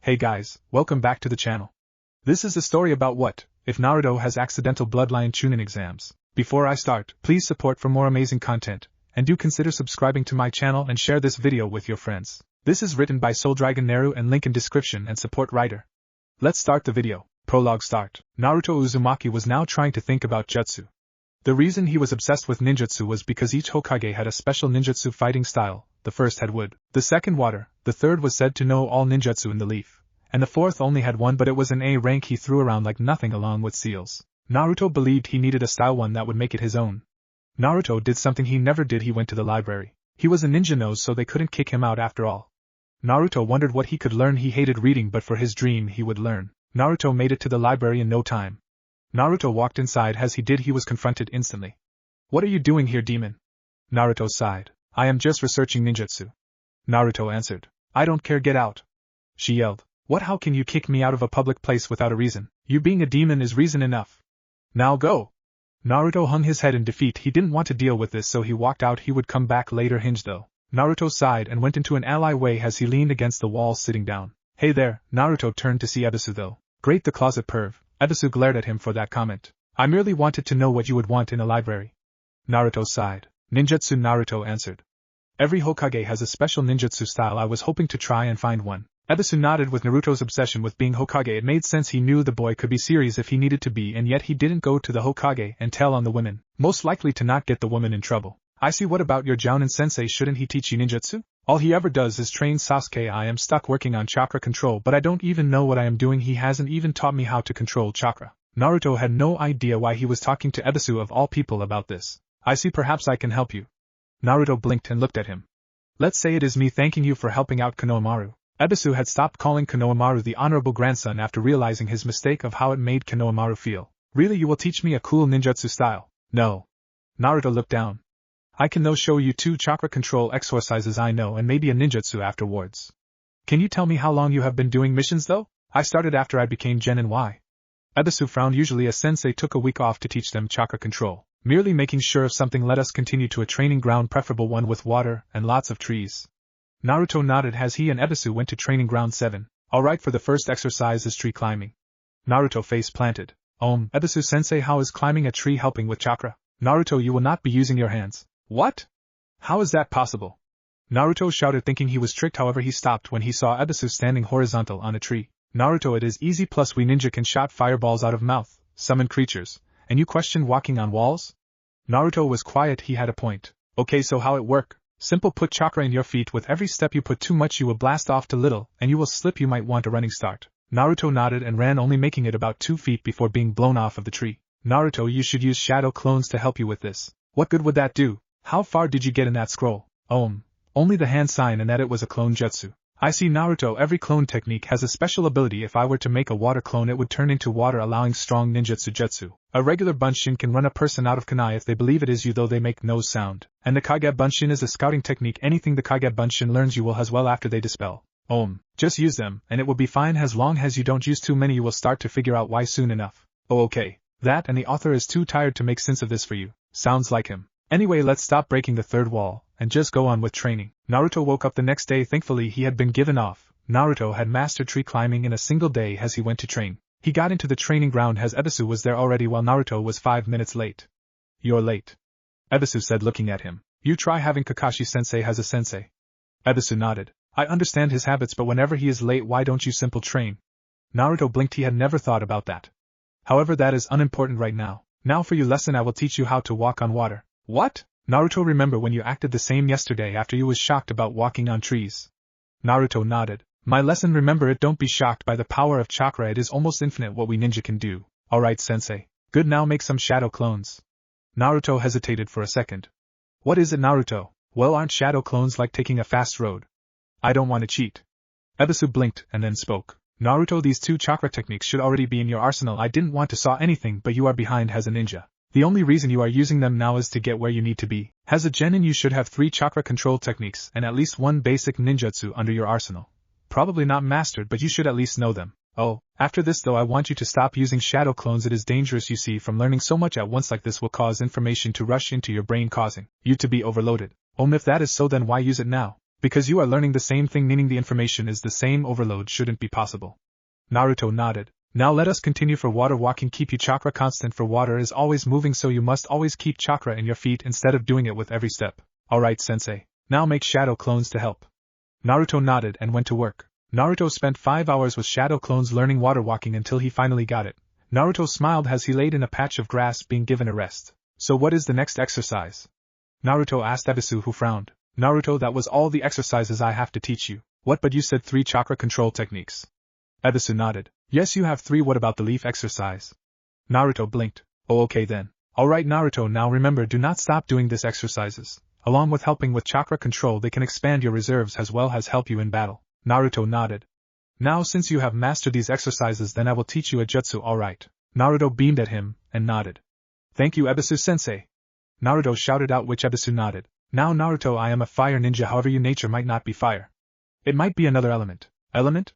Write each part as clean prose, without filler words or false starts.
Hey guys, welcome back to the channel. This is a story about what if Naruto has accidental bloodline chunin exams. Before I start, please support for more amazing content, and do consider subscribing to my channel and share this video with your friends. This is written by SoulDragonNaru and link in description and support writer. Let's start the video. Prologue start. Naruto Uzumaki was now trying to think about jutsu. The reason he was obsessed with ninjutsu was because each Hokage had a special ninjutsu fighting style. The first had wood, the second water, the third was said to know all ninjutsu in the leaf, and the fourth only had one, but it was an A rank he threw around like nothing along with seals. Naruto believed he needed a style one that would make it his own. Naruto did something he never did. He went to the library. He was a ninja nose, so they couldn't kick him out after all. Naruto wondered what he could learn. He hated reading, but for his dream he would learn. Naruto made it to the library in no time. Naruto walked inside. As he did, he was confronted instantly. "What are you doing here, demon?" Naruto sighed. "I am just researching ninjutsu." Naruto answered. "I don't care, get out." She yelled. "What? How can you kick me out of a public place without a reason? You being a demon is reason enough. Now go." Naruto hung his head in defeat. He didn't want to deal with this, so he walked out. He would come back later. Hinge though. Naruto sighed and went into an alleyway as he leaned against the wall sitting down. "Hey there." Naruto turned to see Ebisu though. "Great, the closet perv." Ebisu glared at him for that comment. "I merely wanted to know what you would want in a library." Naruto sighed. "Ninjutsu," Naruto answered. "Every Hokage has a special ninjutsu style. I was hoping to try and find one." Ebisu nodded. With Naruto's obsession with being Hokage, it made sense. He knew the boy could be serious if he needed to be, and yet he didn't go to the Hokage and tell on the women, most likely to not get the woman in trouble. "I see. What about your Jounin sensei? Shouldn't he teach you ninjutsu? All he ever does is train Sasuke. I am stuck working on chakra control, but I don't even know what I am doing. He hasn't even taught me how to control chakra." Naruto had no idea why he was talking to Ebisu of all people about this. "I see, perhaps I can help you." Naruto blinked and looked at him. "Let's say it is me thanking you for helping out Konohamaru." Ebisu had stopped calling Konohamaru the honorable grandson after realizing his mistake of how it made Konohamaru feel. "Really, you will teach me a cool ninjutsu style?" "No." Naruto looked down. "I can though show you 2 chakra control exercises I know and maybe a ninjutsu afterwards." "Can you tell me how long you have been doing missions though?" "I started after I became Genin. Why?" Ebisu frowned. "Usually a sensei took a week off to teach them chakra control. Merely making sure of something. Let us continue to a training ground, preferable one with water and lots of trees." Naruto nodded as he and Ebisu went to training ground 7. "Alright, for the first exercise is tree climbing." Naruto face planted. Ebisu sensei, how is climbing a tree helping with chakra?" "Naruto, you will not be using your hands." "What? How is that possible?" Naruto shouted, thinking he was tricked. However, he stopped when he saw Ebisu standing horizontal on a tree. "Naruto, it is easy, plus we ninja can shot fireballs out of mouth, summon creatures, and you question walking on walls?" Naruto was quiet. He had a point. "Okay, so how it work? Simple, put chakra in your feet. With every step you put too much, you will blast off to little, and you will slip. You might want a running start." Naruto nodded and ran, only making it about 2 feet before being blown off of the tree. "Naruto, you should use shadow clones to help you with this." "What good would that do? How far did you get in that scroll?" Only the hand sign, and that it was a clone jutsu." "I see, Naruto. Every clone technique has a special ability. If I were to make a water clone, it would turn into water, allowing strong ninjutsu jutsu. A regular bunshin can run a person out of kunai if they believe it is you, though they make no sound. And the kage bunshin is a scouting technique. Anything the kage bunshin learns you will as well after they dispel. Just use them, and it will be fine. As long as you don't use too many, you will start to figure out why soon enough." "Oh, okay. That, and the author is too tired to make sense of this for you." "Sounds like him. Anyway, let's stop breaking the third wall, and just go on with training." Naruto woke up the next day. Thankfully, he had been given off. Naruto had mastered tree climbing in a single day as he went to train. He got into the training ground as Ebisu was there already, while Naruto was 5 minutes late. "You're late," Ebisu said, looking at him. "You try having Kakashi-sensei has a sensei." Ebisu nodded. "I understand his habits, but whenever he is late, why don't you simple train?" Naruto blinked. He had never thought about that. "However, that is unimportant right now. Now for your lesson, I will teach you how to walk on water." "What?" "Naruto, remember when you acted the same yesterday after you was shocked about walking on trees?" Naruto nodded. "My lesson, remember it. Don't be shocked by the power of chakra. It is almost infinite what we ninja can do." "Alright, sensei. Good, now make some shadow clones." Naruto hesitated for a second. "What is it, Naruto?" "Well, aren't shadow clones like taking a fast road?" "I don't want to cheat." Ebisu blinked and then spoke. "Naruto, these 2 chakra techniques should already be in your arsenal. I didn't want to saw anything, but you are behind as a ninja. The only reason you are using them now is to get where you need to be. As a genin, you should have 3 chakra control techniques and at least 1 basic ninjutsu under your arsenal. Probably not mastered, but you should at least know them. After this though, I want you to stop using shadow clones. It is dangerous, you see. From learning so much at once like this will cause information to rush into your brain, causing you to be overloaded." If that is so, then why use it now?" Because you are learning the same thing, meaning the information is the same, overload shouldn't be possible. Naruto nodded. Now let us continue. For water walking, keep your chakra constant, for water is always moving, so you must always keep chakra in your feet instead of doing it with every step. Alright, sensei. Now make shadow clones to help. Naruto nodded and went to work. Naruto spent 5 hours with shadow clones learning water walking until he finally got it. Naruto smiled as he laid in a patch of grass being given a rest. So what is the next exercise? Naruto asked Ebisu, who frowned. Naruto, that was all the exercises I have to teach you. What, but you said 3 chakra control techniques. Ebisu nodded. Yes, you have 3. What about the leaf exercise? Naruto blinked. Oh, okay then. Alright Naruto, now remember, do not stop doing these exercises. Along with helping with chakra control, they can expand your reserves as well as help you in battle. Naruto nodded. Now since you have mastered these exercises, then I will teach you a jutsu. Alright. Naruto beamed at him and nodded. Thank you, Ebisu-sensei. Naruto shouted out, which Ebisu nodded. Now Naruto, I am a fire ninja, however your nature might not be fire. It might be another element. Element?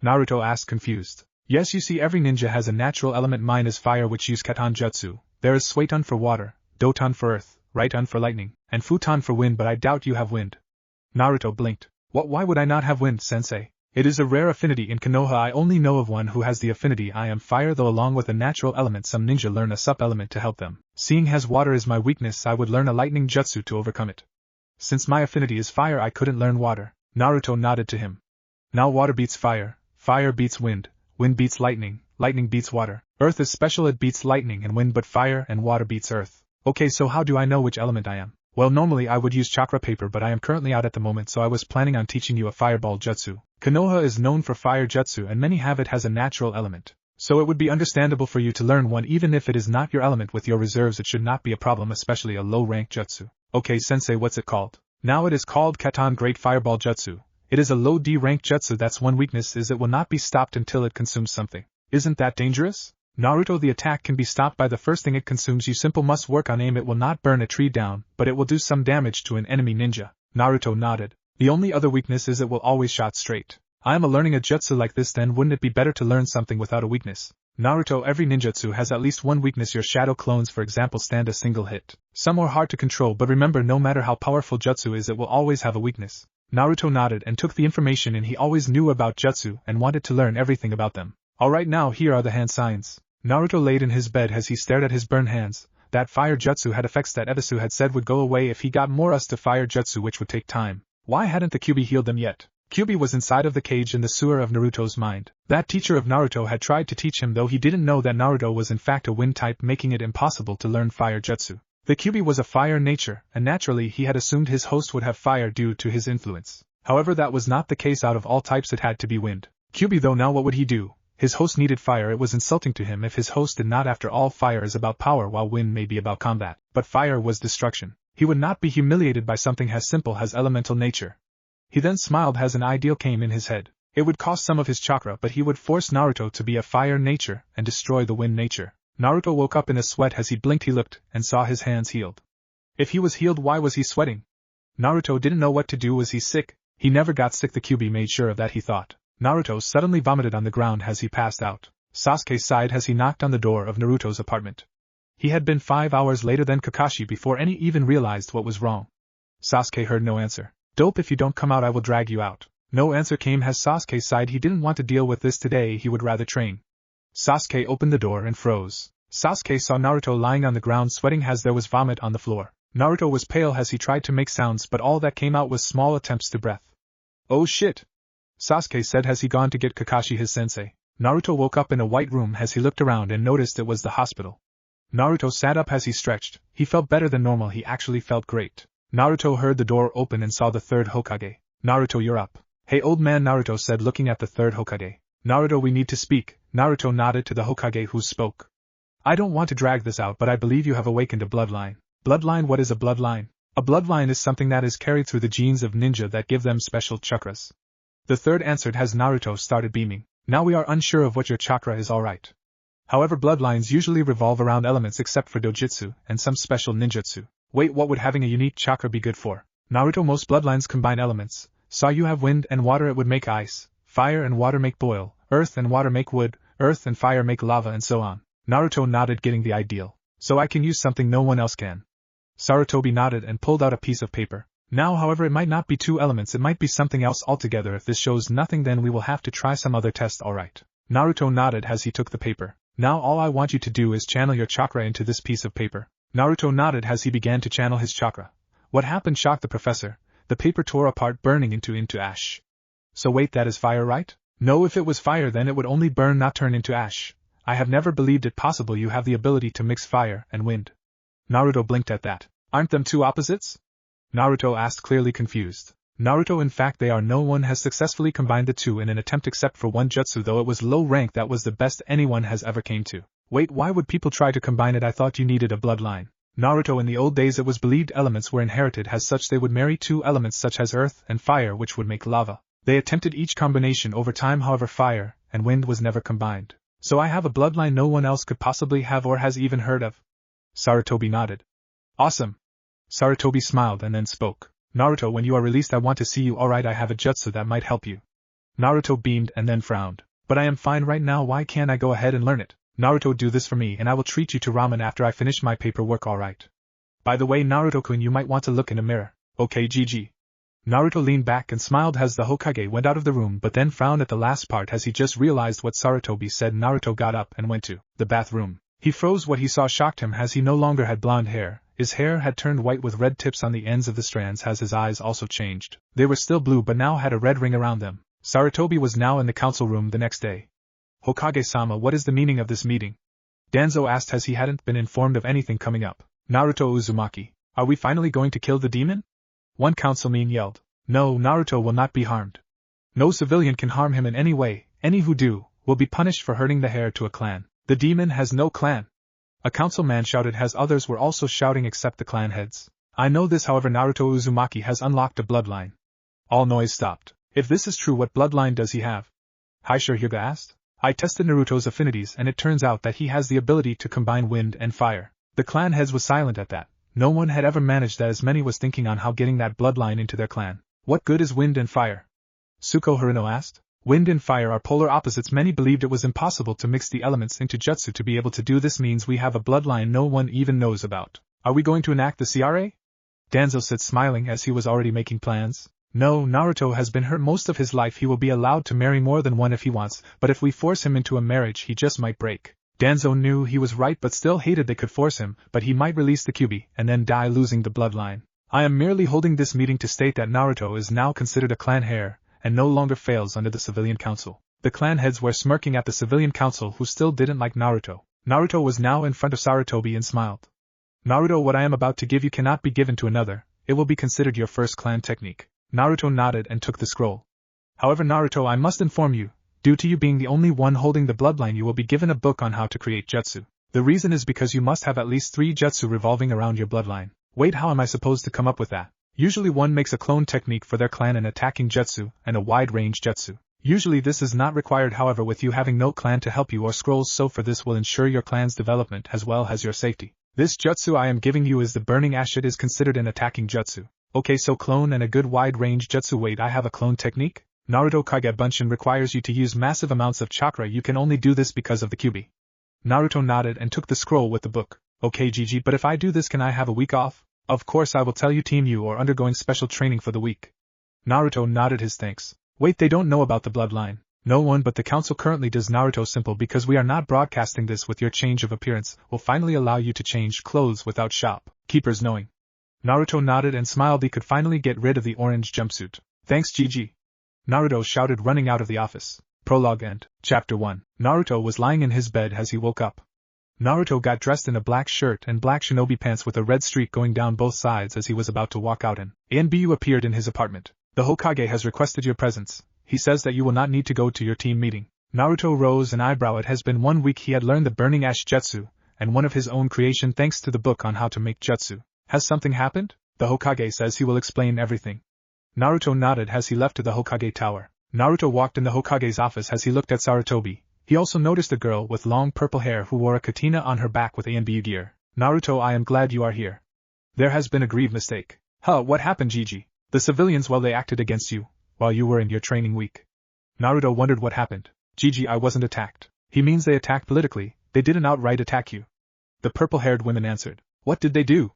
Naruto asked, confused. Yes, you see, every ninja has a natural element. Mine is fire, which use katan jutsu. There is suiton for water, doton for earth, riton for lightning, and futon for wind, but I doubt you have wind. Naruto blinked. What, why would I not have wind, sensei? It is a rare affinity in Konoha. I only know of one who has the affinity. I am fire, though along with a natural element some ninja learn a sub-element to help them. Seeing as water is my weakness, I would learn a lightning jutsu to overcome it. Since my affinity is fire, I couldn't learn water. Naruto nodded to him. Now water beats fire, fire beats wind, wind beats lightning, lightning beats water, earth is special, it beats lightning and wind, but fire and water beats earth. Okay, so how do I know which element I am? Well, normally I would use chakra paper, but I am currently out at the moment, so I was planning on teaching you a fireball jutsu. Konoha is known for fire jutsu and many have it as a natural element. So it would be understandable for you to learn one even if it is not your element. With your reserves it should not be a problem, especially a low-rank jutsu. Okay sensei, what's it called? Now it is called Katan Great Fireball Jutsu. It is a low D rank jutsu. That's one weakness, is it will not be stopped until it consumes something. Isn't that dangerous? Naruto, the attack can be stopped by the first thing it consumes. You simple must work on aim. It will not burn a tree down, but it will do some damage to an enemy ninja. Naruto nodded. The only other weakness is it will always shot straight. I am learning a jutsu like this, then wouldn't it be better to learn something without a weakness? Naruto, every ninjutsu has at least one weakness. Your shadow clones, for example, stand a single hit. Some are hard to control, but remember, no matter how powerful jutsu is, it will always have a weakness. Naruto nodded and took the information in. He always knew about jutsu and wanted to learn everything about them. Alright, now here are the hand signs. Naruto laid in his bed as he stared at his burned hands. That fire jutsu had effects that Ebisu had said would go away if he got more us to fire jutsu, which would take time. Why hadn't the Kyuubi healed them yet? Kyuubi was inside of the cage in the sewer of Naruto's mind. That teacher of Naruto had tried to teach him, though he didn't know that Naruto was in fact a wind type, making it impossible to learn fire jutsu. The Kyuubi was a fire nature, and naturally he had assumed his host would have fire due to his influence. However, that was not the case. Out of all types it had to be wind. Kyuubi, though, now what would he do? His host needed fire. It was insulting to him if his host did not. After all, fire is about power while wind may be about combat. But fire was destruction. He would not be humiliated by something as simple as elemental nature. He then smiled as an ideal came in his head. It would cost some of his chakra, but he would force Naruto to be a fire nature and destroy the wind nature. Naruto woke up in a sweat. As he blinked, he looked and saw his hands healed. If he was healed, why was he sweating? Naruto didn't know what to do. Was he sick? He never got sick. The Kyuubi made sure of that, he thought. Naruto suddenly vomited on the ground as he passed out. Sasuke sighed as he knocked on the door of Naruto's apartment. He had been 5 hours later than Kakashi before any even realized what was wrong. Sasuke heard no answer. Dope, if you don't come out I will drag you out. No answer came as Sasuke sighed. He didn't want to deal with this today, he would rather train. Sasuke opened the door and froze. Sasuke saw Naruto lying on the ground sweating as there was vomit on the floor. Naruto was pale as he tried to make sounds, but all that came out was small attempts to breath. Oh shit! Sasuke said as he gone to get Kakashi, his sensei. Naruto woke up in a white room as he looked around and noticed it was the hospital. Naruto sat up as he stretched. He felt better than normal. He actually felt great. Naruto heard the door open and saw the third Hokage. Naruto, you're up. Hey old man, Naruto said, looking at the third Hokage. Naruto, we need to speak. Naruto nodded to the Hokage, who spoke. I don't want to drag this out, but I believe you have awakened a bloodline. Bloodline? What is a bloodline? A bloodline is something that is carried through the genes of ninja that give them special chakras. The third answered as Naruto started beaming. Now we are unsure of what your chakra is, alright. However, bloodlines usually revolve around elements except for dojutsu and some special ninjutsu. Wait, what would having a unique chakra be good for? Naruto, most bloodlines combine elements. Saw you have wind and water, it would make ice. Fire and water make boil. Earth and water make wood. Earth and fire make lava, and so on. Naruto nodded, getting the ideal. So I can use something no one else can. Sarutobi nodded and pulled out a piece of paper. Now however it might not be 2 elements, it might be something else altogether. If this shows nothing then we will have to try some other test, alright. Naruto nodded as he took the paper. Now all I want you to do is channel your chakra into this piece of paper. Naruto nodded as he began to channel his chakra. What happened shocked the professor. The paper tore apart, burning into ash. So wait, that is fire, right? No, if it was fire then it would only burn, not turn into ash. I have never believed it possible you have the ability to mix fire and wind. Naruto blinked at that. Aren't them 2 opposites? Naruto asked, clearly confused. Naruto, in fact they are. No one has successfully combined the 2 in an attempt except for one jutsu, though it was low rank. That was the best anyone has ever came to. Wait, why would people try to combine it? I thought you needed a bloodline. Naruto, in the old days it was believed elements were inherited. As such they would marry 2 elements such as earth and fire, which would make lava. They attempted each combination over time, however fire and wind was never combined. So I have a bloodline no one else could possibly have or has even heard of. Sarutobi nodded. Awesome. Sarutobi smiled and then spoke. Naruto, when you are released I want to see you. Alright, I have a jutsu that might help you. Naruto beamed and then frowned. But I am fine right now, why can't I go ahead and learn it? Naruto, do this for me and I will treat you to ramen after I finish my paperwork, alright. By the way, Naruto-kun, you might want to look in a mirror. Okay, GG. Naruto leaned back and smiled as the Hokage went out of the room, but then frowned at the last part as he just realized what Sarutobi said. Naruto got up and went to the bathroom. He froze. What he saw shocked him, as he no longer had blonde hair. His hair had turned white with red tips on the ends of the strands, as his eyes also changed. They were still blue but now had a red ring around them. Sarutobi was now in the council room the next day. Hokage-sama, what is the meaning of this meeting? Danzo asked as he hadn't been informed of anything coming up. Naruto Uzumaki, are we finally going to kill the demon? One councilman yelled. No, Naruto will not be harmed. No civilian can harm him in any way. Any who do will be punished for hurting the heir to a clan. The demon has no clan. A councilman shouted as others were also shouting except the clan heads. I know this, however Naruto Uzumaki has unlocked a bloodline. All noise stopped. If this is true, what bloodline does he have? Haisher Hyuga asked. I tested Naruto's affinities and it turns out that he has the ability to combine wind and fire. The clan heads was silent at that. No one had ever managed that, as many was thinking on how getting that bloodline into their clan. What good is wind and fire? Suko Harino asked. Wind and fire are polar opposites. Many believed it was impossible to mix the elements into jutsu. To be able to do this means we have a bloodline no one even knows about. Are we going to enact the CRA? Danzo said, smiling as he was already making plans. No, Naruto has been hurt most of his life. He will be allowed to marry more than one if he wants, but if we force him into a marriage he just might break. Danzo knew he was right but still hated they could force him, but he might release the Kyuubi and then die losing the bloodline. I am merely holding this meeting to state that Naruto is now considered a clan heir, and no longer fails under the civilian council. The clan heads were smirking at the civilian council who still didn't like Naruto. Naruto was now in front of Sarutobi and smiled. Naruto, what I am about to give you cannot be given to another, it will be considered your first clan technique. Naruto nodded and took the scroll. However Naruto, I must inform you, due to you being the only one holding the bloodline you will be given a book on how to create jutsu. The reason is because you must have at least 3 jutsu revolving around your bloodline. Wait, how am I supposed to come up with that? Usually one makes a clone technique for their clan, an attacking jutsu, and a wide-range jutsu. Usually this is not required, however, with you having no clan to help you or scrolls, so for this will ensure your clan's development as well as your safety. This jutsu I am giving you is the burning ash. It is considered an attacking jutsu. Okay, so clone and a good wide-range jutsu. Wait, I have a clone technique? Naruto Kage Bunshin requires you to use massive amounts of chakra. You can only do this because of the Kyuubi. Naruto nodded and took the scroll with the book. Okay GG, but if I do this can I have a week off? Of course I will tell you, team, you are undergoing special training for the week. Naruto nodded his thanks. Wait, they don't know about the bloodline. No one but the council currently does. Naruto, simple, because we are not broadcasting this. With your change of appearance will finally allow you to change clothes without shopkeepers knowing. Naruto nodded and smiled. He could finally get rid of the orange jumpsuit. Thanks GG. Naruto shouted, running out of the office. Prologue End. Chapter 1. Naruto was lying in his bed as he woke up. Naruto got dressed in a black shirt and black shinobi pants with a red streak going down both sides as he was about to walk out. Anbu appeared in his apartment. The Hokage has requested your presence. He says that you will not need to go to your team meeting. Naruto rose an eyebrow. It has been 1 week he had learned the burning ash jutsu, and one of his own creation thanks to the book on how to make jutsu. Has something happened? The Hokage says he will explain everything. Naruto nodded as he left to the Hokage tower. Naruto walked in the Hokage's office as he looked at Sarutobi. He also noticed a girl with long purple hair who wore a katana on her back with Anbu gear. Naruto, I am glad you are here. There has been a grave mistake. What happened, Gigi? The civilians, well, they acted against you while you were in your training week. Naruto wondered what happened. Gigi, I wasn't attacked. He means they attacked politically. They didn't outright attack you. The purple-haired woman answered. What did they do?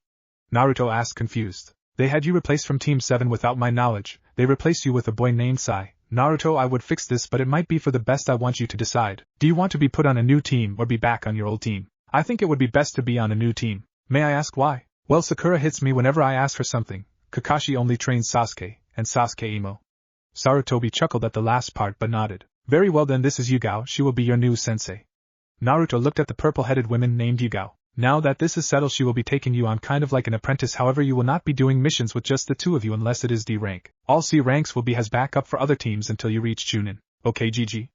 Naruto asked, confused. They had you replaced from Team 7 without my knowledge. They replaced you with a boy named Sai. Naruto, I would fix this, but it might be for the best. I want you to decide. Do you want to be put on a new team or be back on your old team? I think it would be best to be on a new team. May I ask why? Well, Sakura hits me whenever I ask her something. Kakashi only trains Sasuke, and Sasuke emo. Sarutobi chuckled at the last part but nodded. Very well then, this is Yugao, she will be your new sensei. Naruto looked at the purple-headed woman named Yugao. Now that this is settled, she will be taking you on kind of like an apprentice. However, you will not be doing missions with just the two of you unless it is D rank. All C ranks will be as backup for other teams until you reach chunin. Okay, GG?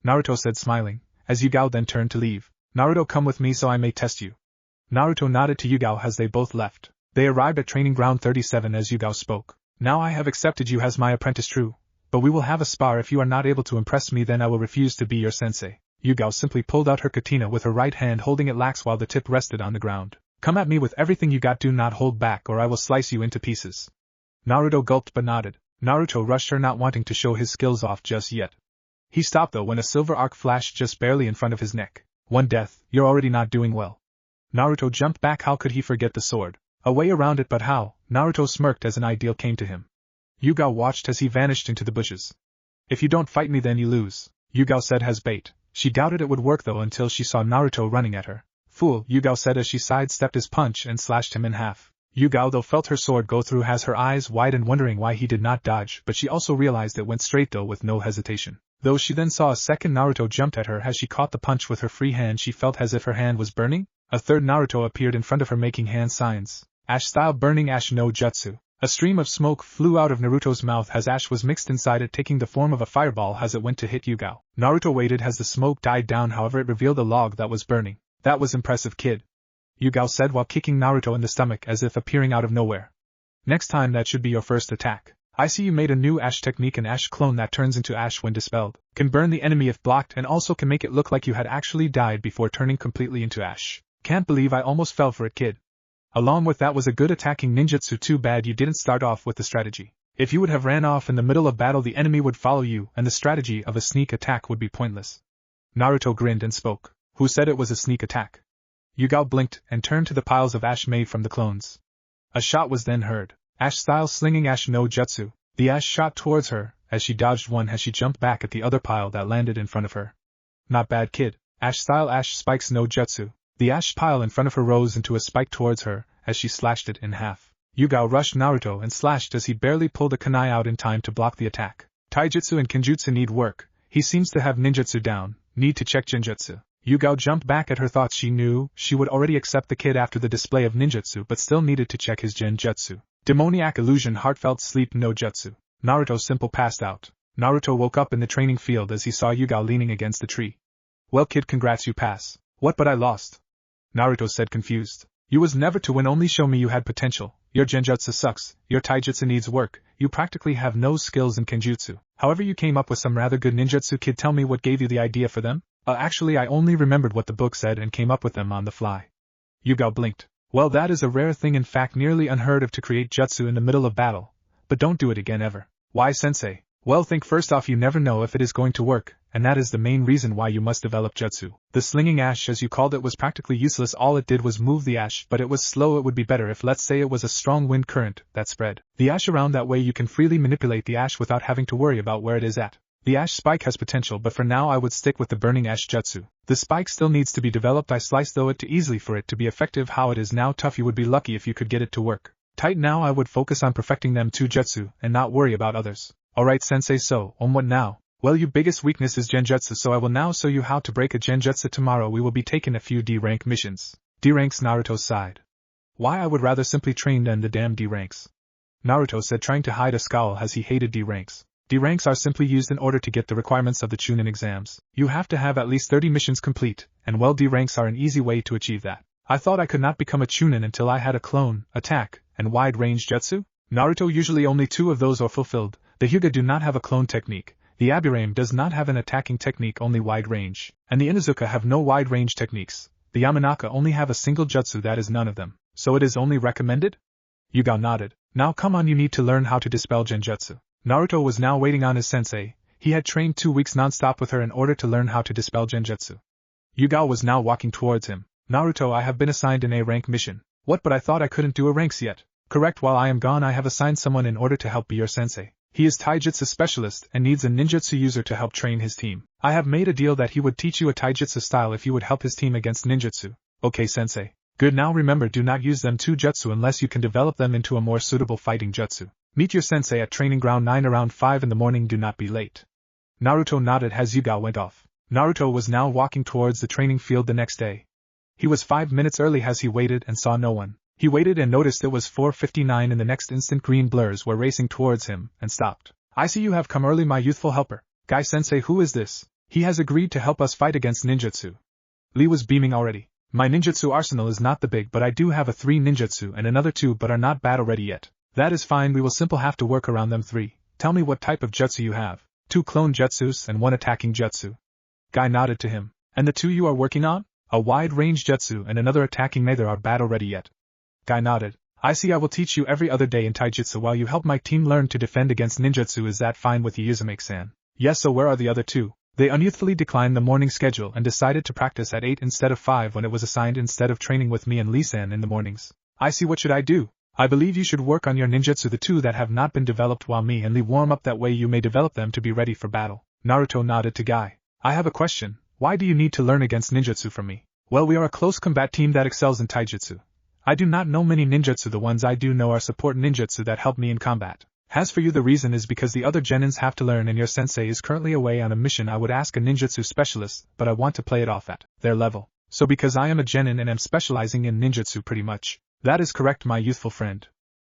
Naruto said, smiling, as Yugao then turned to leave. Naruto, come with me so I may test you. Naruto nodded to Yugao as they both left. They arrived at training ground 37 as Yugao spoke. Now I have accepted you as my apprentice, true, but we will have a spar. If you are not able to impress me, then I will refuse to be your sensei. Yugao simply pulled out her katana with her right hand, holding it lax while the tip rested on the ground. Come at me with everything you got, do not hold back or I will slice you into pieces. Naruto gulped but nodded. Naruto rushed her, not wanting to show his skills off just yet. He stopped though when a silver arc flashed just barely in front of his neck. One death, you're already not doing well. Naruto jumped back. How could he forget the sword? A way around it, but how? Naruto smirked as an idea came to him. Yugao watched as he vanished into the bushes. If you don't fight me then you lose, Yugao said as bait. She doubted it would work though until she saw Naruto running at her. Fool, Yugao said as she sidestepped his punch and slashed him in half. Yugao though felt her sword go through as her eyes widened, wondering why he did not dodge, but she also realized it went straight though with no hesitation. Though she then saw a second Naruto jumped at her as she caught the punch with her free hand, she felt as if her hand was burning. A third Naruto appeared in front of her making hand signs. Ash-style burning ash no jutsu. A stream of smoke flew out of Naruto's mouth as ash was mixed inside it, taking the form of a fireball as it went to hit Yugao. Naruto waited as the smoke died down, however it revealed a log that was burning. That was impressive, kid, Yugao said while kicking Naruto in the stomach as if appearing out of nowhere. Next time that should be your first attack. I see you made a new ash technique, an ash clone that turns into ash when dispelled. Can burn the enemy if blocked and also can make it look like you had actually died before turning completely into ash. Can't believe I almost fell for it, kid. Along with that was a good attacking ninjutsu. Too bad you didn't start off with the strategy. If you would have ran off in the middle of battle, the enemy would follow you and the strategy of a sneak attack would be pointless. Naruto grinned and spoke. Who said it was a sneak attack? Yugao blinked and turned to the piles of ash made from the clones. A shot was then heard. Ash-style slinging ash no jutsu. The ash shot towards her, as she dodged one as she jumped back at the other pile that landed in front of her. Not bad, kid. Ash-style ash spikes no jutsu. The ash pile in front of her rose into a spike towards her, as she slashed it in half. Yugao rushed Naruto and slashed as he barely pulled a kunai out in time to block the attack. Taijutsu and Kenjutsu need work. He seems to have ninjutsu down. Need to check genjutsu. Yugao jumped back at her thoughts. She knew she would already accept the kid after the display of ninjutsu, but still needed to check his genjutsu. Demoniac illusion, heartfelt sleep no jutsu. Naruto simple passed out. Naruto woke up in the training field as he saw Yugao leaning against the tree. Well, kid, congrats, you pass. What, but I lost? Naruto said, confused. You was never to win, only show me you had potential. Your genjutsu sucks, your taijutsu needs work, you practically have no skills in kenjutsu. However, you came up with some rather good ninjutsu, kid. Tell me what gave you the idea for them? Actually, I only remembered what the book said and came up with them on the fly. Yugao blinked. Well, that is a rare thing, in fact nearly unheard of, to create jutsu in the middle of battle. But don't do it again ever. Why, sensei? Well, think first off, you never know if it is going to work, and that is the main reason why you must develop jutsu. The slinging ash, as you called it, was practically useless. All it did was move the ash, but it was slow. It would be better if, let's say, it was a strong wind current that spread the ash around. That way you can freely manipulate the ash without having to worry about where it is at. The ash spike has potential, but for now I would stick with the burning ash jutsu. The spike still needs to be developed. I slice though it too easily for it to be effective. How it is now, tough. You would be lucky if you could get it to work. Tight. Now I would focus on perfecting them two jutsu and not worry about others. Alright, sensei, so, what now? Well, your biggest weakness is genjutsu, so I will now show you how to break a genjutsu. Tomorrow we will be taking a few D-rank missions. D-ranks, Naruto sighed. Why, I would rather simply train than the damn D-ranks, Naruto said, trying to hide a scowl as he hated D-ranks. D-ranks are simply used in order to get the requirements of the chunin exams. You have to have at least 30 missions complete, and well, D-ranks are an easy way to achieve that. I thought I could not become a chunin until I had a clone, attack, and wide-range jutsu? Naruto, usually only 2 of those are fulfilled. The Hyuga do not have a clone technique, the Aburame does not have an attacking technique, only wide range, and the Inuzuka have no wide range techniques. The Yamanaka only have a single jutsu, that is none of them. So it is only recommended? Yugao nodded. Now come on, you need to learn how to dispel genjutsu. Naruto was now waiting on his sensei. He had trained 2 weeks non-stop with her in order to learn how to dispel genjutsu. Yugao was now walking towards him. Naruto, I have been assigned an A rank mission. What, but I thought I couldn't do A ranks yet. Correct. While I am gone, I have assigned someone in order to help be your sensei. He is taijutsu specialist and needs a ninjutsu user to help train his team. I have made a deal that he would teach you a taijutsu style if you would help his team against ninjutsu. Okay, sensei. Good. Now remember, do not use them 2 jutsu unless you can develop them into a more suitable fighting jutsu. Meet your sensei at training ground 9 around 5 in the morning. Do not be late. Naruto nodded as Hyuga went off. Naruto was now walking towards the training field the next day. He was 5 minutes early as he waited and saw no one. He waited and noticed it was 4:59 in the next instant. Green blurs were racing towards him and stopped. I see you have come early, my youthful helper. Guy sensei, who is this? He has agreed to help us fight against ninjutsu. Lee was beaming already. My ninjutsu arsenal is not the big, but I do have a 3 ninjutsu and another 2 but are not battle ready yet. That is fine, we will simply have to work around them 3. Tell me what type of jutsu you have. 2 clone jutsus and 1 attacking jutsu. Guy nodded to him. And the 2 you are working on? A wide range jutsu and another attacking. Neither are battle ready yet. Guy nodded. I see. I will teach you every other day in taijutsu while you help my team learn to defend against ninjutsu. Is that fine with you, Yuzume-san? Yes. So where are the other 2? They unyouthfully declined the morning schedule and decided to practice at 8 instead of 5 when it was assigned, instead of training with me and Lee-san in the mornings. I see. What should I do? I believe you should work on your ninjutsu, the 2 that have not been developed, while me and Lee warm up. That way you may develop them to be ready for battle. Naruto nodded to Guy. I have a question. Why do you need to learn against ninjutsu from me? Well, we are a close combat team that excels in taijutsu. I do not know many ninjutsu. The ones I do know are support ninjutsu that help me in combat. As for you, the reason is because the other genins have to learn and your sensei is currently away on a mission. I would ask a ninjutsu specialist, but I want to play it off at their level. So because I am a genin and am specializing in ninjutsu pretty much. That is correct, my youthful friend.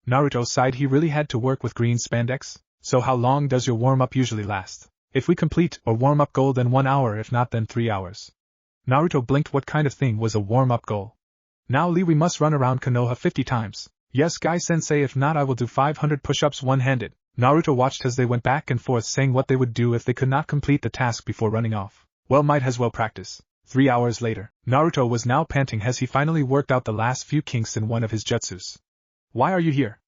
Naruto sighed. He really had to work with green spandex. So how long does your warm-up usually last? If we complete or warm-up goal, then 1 hour, if not then 3 hours. Naruto blinked. What kind of thing was a warm-up goal? Now Lee, we must run around Konoha 50 times. Yes, Guy sensei, if not I will do 500 push-ups one-handed. Naruto watched as they went back and forth saying what they would do if they could not complete the task before running off. Well, might as well practice. 3 hours later, Naruto was now panting as he finally worked out the last few kinks in one of his jutsus. Why are you here?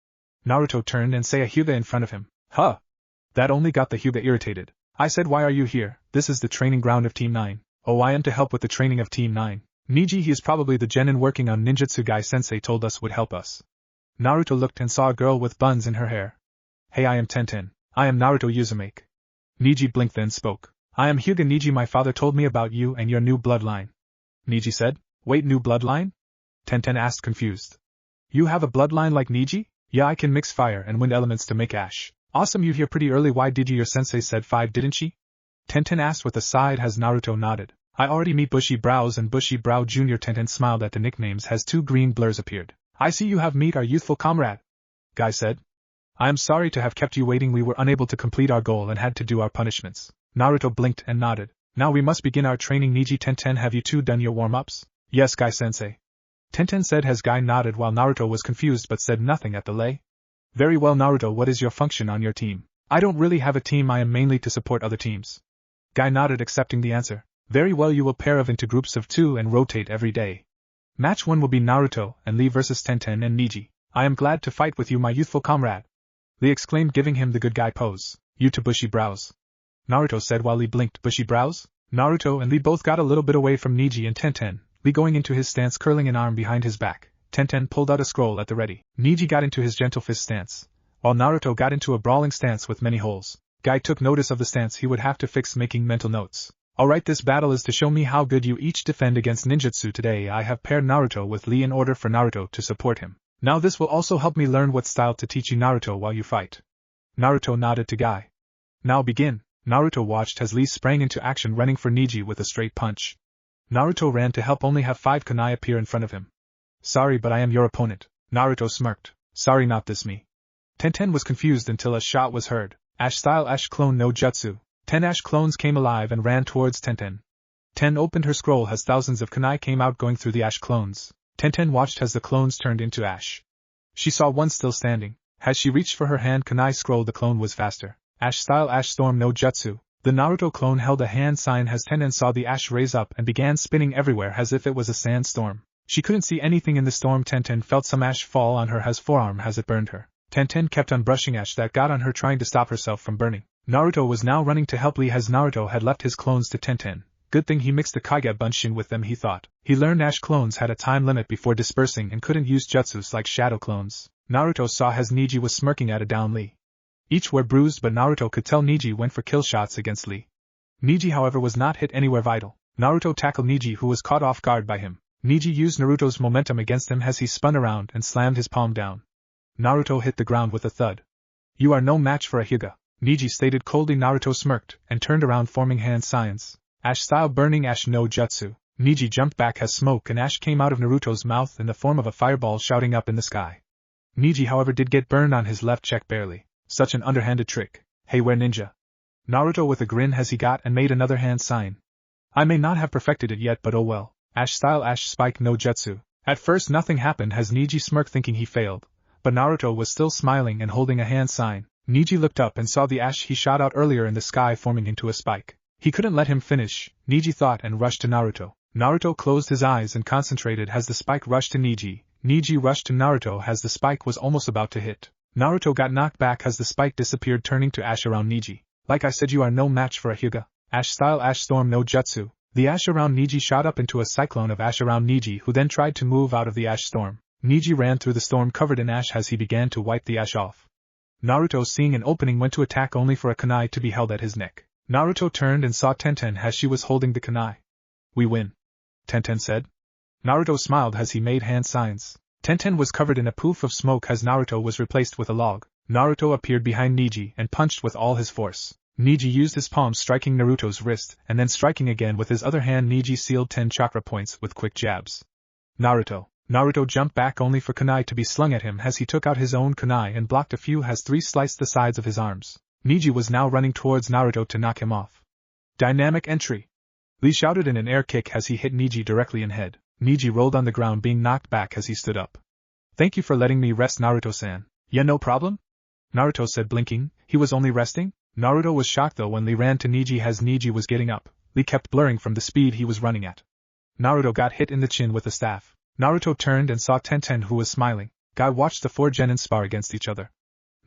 Naruto turned and saw a Hyuga in front of him. Huh! That only got the Hyuga irritated. I said, why are you here? This is the training ground of Team 9. Oh, I am to help with the training of Team 9. Niji, he is probably the genin working on ninjutsu. Guy sensei told us would help us. Naruto looked and saw a girl with buns in her hair. Hey, I am Tenten. I am Naruto Uzumaki. Niji blinked then spoke. I am Hyuga. Niji, my father told me about you and your new bloodline. Niji said. Wait, new bloodline? Tenten asked confused. You have a bloodline like Niji? Yeah, I can mix fire and wind elements to make ash. Awesome, you here pretty early. Why did you? Your sensei said 5, didn't she? Tenten asked with a sigh as Naruto nodded. I already meet Bushy Brows and Bushy Brow Jr. Tenten smiled at the nicknames as 2 green blurs appeared. I see you have meet our youthful comrade. Guy said. I am sorry to have kept you waiting. We were unable to complete our goal and had to do our punishments. Naruto blinked and nodded. Now we must begin our training. Niji, Tenten, have you 2 done your warm-ups? Yes, Guy sensei. Tenten said as Guy nodded while Naruto was confused but said nothing at the lay. Very well, Naruto, what is your function on your team? I don't really have a team. I am mainly to support other teams. Guy nodded, accepting the answer. Very well, you will pair of into groups of 2 and rotate every day. Match 1 will be Naruto and Lee versus Tenten and Niji. I am glad to fight with you, my youthful comrade. Lee exclaimed, giving him the good guy pose. You to Bushy Brows. Naruto said while Lee blinked. Bushy Brows? Naruto and Lee both got a little bit away from Niji and Tenten, Lee going into his stance, curling an arm behind his back. Tenten pulled out a scroll at the ready. Niji got into his gentle fist stance, while Naruto got into a brawling stance with many holes. Guy took notice of the stance he would have to fix, making mental notes. Alright, this battle is to show me how good you each defend against ninjutsu. Today I have paired Naruto with Lee in order for Naruto to support him. Now this will also help me learn what style to teach you, Naruto, while you fight. Naruto nodded to Guy. Now begin. Naruto watched as Lee sprang into action, running for Niji with a straight punch. Naruto ran to help, only have 5 kunai appear in front of him. Sorry, but I am your opponent. Naruto smirked. Sorry, not this me. Tenten was confused until a shot was heard. Ash style Ash clone no jutsu. 10 Ash clones came alive and ran towards Tenten. Ten opened her scroll as thousands of kunai came out going through the Ash clones. Tenten watched as the clones turned into Ash. She saw one still standing. As she reached for her hand kunai scroll, the clone was faster. Ash style Ash storm no jutsu. The Naruto clone held a hand sign as Tenten saw the ash raise up and began spinning everywhere as if it was a sandstorm. She couldn't see anything in the storm. Tenten felt some ash fall on her as forearm as it burned her. Tenten kept on brushing ash that got on her, trying to stop herself from burning. Naruto was now running to help Lee as Naruto had left his clones to Tenten. Good thing he mixed the Kage Bunshin with them, he thought. He learned Ash clones had a time limit before dispersing and couldn't use jutsus like shadow clones. Naruto saw as Neji was smirking at a down Lee. Each were bruised, but Naruto could tell Neji went for kill shots against Lee. Neji however was not hit anywhere vital. Naruto tackled Neji, who was caught off guard by him. Neji used Naruto's momentum against him as he spun around and slammed his palm down. Naruto hit the ground with a thud. "You are no match for a Hyuga," Neji stated coldly. Naruto smirked and turned around, forming hand signs. Ash-style burning ash no jutsu. Neji jumped back as smoke and ash came out of Naruto's mouth in the form of a fireball shouting up in the sky. Neji however did get burned on his left cheek barely. Such an underhanded trick. "Hey, where ninja?" Naruto with a grin as he got and made another hand sign. "I may not have perfected it yet, but oh well. Ash-style ash spike no jutsu." At first nothing happened as Neji smirked thinking he failed, but Naruto was still smiling and holding a hand sign. Neji looked up and saw the ash he shot out earlier in the sky forming into a spike. He couldn't let him finish, Neji thought, and rushed to Naruto. Naruto closed his eyes and concentrated as the spike rushed to Neji. Neji rushed to Naruto as the spike was almost about to hit. Naruto got knocked back as the spike disappeared, turning to ash around Neji. "Like I said, you are no match for a Hyuga. Ash-style ash storm no jutsu." The ash around Neji shot up into a cyclone of ash around Neji, who then tried to move out of the ash storm. Neji ran through the storm covered in ash as he began to wipe the ash off. Naruto, seeing an opening, went to attack only for a kunai to be held at his neck. Naruto turned and saw Tenten as she was holding the kunai. "We win," Tenten said. Naruto smiled as he made hand signs. Tenten was covered in a poof of smoke as Naruto was replaced with a log. Naruto appeared behind Neji and punched with all his force. Neji used his palm, striking Naruto's wrist, and then striking again with his other hand. Neji sealed 10 chakra points with quick jabs. Naruto jumped back only for kunai to be slung at him as he took out his own kunai and blocked a few as 3 sliced the sides of his arms. Neji was now running towards Naruto to knock him off. "Dynamic entry!" Lee shouted in an air kick as he hit Neji directly in head. Neji rolled on the ground, being knocked back as he stood up. "Thank you for letting me rest, Naruto-san." "Yeah, no problem?" Naruto said, blinking. He was only resting? Naruto was shocked though when Lee ran to Neji as Neji was getting up. Lee kept blurring from the speed he was running at. Naruto got hit in the chin with a staff. Naruto turned and saw Tenten, who was smiling. Guy watched the 4 genin spar against each other.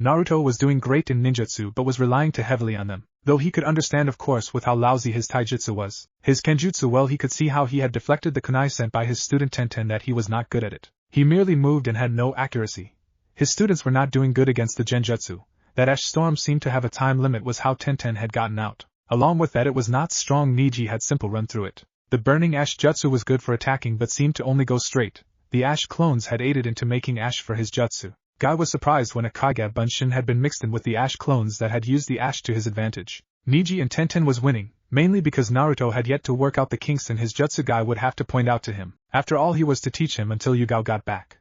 Naruto was doing great in ninjutsu but was relying too heavily on them, though he could understand of course with how lousy his taijutsu was. His kenjutsu, well, he could see how he had deflected the kunai sent by his student Tenten, that he was not good at it. He merely moved and had no accuracy. His students were not doing good against the genjutsu. That ash storm seemed to have a time limit was how Tenten had gotten out. Along with that, it was not strong. Neji had simple run through it. The burning ash jutsu was good for attacking but seemed to only go straight. The ash clones had aided into making ash for his jutsu. Guy was surprised when a Kage Bunshin had been mixed in with the ash clones that had used the ash to his advantage. Neji and Tenten was winning, mainly because Naruto had yet to work out the kinks in his jutsu. Guy would have to point out to him. After all, he was to teach him until Yugao got back.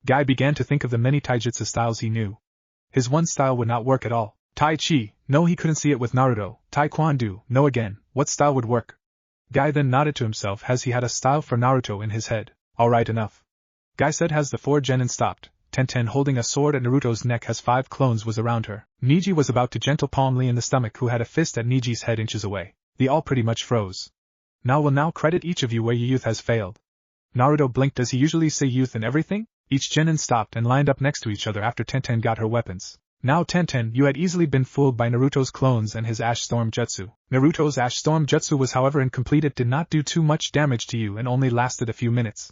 Guy began to think of the many taijutsu styles he knew. His one style would not work at all. Tai Chi, no, he couldn't see it with Naruto. Taekwondo, no again, what style would work? Guy then nodded to himself as he had a style for Naruto in his head. Alright, enough. Guy said as the 4 genin stopped. Tenten, holding a sword at Naruto's neck as 5 clones, was around her. Neji was about to gentle palm Lee in the stomach, who had a fist at Neji's head inches away. They all pretty much froze. Now credit each of you where your youth has failed. Naruto blinked. Does he usually say youth in everything? Each genin stopped and lined up next to each other after Tenten got her weapons. Now Tenten, you had easily been fooled by Naruto's clones and his Ash Storm Jutsu. Naruto's Ash Storm Jutsu was however incomplete. It did not do too much damage to you and only lasted a few minutes.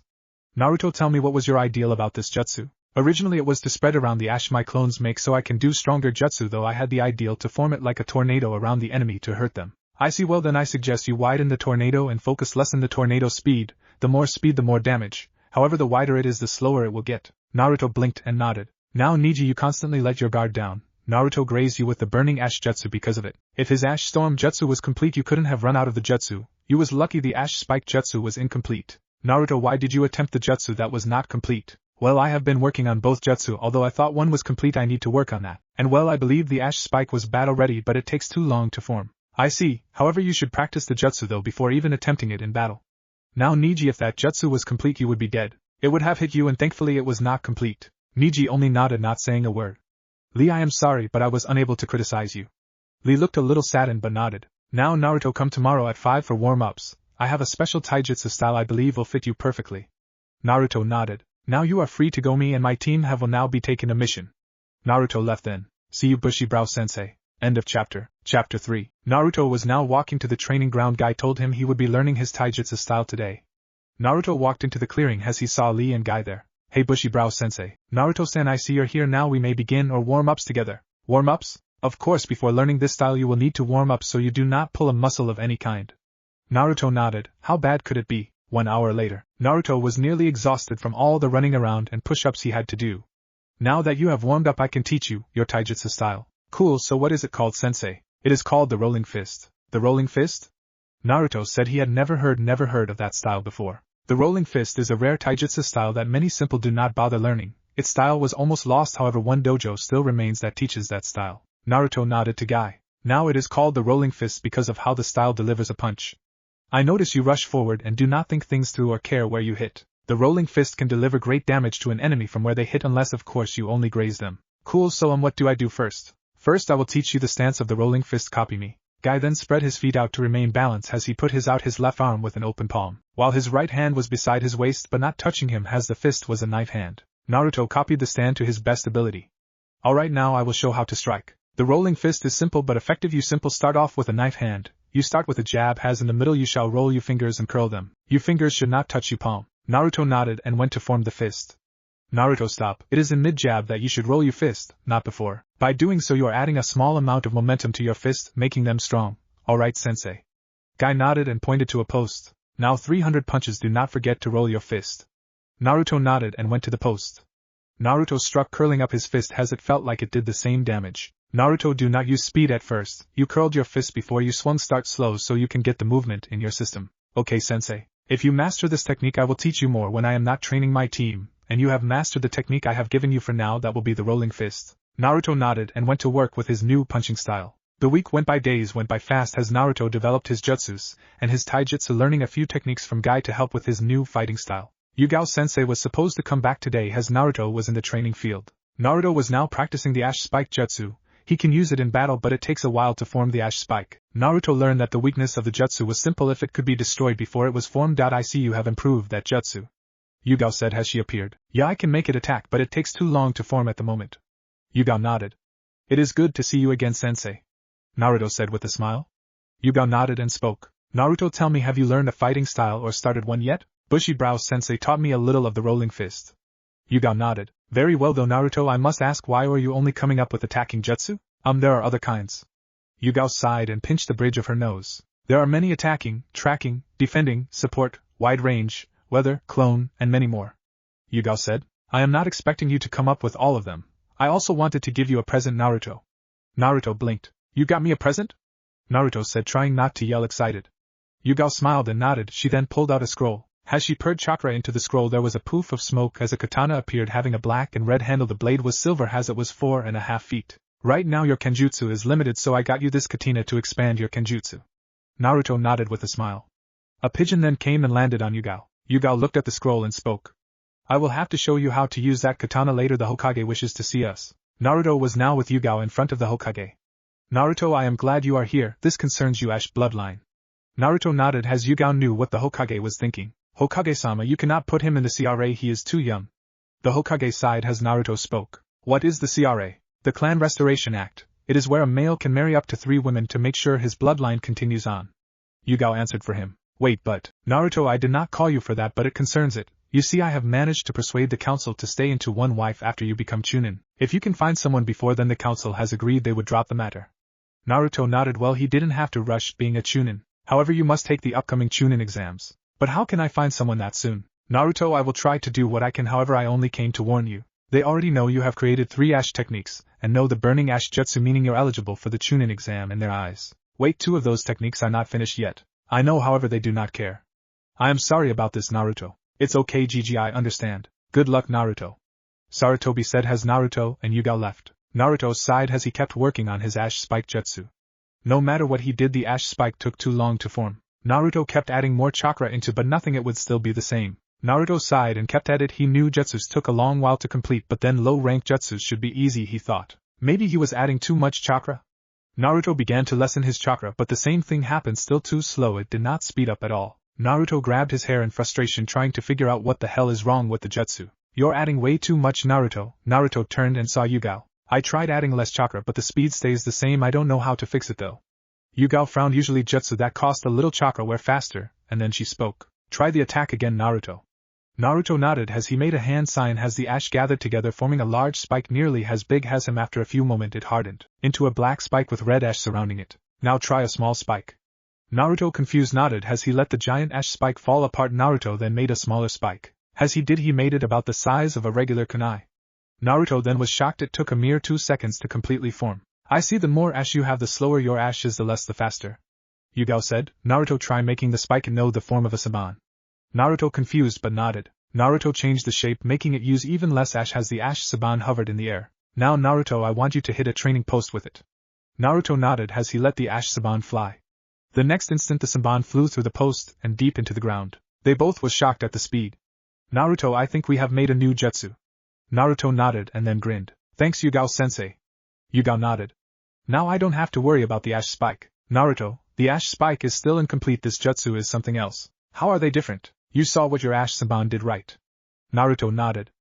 Naruto, tell me, what was your ideal about this jutsu? Originally it was to spread around the ash my clones make so I can do stronger jutsu, though I had the ideal to form it like a tornado around the enemy to hurt them. I see. Well then I suggest you widen the tornado and focus less on the tornado speed. The more speed the more damage. However, the wider it is the slower it will get. Naruto blinked and nodded. Now Neji, you constantly let your guard down. Naruto grazed you with the burning ash jutsu because of it. If his ash storm jutsu was complete you couldn't have run out of the jutsu. You was lucky the ash spike jutsu was incomplete. Naruto, why did you attempt the jutsu that was not complete? Well, I have been working on both jutsu, although I thought one was complete. I need to work on that. And well, I believe the ash spike was battle ready, but it takes too long to form. I see. However, you should practice the jutsu though before even attempting it in battle. Now Neji, if that jutsu was complete you would be dead. It would have hit you, and thankfully it was not complete. Neji only nodded, not saying a word. Lee, I am sorry, but I was unable to criticize you. Lee looked a little saddened but nodded. Now Naruto, come tomorrow at 5 for warm-ups. I have a special taijutsu style I believe will fit you perfectly. Naruto nodded. Now you are free to go. Me and my team will now be taking a mission. Naruto left then. See you, Bushy-brow-sensei. End of chapter. Chapter 3. Naruto was now walking to the training ground. Guy told him he would be learning his taijutsu style today. Naruto walked into the clearing as he saw Lee and Guy there. Hey bushy brow sensei, Naruto-san, I see you're here now. We may begin or warm-ups together. Warm-ups? Of course, before learning this style you will need to warm up so you do not pull a muscle of any kind. Naruto nodded. How bad could it be? 1 hour later, Naruto was nearly exhausted from all the running around and push-ups he had to do. Now that you have warmed up, I can teach you your taijutsu style. Cool, so what is it called, sensei? It is called the rolling fist. The rolling fist? Naruto said he had never heard of that style before. The rolling fist is a rare taijutsu style that many simple do not bother learning. Its style was almost lost, however one dojo still remains that teaches that style. Naruto nodded to Guy. Now it is called the rolling fist because of how the style delivers a punch. I notice you rush forward and do not think things through or care where you hit. The rolling fist can deliver great damage to an enemy from where they hit, unless of course you only graze them. Cool, so what do I do first? First I will teach you the stance of the rolling fist. Copy me. Guy then spread his feet out to remain balanced as he put his left arm with an open palm, while his right hand was beside his waist but not touching him, as the fist was a knife hand. Naruto copied the stand to his best ability. Alright, now I will show how to strike. The rolling fist is simple but effective. You simple start off with a knife hand. You start with a jab, as in the middle you shall roll your fingers and curl them. Your fingers should not touch your palm. Naruto nodded and went to form the fist. Naruto, stop. It is in mid-jab that you should roll your fist, not before. By doing so you are adding a small amount of momentum to your fist, making them strong. Alright, sensei. Guy nodded and pointed to a post. Now 300 punches, do not forget to roll your fist. Naruto nodded and went to the post. Naruto struck, curling up his fist as it felt like it did the same damage. Naruto, do not use speed at first. You curled your fist before you swung. Start slow so you can get the movement in your system. Okay, sensei. If you master this technique I will teach you more when I am not training my team, and you have mastered the technique I have given you for now, that will be the rolling fist. Naruto nodded and went to work with his new punching style. The week went by, days went by fast as Naruto developed his jutsus and his taijutsu, learning a few techniques from Guy to help with his new fighting style. Yugao sensei was supposed to come back today as Naruto was in the training field. Naruto was now practicing the ash spike jutsu. He can use it in battle but it takes a while to form the ash spike. Naruto learned that the weakness of the jutsu was simple if it could be destroyed before it was formed. I see you have improved that jutsu, Yugao said as she appeared. Yeah, I can make it attack but it takes too long to form at the moment. Yugao nodded. It is good to see you again, sensei, Naruto said with a smile. Yugao nodded and spoke. Naruto, tell me, have you learned a fighting style or started one yet? Bushy brows sensei taught me a little of the rolling fist. Yugao nodded. Very well though, Naruto, I must ask, why are you only coming up with attacking jutsu? There are other kinds. Yugao sighed and pinched the bridge of her nose. There are many: attacking, tracking, defending, support, wide range, weather, clone, and many more. Yugao said. I am not expecting you to come up with all of them. I also wanted to give you a present, Naruto. Naruto blinked. You got me a present? Naruto said, trying not to yell excited. Yugao smiled and nodded. She then pulled out a scroll. As she poured chakra into the scroll there was a poof of smoke as a katana appeared, having a black and red handle. The blade was silver as it was 4.5 feet. Right now your kenjutsu is limited, so I got you this katana to expand your kenjutsu. Naruto nodded with a smile. A pigeon then came and landed on Yugao. Yugao looked at the scroll and spoke. I will have to show you how to use that katana later. The Hokage wishes to see us. Naruto was now with Yugao in front of the Hokage. Naruto, I am glad you are here. This concerns you, Ash bloodline. Naruto nodded as Yugao knew what the Hokage was thinking. Hokage-sama, you cannot put him in the CRA, he is too young. The Hokage sighed as Naruto spoke. What is the CRA? The Clan Restoration Act. It is where a male can marry up to 3 women to make sure his bloodline continues on. Yugao answered for him. Wait, but, Naruto, I did not call you for that, but it concerns it. You see, I have managed to persuade the council to stay into one wife after you become chunin. If you can find someone before then, the council has agreed they would drop the matter. Naruto nodded. Well, he didn't have to rush being a chunin. However, you must take the upcoming chunin exams. But how can I find someone that soon? Naruto, I will try to do what I can, however I only came to warn you. They already know you have created 3 ash techniques, and know the burning ash jutsu, meaning you're eligible for the chunin exam in their eyes. Wait, 2 of those techniques are not finished yet. I know, however they do not care. I am sorry about this, Naruto. It's okay, Gigi, I understand. Good luck, Naruto. Sarutobi said as Naruto and Yugao left. Naruto sighed as he kept working on his ash spike jutsu. No matter what he did, the ash spike took too long to form. Naruto kept adding more chakra into but nothing, it would still be the same. Naruto sighed and kept at it. He knew jutsus took a long while to complete, but then low-rank jutsus should be easy, he thought. Maybe he was adding too much chakra? Naruto began to lessen his chakra, but the same thing happened, still too slow, it did not speed up at all. Naruto grabbed his hair in frustration, trying to figure out what the hell is wrong with the jutsu. You're adding way too much, Naruto. Naruto turned and saw Yugao. I tried adding less chakra but the speed stays the same, I don't know how to fix it though. Yugao frowned. Usually jutsu that cost a little chakra wear faster, and then she spoke. Try the attack again, Naruto. Naruto nodded as he made a hand sign as the ash gathered together, forming a large spike nearly as big as him. After a few moments it hardened into a black spike with red ash surrounding it. Now try a small spike. Naruto confused nodded as he let the giant ash spike fall apart. Naruto then made a smaller spike. As he did, he made it about the size of a regular kunai. Naruto then was shocked. It took a mere 2 seconds to completely form. I see, the more ash you have, the slower your ash is, the less the faster. Yugao said. Naruto, try making the spike and know the form of a saban. Naruto confused but nodded. Naruto changed the shape, making it use even less ash as the ash saban hovered in the air. Now Naruto, I want you to hit a training post with it. Naruto nodded as he let the ash saban fly. The next instant the saban flew through the post and deep into the ground. They both was shocked at the speed. Naruto, I think we have made a new jutsu. Naruto nodded and then grinned. Thanks Yugao-sensei. Yugao nodded. Now I don't have to worry about the ash spike. Naruto, the ash spike is still incomplete. This jutsu is something else. How are they different? You saw what your ash saban did, right? Naruto nodded.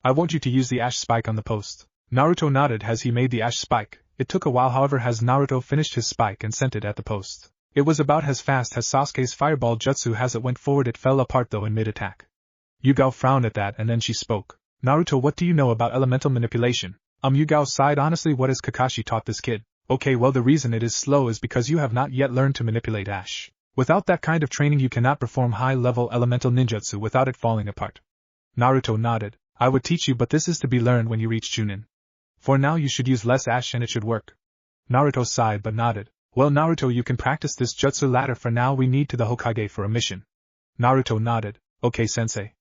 I want you to use the ash spike on the post. Naruto nodded as he made the ash spike. It took a while, however, as Naruto finished his spike and sent it at the post. It was about as fast as Sasuke's fireball jutsu. As it went forward, it fell apart though in mid-attack. Yugao frowned at that and then she spoke. Naruto, what do you know about elemental manipulation? Yugao sighed. Honestly, what has Kakashi taught this kid? Okay, well, the reason it is slow is because you have not yet learned to manipulate ash. Without that kind of training you cannot perform high-level elemental ninjutsu without it falling apart. Naruto nodded. I would teach you, but this is to be learned when you reach chunin. For now you should use less ash and it should work. Naruto sighed but nodded. Well, Naruto, you can practice this jutsu later. For now we need to the Hokage for a mission. Naruto nodded. Okay, sensei.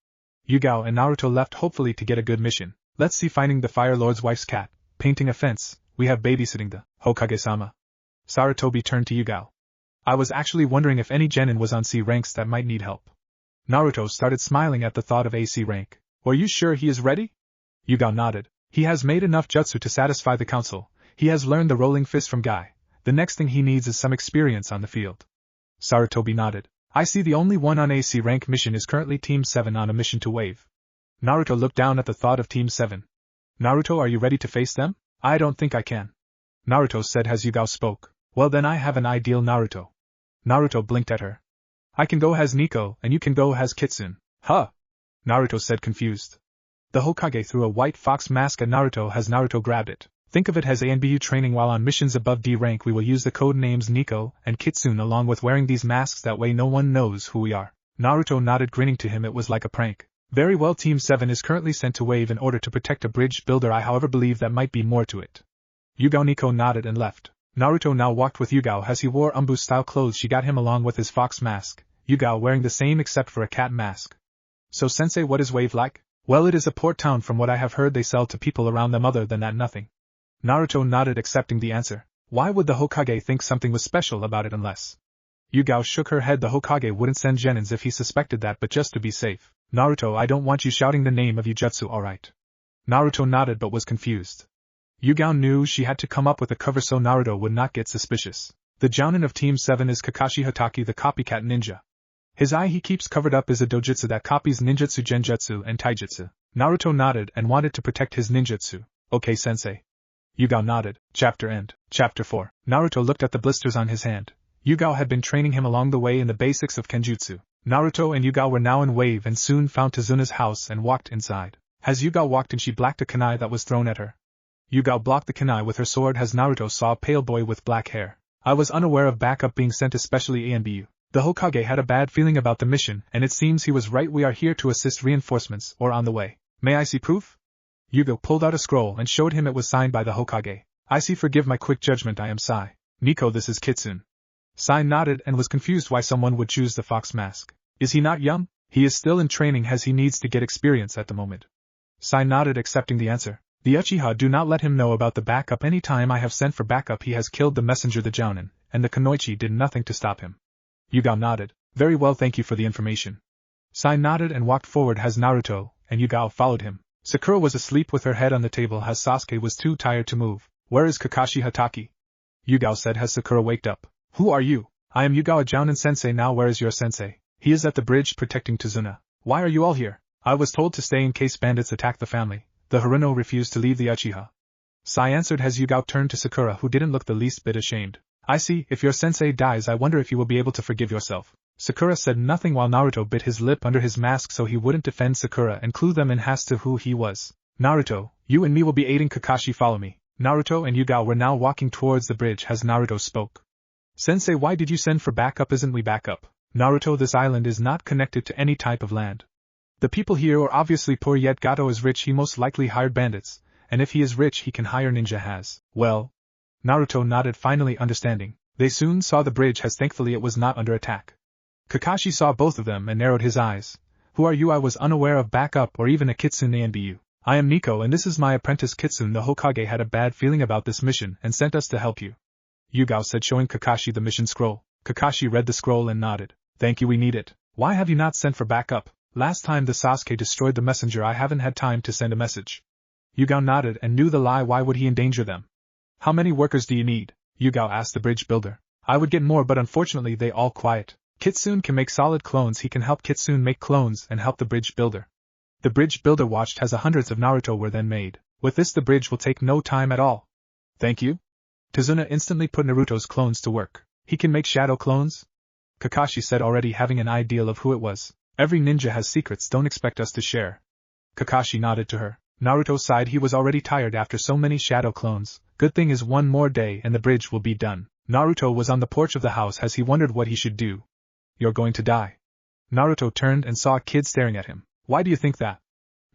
Yugao and Naruto left, hopefully to get a good mission. Let's see, finding the Fire Lord's wife's cat, painting a fence, we have babysitting the Hokage-sama. Sarutobi turned to Yugao. I was actually wondering if any genin was on C ranks that might need help. Naruto started smiling at the thought of a C rank. Are you sure he is ready? Yugao nodded. He has made enough jutsu to satisfy the council. He has learned the rolling fist from Guy. The next thing he needs is some experience on the field. Sarutobi nodded. I see, the only one on a C rank mission is currently Team 7 on a mission to Wave. Naruto looked down at the thought of Team 7. Naruto, are you ready to face them? I don't think I can. Naruto said as Yugao spoke. Well then I have an ideal, Naruto. Naruto blinked at her. I can go as Nico, and you can go as Kitsune. Huh? Naruto said, confused. The Hokage threw a white fox mask at Naruto as Naruto grabbed it. Think of it as ANBU training. While on missions above D rank we will use the code names Nico and Kitsune along with wearing these masks, that way no one knows who we are. Naruto nodded, grinning. To him it was like a prank. Very well, Team 7 is currently sent to Wave in order to protect a bridge builder. I however believe that might be more to it. Yugao Nico nodded and left. Naruto now walked with Yugao as he wore Umbu-style clothes she got him along with his fox mask, Yugao wearing the same except for a cat mask. So sensei, what is Wave like? Well, it is a port town. From what I have heard they sell to people around them, other than that nothing. Naruto nodded, accepting the answer. Why would the Hokage think something was special about it unless? Yugao shook her head. The Hokage wouldn't send genins if he suspected that, but just to be safe. Naruto, I don't want you shouting the name of Yujutsu, alright? Naruto nodded but was confused. Yugao knew she had to come up with a cover so Naruto would not get suspicious. The jounin of Team 7 is Kakashi Hatake, the copycat ninja. His eye he keeps covered up is a dojutsu that copies ninjutsu, genjutsu, and taijutsu. Naruto nodded and wanted to protect his ninjutsu. Okay, sensei. Yugao nodded. Chapter end. Chapter 4. Naruto looked at the blisters on his hand. Yugao had been training him along the way in the basics of kenjutsu. Naruto and Yugao were now in Wave and soon found Tazuna's house and walked inside. As Yugao walked in, she blocked a kunai that was thrown at her. Yugao blocked the kunai with her sword as Naruto saw a pale boy with black hair. I was unaware of backup being sent, especially ANBU. The Hokage had a bad feeling about the mission, and it seems he was right. We are here to assist reinforcements, or on the way. May I see proof? Yugao pulled out a scroll and showed him. It was signed by the Hokage. I see, forgive my quick judgment, I am Sai. Nico, this is Kitsune. Sai nodded and was confused why someone would choose the fox mask. Is he not young? He is still in training as he needs to get experience at the moment. Sai nodded, accepting the answer. The Uchiha do not let him know about the backup. Any time I have sent for backup he has killed the messenger, the jounin, and the kunoichi did nothing to stop him. Yugao nodded. Very well, thank you for the information. Sai nodded and walked forward as Naruto and Yugao followed him. Sakura was asleep with her head on the table as Sasuke was too tired to move. Where is Kakashi Hatake? Yugao said as Sakura waked up. Who are you? I am Yugao, a jounin sensei. Now where is your sensei? He is at the bridge protecting Tazuna. Why are you all here? I was told to stay in case bandits attack the family. The Haruno refused to leave the Uchiha. Sai answered as Yugao turned to Sakura, who didn't look the least bit ashamed. I see, if your sensei dies I wonder if you will be able to forgive yourself. Sakura said nothing while Naruto bit his lip under his mask so he wouldn't defend Sakura and clue them in as to who he was. Naruto, you and me will be aiding Kakashi, follow me. Naruto and Yugao were now walking towards the bridge as Naruto spoke. Sensei, why did you send for backup? Isn't we backup? Naruto, this island is not connected to any type of land. The people here are obviously poor, yet Gato is rich. He most likely hired bandits, and if he is rich he can hire ninja has. Well. Naruto nodded, finally understanding. They soon saw the bridge as thankfully it was not under attack. Kakashi saw both of them and narrowed his eyes. Who are you? I was unaware of backup or even a Kitsune NBU. I am Nico and this is my apprentice Kitsune. The Hokage had a bad feeling about this mission and sent us to help you. Yugao said, showing Kakashi the mission scroll. Kakashi read the scroll and nodded. Thank you, we need it. Why have you not sent for backup? Last time the Sasuke destroyed the messenger I haven't had time to send a message. Yugao nodded and knew the lie. Why would he endanger them? How many workers do you need? Yugao asked the bridge builder. I would get more, but unfortunately they all quiet. Kitsune can make solid clones. He can help Kitsune make clones and help the bridge builder. The bridge builder watched as hundreds of Naruto were then made. With this the bridge will take no time at all. Thank you? Tazuna instantly put Naruto's clones to work. He can make shadow clones? Kakashi said, already having an idea of who it was. Every ninja has secrets, don't expect us to share. Kakashi nodded to her. Naruto sighed. He was already tired after so many shadow clones. Good thing is one more day and the bridge will be done. Naruto was on the porch of the house as he wondered what he should do. You're going to die. Naruto turned and saw a kid staring at him. Why do you think that?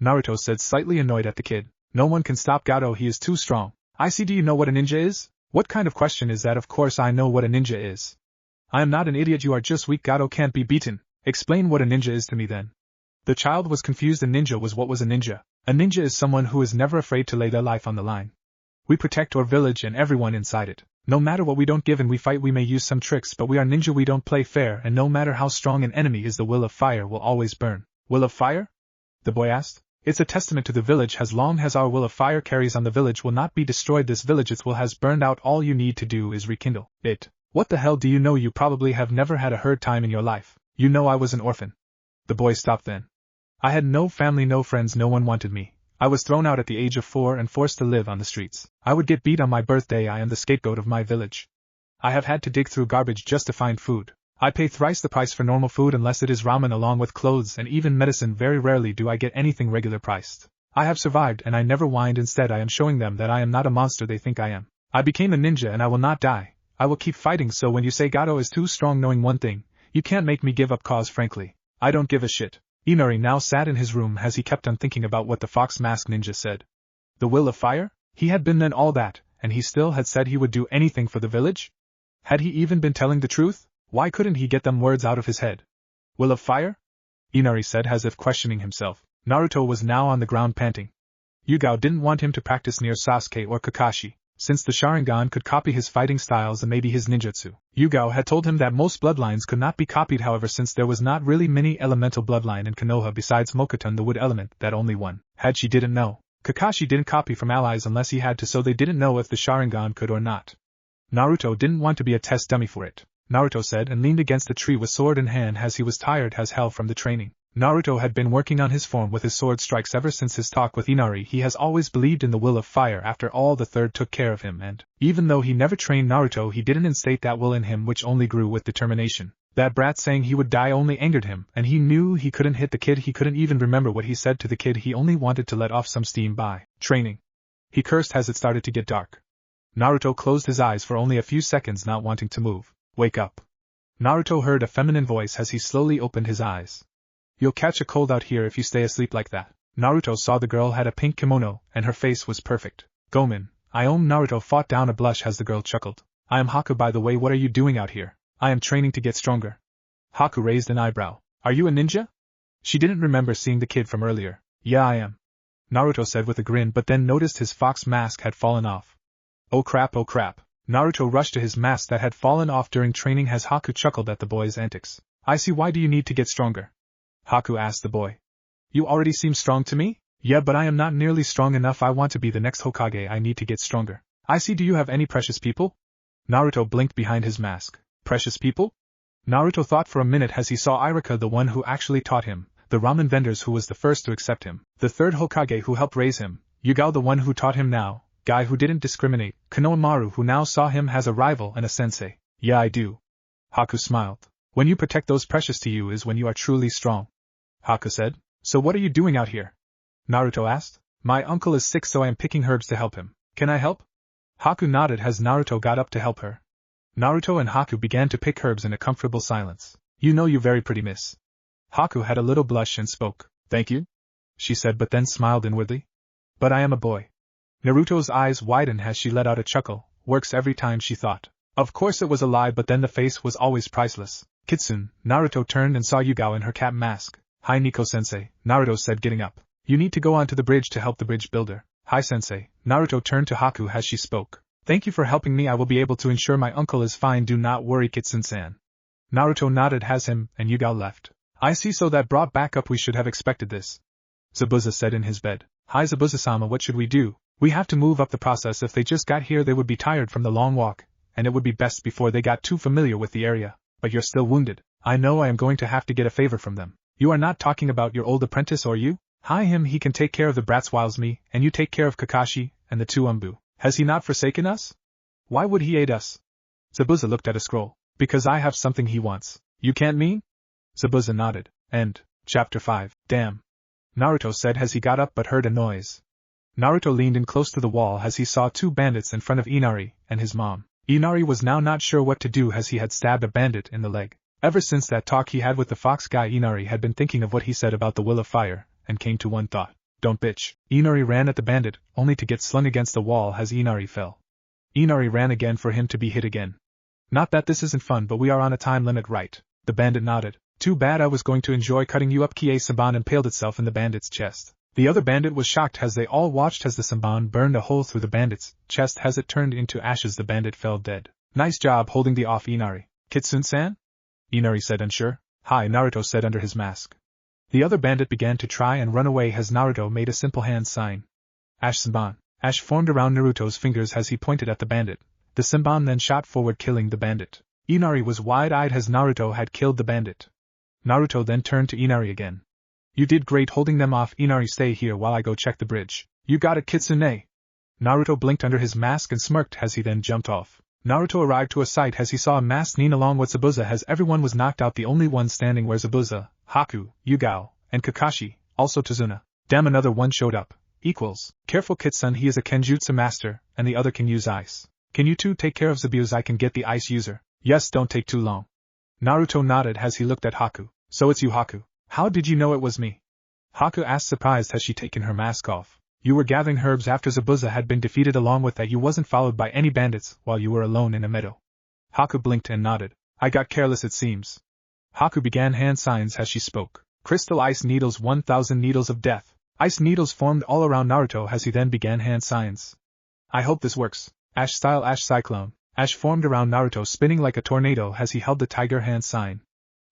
Naruto said, slightly annoyed at the kid. No one can stop Gato, he is too strong. I see. Do you know what a ninja is? What kind of question is that? Of course I know what a ninja is. I am not an idiot, you are just weak. Gato can't be beaten. Explain what a ninja is to me then. The child was confused. A ninja was what was a ninja? A ninja is someone who is never afraid to lay their life on the line. We protect our village and everyone inside it. No matter what we don't give in, we fight. We may use some tricks, but we are ninja. We don't play fair, and no matter how strong an enemy is, the will of fire will always burn. Will of fire? The boy asked. It's a testament to the village. As long as our will of fire carries on, the village will not be destroyed. This village, its will has burned out. All you need to do is rekindle it. What the hell do you know? You probably have never had a hard time in your life. You know I was an orphan. The boy stopped then. I had no family, no friends, no one wanted me. I was thrown out at the age of 4 and forced to live on the streets. I would get beat on my birthday. I am the scapegoat of my village. I have had to dig through garbage just to find food. I pay thrice the price for normal food unless it is ramen along with clothes and even medicine. Very rarely do I get anything regular priced. I have survived and I never whined. Instead I am showing them that I am not a monster they think I am. I became a ninja and I will not die. I will keep fighting. So when you say Gato is too strong, knowing one thing, you can't make me give up, cause frankly, I don't give a shit. Inari now sat in his room as he kept on thinking about what the fox mask ninja said. The will of fire? He had been then all that, and he still had said he would do anything for the village? Had he even been telling the truth? Why couldn't he get them words out of his head? Will of fire? Inari said as if questioning himself. Naruto was now on the ground panting. Yugao didn't want him to practice near Sasuke or Kakashi, since the Sharingan could copy his fighting styles and maybe his ninjutsu. Yugao had told him that most bloodlines could not be copied. However, since there was not really many elemental bloodline in Konoha besides Mokuton the wood element, that only one had. She didn't know. Kakashi didn't copy from allies unless he had to, so they didn't know if the Sharingan could or not. Naruto didn't want to be a test dummy for it. Naruto said and leaned against the tree with sword in hand as he was tired as hell from the training. Naruto had been working on his form with his sword strikes ever since his talk with Inari. He has always believed in the will of fire. After all, the third took care of him, and even though he never trained Naruto, he didn't instate that will in him, which only grew with determination. That brat saying he would die only angered him, and he knew he couldn't hit the kid. He couldn't even remember what he said to the kid. He only wanted to let off some steam by training. He cursed as it started to get dark. Naruto closed his eyes for only a few seconds, not wanting to move. Wake up. Naruto heard a feminine voice as he slowly opened his eyes. You'll catch a cold out here if you stay asleep like that. Naruto saw the girl had a pink kimono, and her face was perfect. Gomen, Naruto fought down a blush as the girl chuckled. I am Haku, by the way. What are you doing out here? I am training to get stronger. Haku raised an eyebrow. Are you a ninja? She didn't remember seeing the kid from earlier. Yeah, I am. Naruto said with a grin, but then noticed his fox mask had fallen off. Oh crap, oh crap. Naruto rushed to his mask that had fallen off during training as Haku chuckled at the boy's antics. I see. Why do you need to get stronger? Haku asked the boy. You already seem strong to me? Yeah, but I am not nearly strong enough. I want to be the next Hokage. I need to get stronger. I see. Do you have any precious people? Naruto blinked behind his mask. Precious people? Naruto thought for a minute as he saw Irika, the one who actually taught him, the ramen vendors who was the first to accept him, the third Hokage who helped raise him, Yugao the one who taught him now, guy who didn't discriminate, Konohamaru who now saw him as a rival and a sensei. Yeah, I do. Haku smiled. When you protect those precious to you is when you are truly strong. Haku said. So what are you doing out here? Naruto asked. My uncle is sick, so I am picking herbs to help him. Can I help? Haku nodded as Naruto got up to help her. Naruto and Haku began to pick herbs in a comfortable silence. You know, you're very pretty, miss. Haku had a little blush and spoke. Thank you, she said, but then smiled inwardly. But I am a boy. Naruto's eyes widened as she let out a chuckle. Works every time, she thought. Of course it was a lie, but then the face was always priceless. Kitsune, Naruto turned and saw Yugao in her cap mask. Hi Nico-sensei, Naruto said, getting up. You need to go onto the bridge to help the bridge builder. Hi sensei, Naruto turned to Haku as she spoke. Thank you for helping me, I will be able to ensure my uncle is fine, do not worry Kitsune-san. Naruto nodded as him and Yugao left. I see, so that brought back up, we should have expected this. Zabuza said in his bed. Hi Zabuza-sama, what should we do? We have to move up the process. If they just got here they would be tired from the long walk, and it would be best before they got too familiar with the area. But you're still wounded. I know I am going to have to get a favor from them. You are not talking about your old apprentice, or you? Hi him, he can take care of the brats whiles me, and you take care of Kakashi, and the two Umbu. Has he not forsaken us? Why would he aid us? Zabuza looked at a scroll. Because I have something he wants. You can't mean? Zabuza nodded. End. Chapter 5. Damn. Naruto said as he got up but heard a noise. Naruto leaned in close to the wall as he saw two bandits in front of Inari and his mom. Inari was now not sure what to do as he had stabbed a bandit in the leg. Ever since that talk he had with the fox guy, Inari had been thinking of what he said about the will of fire, and came to one thought. Don't bitch. Inari ran at the bandit, only to get slung against the wall as Inari fell. Inari ran again for him to be hit again. Not that this isn't fun, but we are on a time limit, right? The bandit nodded. Too bad, I was going to enjoy cutting you up. Kie-Saban impaled itself in the bandit's chest. The other bandit was shocked as they all watched as the Saban burned a hole through the bandit's chest as it turned into ashes. The bandit fell dead. Nice job holding the off, Inari. Kitsune-san? Inari said, unsure. Hi, Naruto said under his mask. The other bandit began to try and run away as Naruto made a simple hand sign. Ash Saban. Ash formed around Naruto's fingers as he pointed at the bandit. The Saban then shot forward, killing the bandit. Inari was wide-eyed as Naruto had killed the bandit. Naruto then turned to Inari again. You did great holding them off. Inari, stay here while I go check the bridge. You got it, Kitsune. Naruto blinked under his mask and smirked as he then jumped off. Naruto arrived to a site as he saw a masked Nin along with Zabuza as everyone was knocked out. The only one standing were Zabuza, Haku, Yugao, and Kakashi, also Tazuna. Damn, another one showed up. Equals. Careful Kitsune, he is a Kenjutsu master, and the other can use ice. Can you two take care of Zabuza? I can get the ice user. Yes, don't take too long. Naruto nodded as he looked at Haku. So it's you, Haku. How did you know it was me? Haku asked, surprised. Has she taken her mask off? You were gathering herbs after Zabuza had been defeated. Along with that, you wasn't followed by any bandits while you were alone in a meadow. Haku blinked and nodded. I got careless, it seems. Haku began hand signs as she spoke. Crystal ice needles, 1,000 needles of death. Ice needles formed all around Naruto as he then began hand signs. I hope this works. Ash style, Ash cyclone. Ash formed around Naruto, spinning like a tornado as he held the tiger hand sign.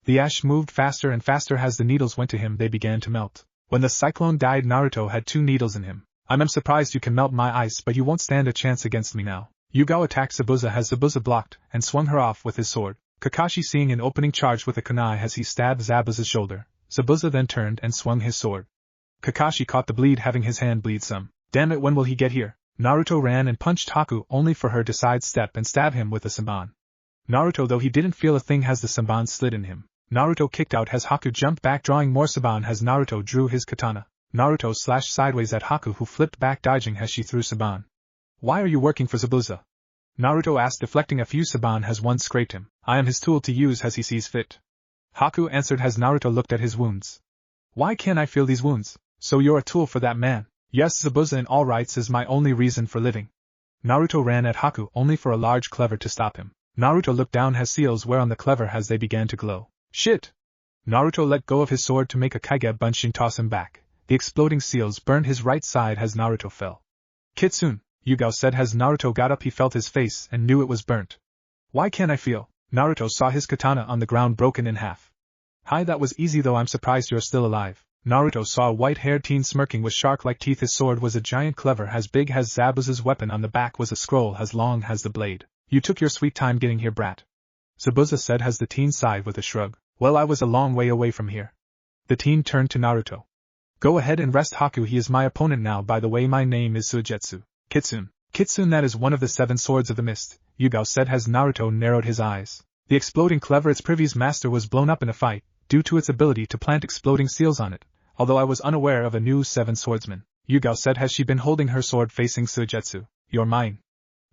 The ash moved faster and faster as the needles went to him. They began to melt. When the cyclone died, Naruto had 2 needles in him. I'm surprised you can melt my ice, but you won't stand a chance against me now. Yugao attacked Zabuza as Zabuza blocked and swung her off with his sword. Kakashi seeing an opening charged with a kunai as he stabbed Zabuza's shoulder. Zabuza then turned and swung his sword. Kakashi caught the bleed, having his hand bleed some. Damn it, when will he get here? Naruto ran and punched Haku only for her to sidestep and stab him with a Sanban. Naruto, though he didn't feel a thing as the Sanban slid in him. Naruto kicked out as Haku jumped back, drawing more Saban as Naruto drew his katana. Naruto slashed sideways at Haku, who flipped back, dodging as she threw Saban. Why are you working for Zabuza? Naruto asked, deflecting a few Saban as one scraped him. I am his tool to use as he sees fit. Haku answered as Naruto looked at his wounds. Why can't I feel these wounds? So you're a tool for that man? Yes, Zabuza in all rights is my only reason for living. Naruto ran at Haku only for a large cleaver to stop him. Naruto looked down as seals were on the cleaver as they began to glow. Shit! Naruto let go of his sword to make a Kage Bunshin toss him back. The exploding seals burned his right side as Naruto fell. Kitsune, Yugao said as Naruto got up. He felt his face and knew it was burnt. Why can't I feel? Naruto saw his katana on the ground, broken in half. Hi, that was easy, though I'm surprised you're still alive. Naruto saw a white-haired teen smirking with shark-like teeth. His sword was a giant cleaver as big as Zabuza's weapon. On the back was a scroll as long as the blade. You took your sweet time getting here, brat. Zabuza said as the teen sighed with a shrug. Well, I was a long way away from here. The teen turned to Naruto. Go ahead and rest Haku, he is my opponent now. By the way, my name is Suigetsu. Kitsune. Kitsune, that is one of the 7 swords of the mist, Yugao said as Naruto narrowed his eyes. The exploding clever its previous master was blown up in a fight, due to its ability to plant exploding seals on it, although I was unaware of a new 7 swordsman. Yugao said as she been holding her sword facing Suigetsu. You're mine.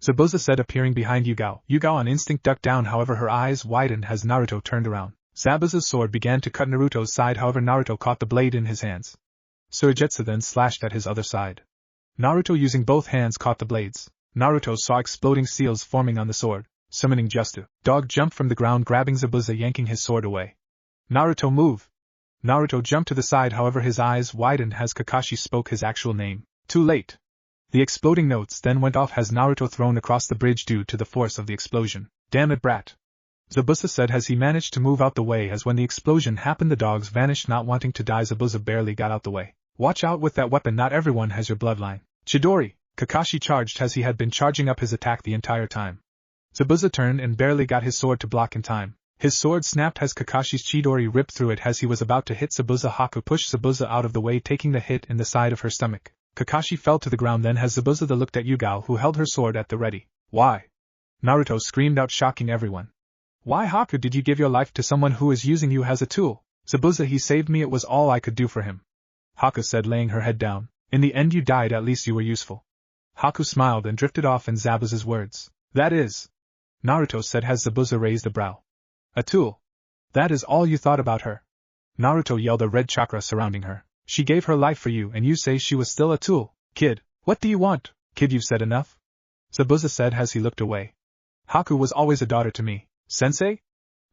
Zabuza said appearing behind Yugao. Yugao on instinct ducked down, however her eyes widened as Naruto turned around. Zabuza's sword began to cut Naruto's side, however Naruto caught the blade in his hands. Suigetsu then slashed at his other side. Naruto using both hands caught the blades. Naruto saw exploding seals forming on the sword, summoning Justu. Dog jumped from the ground grabbing Zabuza, yanking his sword away. Naruto, move! Naruto jumped to the side, however his eyes widened as Kakashi spoke his actual name. Too late. The exploding notes then went off as Naruto thrown across the bridge due to the force of the explosion. Damn it, brat! Zabuza said as he managed to move out the way, as when the explosion happened the dogs vanished. Not wanting to die, Zabuza barely got out the way. Watch out with that weapon, not everyone has your bloodline. Chidori! Kakashi charged as he had been charging up his attack the entire time. Zabuza turned and barely got his sword to block in time. His sword snapped as Kakashi's Chidori ripped through it as he was about to hit Zabuza. Haku pushed Zabuza out of the way, taking the hit in the side of her stomach. Kakashi fell to the ground then as Zabuza looked at Yugao, who held her sword at the ready. Why? Naruto screamed out, shocking everyone. Why, Haku, did you give your life to someone who is using you as a tool? Zabuza, he saved me, it was all I could do for him. Haku said, laying her head down. In the end you died, at least you were useful. Haku smiled and drifted off in Zabuza's words. That is, Naruto said as Zabuza raised a brow. A tool? That is all you thought about her? Naruto yelled, a red chakra surrounding her. She gave her life for you and you say she was still a tool? Kid, what do you want? Kid, you've said enough? Zabuza said as he looked away. Haku was always a daughter to me. Sensei?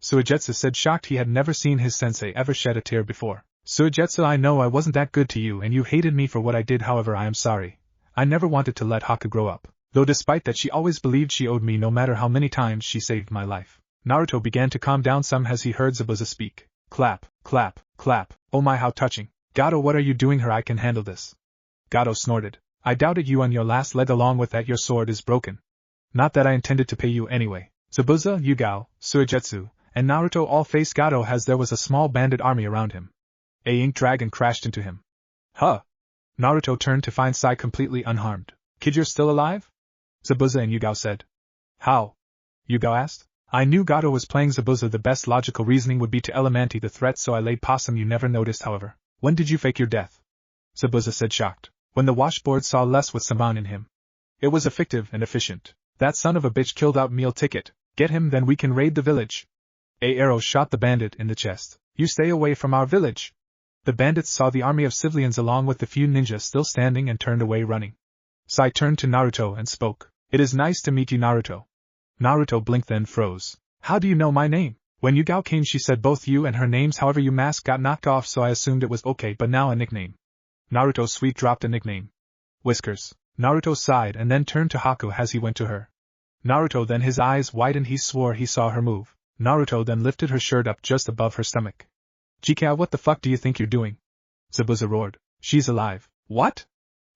Suigetsu said, shocked he had never seen his sensei ever shed a tear before. Suigetsu, I know I wasn't that good to you and you hated me for what I did, however I am sorry. I never wanted to let Haku grow up, though despite that she always believed she owed me no matter how many times she saved my life. Naruto began to calm down some as he heard Zabuza speak. Clap, clap, clap, oh my, how touching. Gato, what are you doing here? I can handle this. Gato snorted. I doubted you on your last leg, along with that your sword is broken. Not that I intended to pay you anyway. Zabuza, Yugao, Suigetsu, and Naruto all faced Gato as there was a small bandit army around him. A ink dragon crashed into him. Huh? Naruto turned to find Sai completely unharmed. Kid, you're still alive? Zabuza and Yugao said. How? Yugao asked. I knew Gato was playing Zabuza. The best logical reasoning would be to eliminate the threat, so I laid possum. You never noticed, however. When did you fake your death? Zabuza said, shocked. When the washboard saw less with Saban in him. It was effective and efficient. That son of a bitch killed out meal ticket. Get him, then we can raid the village. A arrow shot the bandit in the chest. You stay away from our village. The bandits saw the army of civilians along with the few ninjas still standing and turned away running. Sai turned to Naruto and spoke. It is nice to meet you, Naruto. Naruto blinked then froze. How do you know my name? When Yugao came she said both you and her names, however your mask got knocked off, so I assumed it was okay, but now a nickname. Naruto sweet dropped a nickname. Whiskers. Naruto sighed and then turned to Haku as he went to her. Naruto then his eyes widened, he swore he saw her move. Naruto then lifted her shirt up just above her stomach. GK, what the fuck do you think you're doing? Zabuza roared. She's alive. What?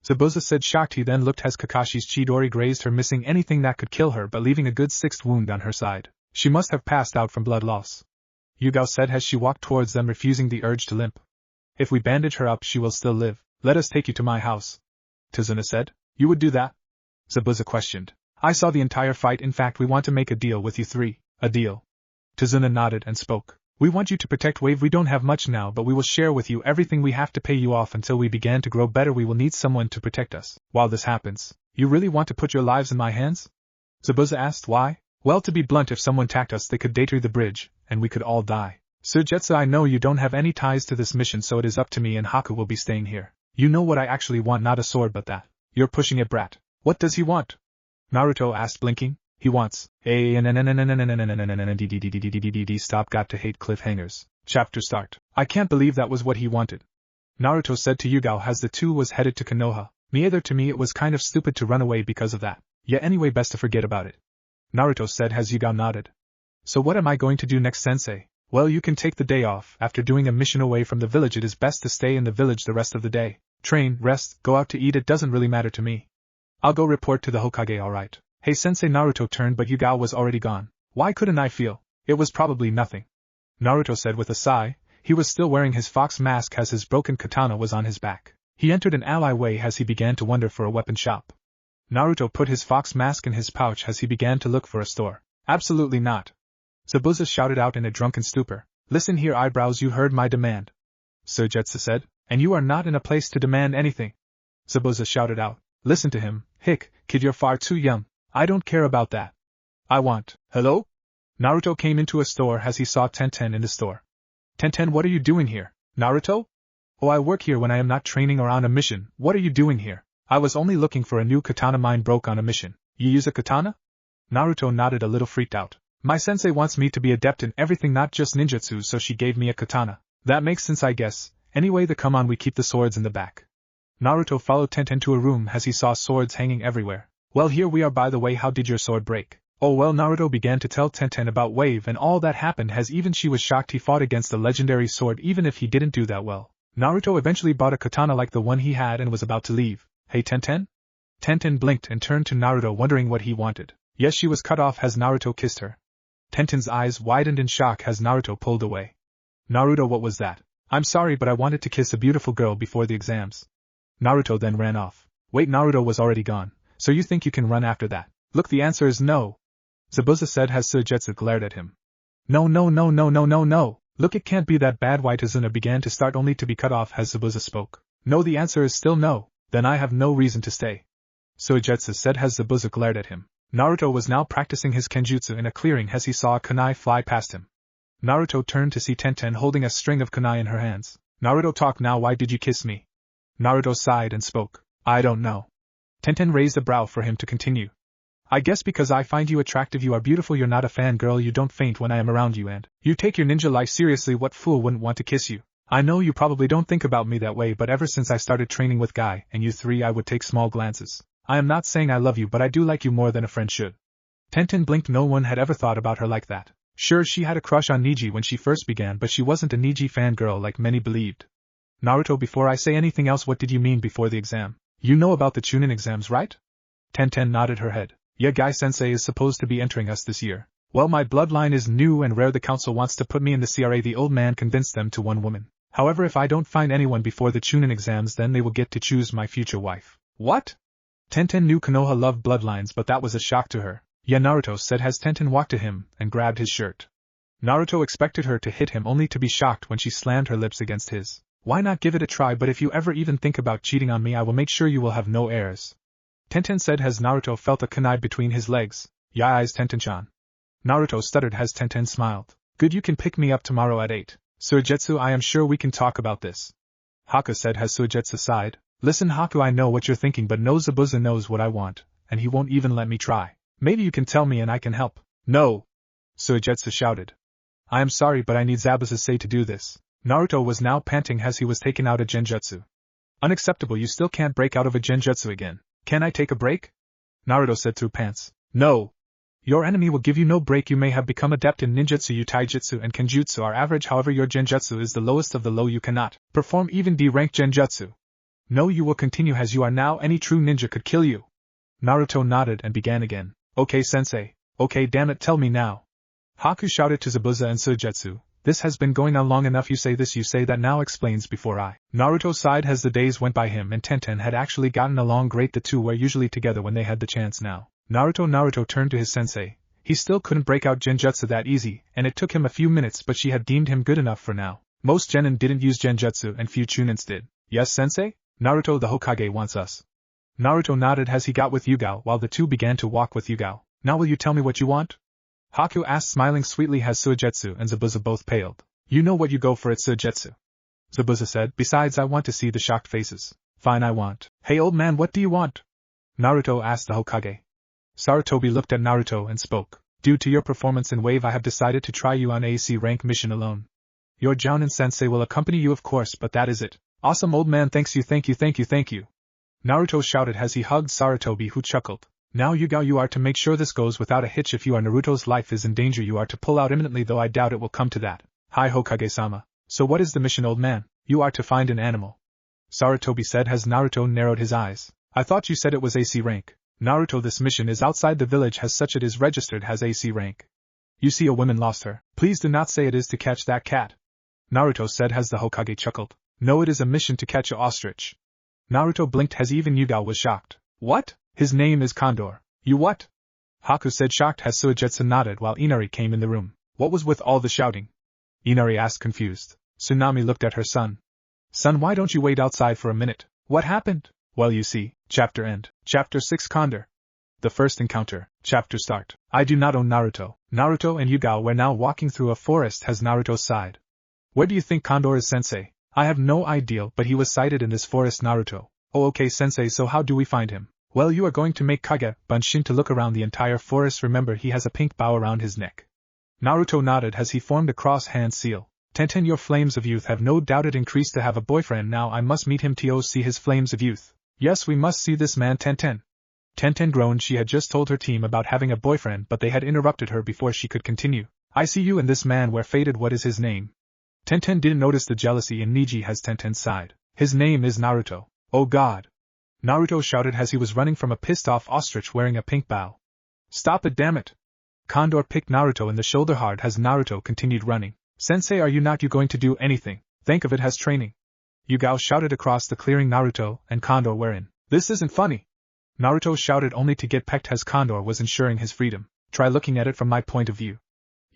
Zabuza said, shocked. He then looked as Kakashi's Chidori grazed her, missing anything that could kill her but leaving a good 6th wound on her side. She must have passed out from blood loss. Yugao said as she walked towards them, refusing the urge to limp. If we bandage her up she will still live. Let us take you to my house. Tazuna said. You would do that? Zabuza questioned. I saw the entire fight. In fact, we want to make a deal with you three. A deal? Tazuna nodded and spoke. We want you to protect Wave. We don't have much now, but we will share with you everything. We have to pay you off until we begin to grow better. We will need someone to protect us. While this happens, you really want to put your lives in my hands? Zabuza asked. Why? Well, to be blunt, if someone attacked us they could detour the bridge, and we could all die. Suigetsu, I know you don't have any ties to this mission, so it is up to me, and Haku will be staying here. You know what I actually want, not a sword but that. You're pushing it, brat. What does he want? Naruto asked, blinking. He wants stop. Got to hate cliffhangers. Chapter start. I can't believe that was what he wanted. Naruto said to Yugao as the two was headed to Konoha. Neither to me, it was kind of stupid to run away because of that. Yeah, anyway, best to forget about it. Naruto said as Yugao nodded. So what am I going to do next, sensei? Well, you can take the day off. After doing a mission away from the village, it is best to stay in the village the rest of the day. Train, rest, go out to eat, it doesn't really matter to me. I'll go report to the Hokage, alright. Hey sensei. Naruto turned, but Yugao was already gone. Why couldn't I feel? It was probably nothing. Naruto said with a sigh. He was still wearing his fox mask as his broken katana was on his back. He entered an alleyway as he began to wonder for a weapon shop. Naruto put his fox mask in his pouch as he began to look for a store. Absolutely not. Zabuza shouted out in a drunken stupor. Listen here, eyebrows, you heard my demand. Suigetsu said. And you are not in a place to demand anything. Zabuza shouted out. Listen to him, hick, kid, you're far too young. I don't care about that. I want. Hello? Naruto came into a store as he saw Tenten in the store. Tenten, what are you doing here? Naruto? Oh, I work here when I am not training or on a mission. What are you doing here? I was only looking for a new katana, mine broke on a mission. You use a katana? Naruto nodded, a little freaked out. My sensei wants me to be adept in everything, not just ninjutsu, so she gave me a katana. That makes sense, I guess. Anyway, come on, we keep the swords in the back. Naruto followed Tenten to a room as he saw swords hanging everywhere. Well, here we are, by the way, how did your sword break? Oh well, Naruto began to tell Tenten about Wave and all that happened, as even she was shocked he fought against a legendary sword even if he didn't do that well. Naruto eventually bought a katana like the one he had and was about to leave. Hey Tenten? Tenten blinked and turned to Naruto, wondering what he wanted. Yes, she was cut off as Naruto kissed her. Tenten's eyes widened in shock as Naruto pulled away. Naruto, what was that? I'm sorry, but I wanted to kiss a beautiful girl before the exams. Naruto then ran off. Wait, Naruto was already gone. So you think you can run after that? Look, the answer is no. Zabuza said as Suigetsu glared at him. No. Look, it can't be that bad. Tazuna began to start only to be cut off as Zabuza spoke. No, the answer is still no. Then I have no reason to stay. Suigetsu said as Zabuza glared at him. Naruto was now practicing his kenjutsu in a clearing as he saw a kunai fly past him. Naruto turned to see Tenten holding a string of kunai in her hands. Naruto, talk now, why did you kiss me? Naruto sighed and spoke. I don't know. Tenten raised a brow for him to continue. I guess because I find you attractive, you are beautiful, you're not a fangirl, you don't faint when I am around you, and you take your ninja life seriously. What fool wouldn't want to kiss you? I know you probably don't think about me that way, but ever since I started training with Guy and you three, I would take small glances. I am not saying I love you, but I do like you more than a friend should. Tenten blinked. No one had ever thought about her like that. Sure, she had a crush on Niji when she first began, but she wasn't a Niji fangirl like many believed. Naruto, before I say anything else, what did you mean before the exam? You know about the chunin exams, right? Tenten nodded her head. Yeah, Guy-sensei is supposed to be entering us this year. Well, my bloodline is new and rare. The council wants to put me in the CRA. The old man convinced them to one woman. However, if I don't find anyone before the chunin exams, then they will get to choose my future wife. What? Tenten knew Konoha loved bloodlines, but that was a shock to her. Yeah, Naruto said as Tenten walked to him and grabbed his shirt. Naruto expected her to hit him, only to be shocked when she slammed her lips against his. Why not give it a try? But if you ever even think about cheating on me, I will make sure you will have no heirs. Tenten said as Naruto felt a kunai between his legs. Yeah, eyes Tenten-chan. Naruto stuttered as Tenten smiled. Good, you can pick me up tomorrow at 8. Suigetsu, I am sure we can talk about this. Haku said as Suigetsu sighed. Listen, Haku, I know what you're thinking, but no, Zabuza knows what I want, and he won't even let me try. Maybe you can tell me and I can help. No! Suigetsu shouted. I am sorry, but I need Zabuza's say to do this. Naruto was now panting as he was taken out of genjutsu. Unacceptable, you still can't break out of a genjutsu again. Can I take a break? Naruto said through pants. No. Your enemy will give you no break. You may have become adept in ninjutsu, taijutsu and kenjutsu are average, however your genjutsu is the lowest of the low. You cannot perform even D-rank genjutsu. No, you will continue as you are now. Any true ninja could kill you. Naruto nodded and began again. Okay, sensei. Okay, damn it, tell me now. Haku shouted to Zabuza and Suigetsu. This has been going on long enough. You say this, you say that, now explains before I. Naruto sighed as the days went by. Him and Tenten had actually gotten along great. The two were usually together when they had the chance. Now, Naruto turned to his sensei. He still couldn't break out genjutsu that easy, and it took him a few minutes, but she had deemed him good enough for now. Most genin didn't use genjutsu and few chunins did. Yes, sensei? Naruto, the Hokage wants us. Naruto nodded as he got with Yugao while the two began to walk with Yugao. Now will you tell me what you want? Haku asked, smiling sweetly as Suigetsu and Zabuza both paled. You know what, you go for it, Suigetsu. Zabuza said. Besides, I want to see the shocked faces. Fine, I want. Hey old man, what do you want? Naruto asked the Hokage. Sarutobi looked at Naruto and spoke. Due to your performance in Wave, I have decided to try you on AC rank mission alone. Your Jounin sensei will accompany you, of course, but that is it. Awesome old man, thank you. Naruto shouted as he hugged Sarutobi, who chuckled. Now Yugao, you are to make sure this goes without a hitch. If you are Naruto's life is in danger, you are to pull out imminently, though I doubt it will come to that. Hi Hokage-sama. So what is the mission, old man? You are to find an animal. Sarutobi said as Naruto narrowed his eyes. I thought you said it was AC rank. Naruto, this mission is outside the village, as such it is registered as AC rank. You see, a woman lost her. Please do not say it is to catch that cat. Naruto said as the Hokage chuckled. No, it is a mission to catch a ostrich. Naruto blinked as even Yugao was shocked. What? His name is Condor. You what? Haku said, shocked as Suigetsu nodded while Inari came in the room. What was with all the shouting? Inari asked confused. Tsunami looked at her son. Son, why don't you wait outside for a minute? What happened? Well, you see, chapter end. Chapter 6 Condor. The first encounter. Chapter start. I do not own Naruto. Naruto and Yugao were now walking through a forest. Has Naruto sighed. Where do you think Condor is, sensei? I have no idea, but he was sighted in this forest, Naruto. Oh, okay, sensei, so how do we find him? Well, you are going to make Kage Bunshin to look around the entire forest. Remember, he has a pink bow around his neck. Naruto nodded as he formed a cross-hand seal. Tenten, your flames of youth have no doubt increased to have a boyfriend. Now I must meet him to see his flames of youth. Yes, we must see this man, Tenten. Tenten groaned. She had just told her team about having a boyfriend, but they had interrupted her before she could continue. I see you and this man were fated. What is his name? Tenten didn't notice the jealousy in Niji as Tenten sighed. His name is Naruto. Oh God! Naruto shouted as he was running from a pissed-off ostrich wearing a pink bow. Stop it, damn it! Condor picked Naruto in the shoulder hard as Naruto continued running. Sensei, are you going to do anything? Think of it as training. Yugao shouted across the clearing. Naruto and Condor were in. This isn't funny. Naruto shouted only to get pecked as Condor was ensuring his freedom. Try looking at it from my point of view.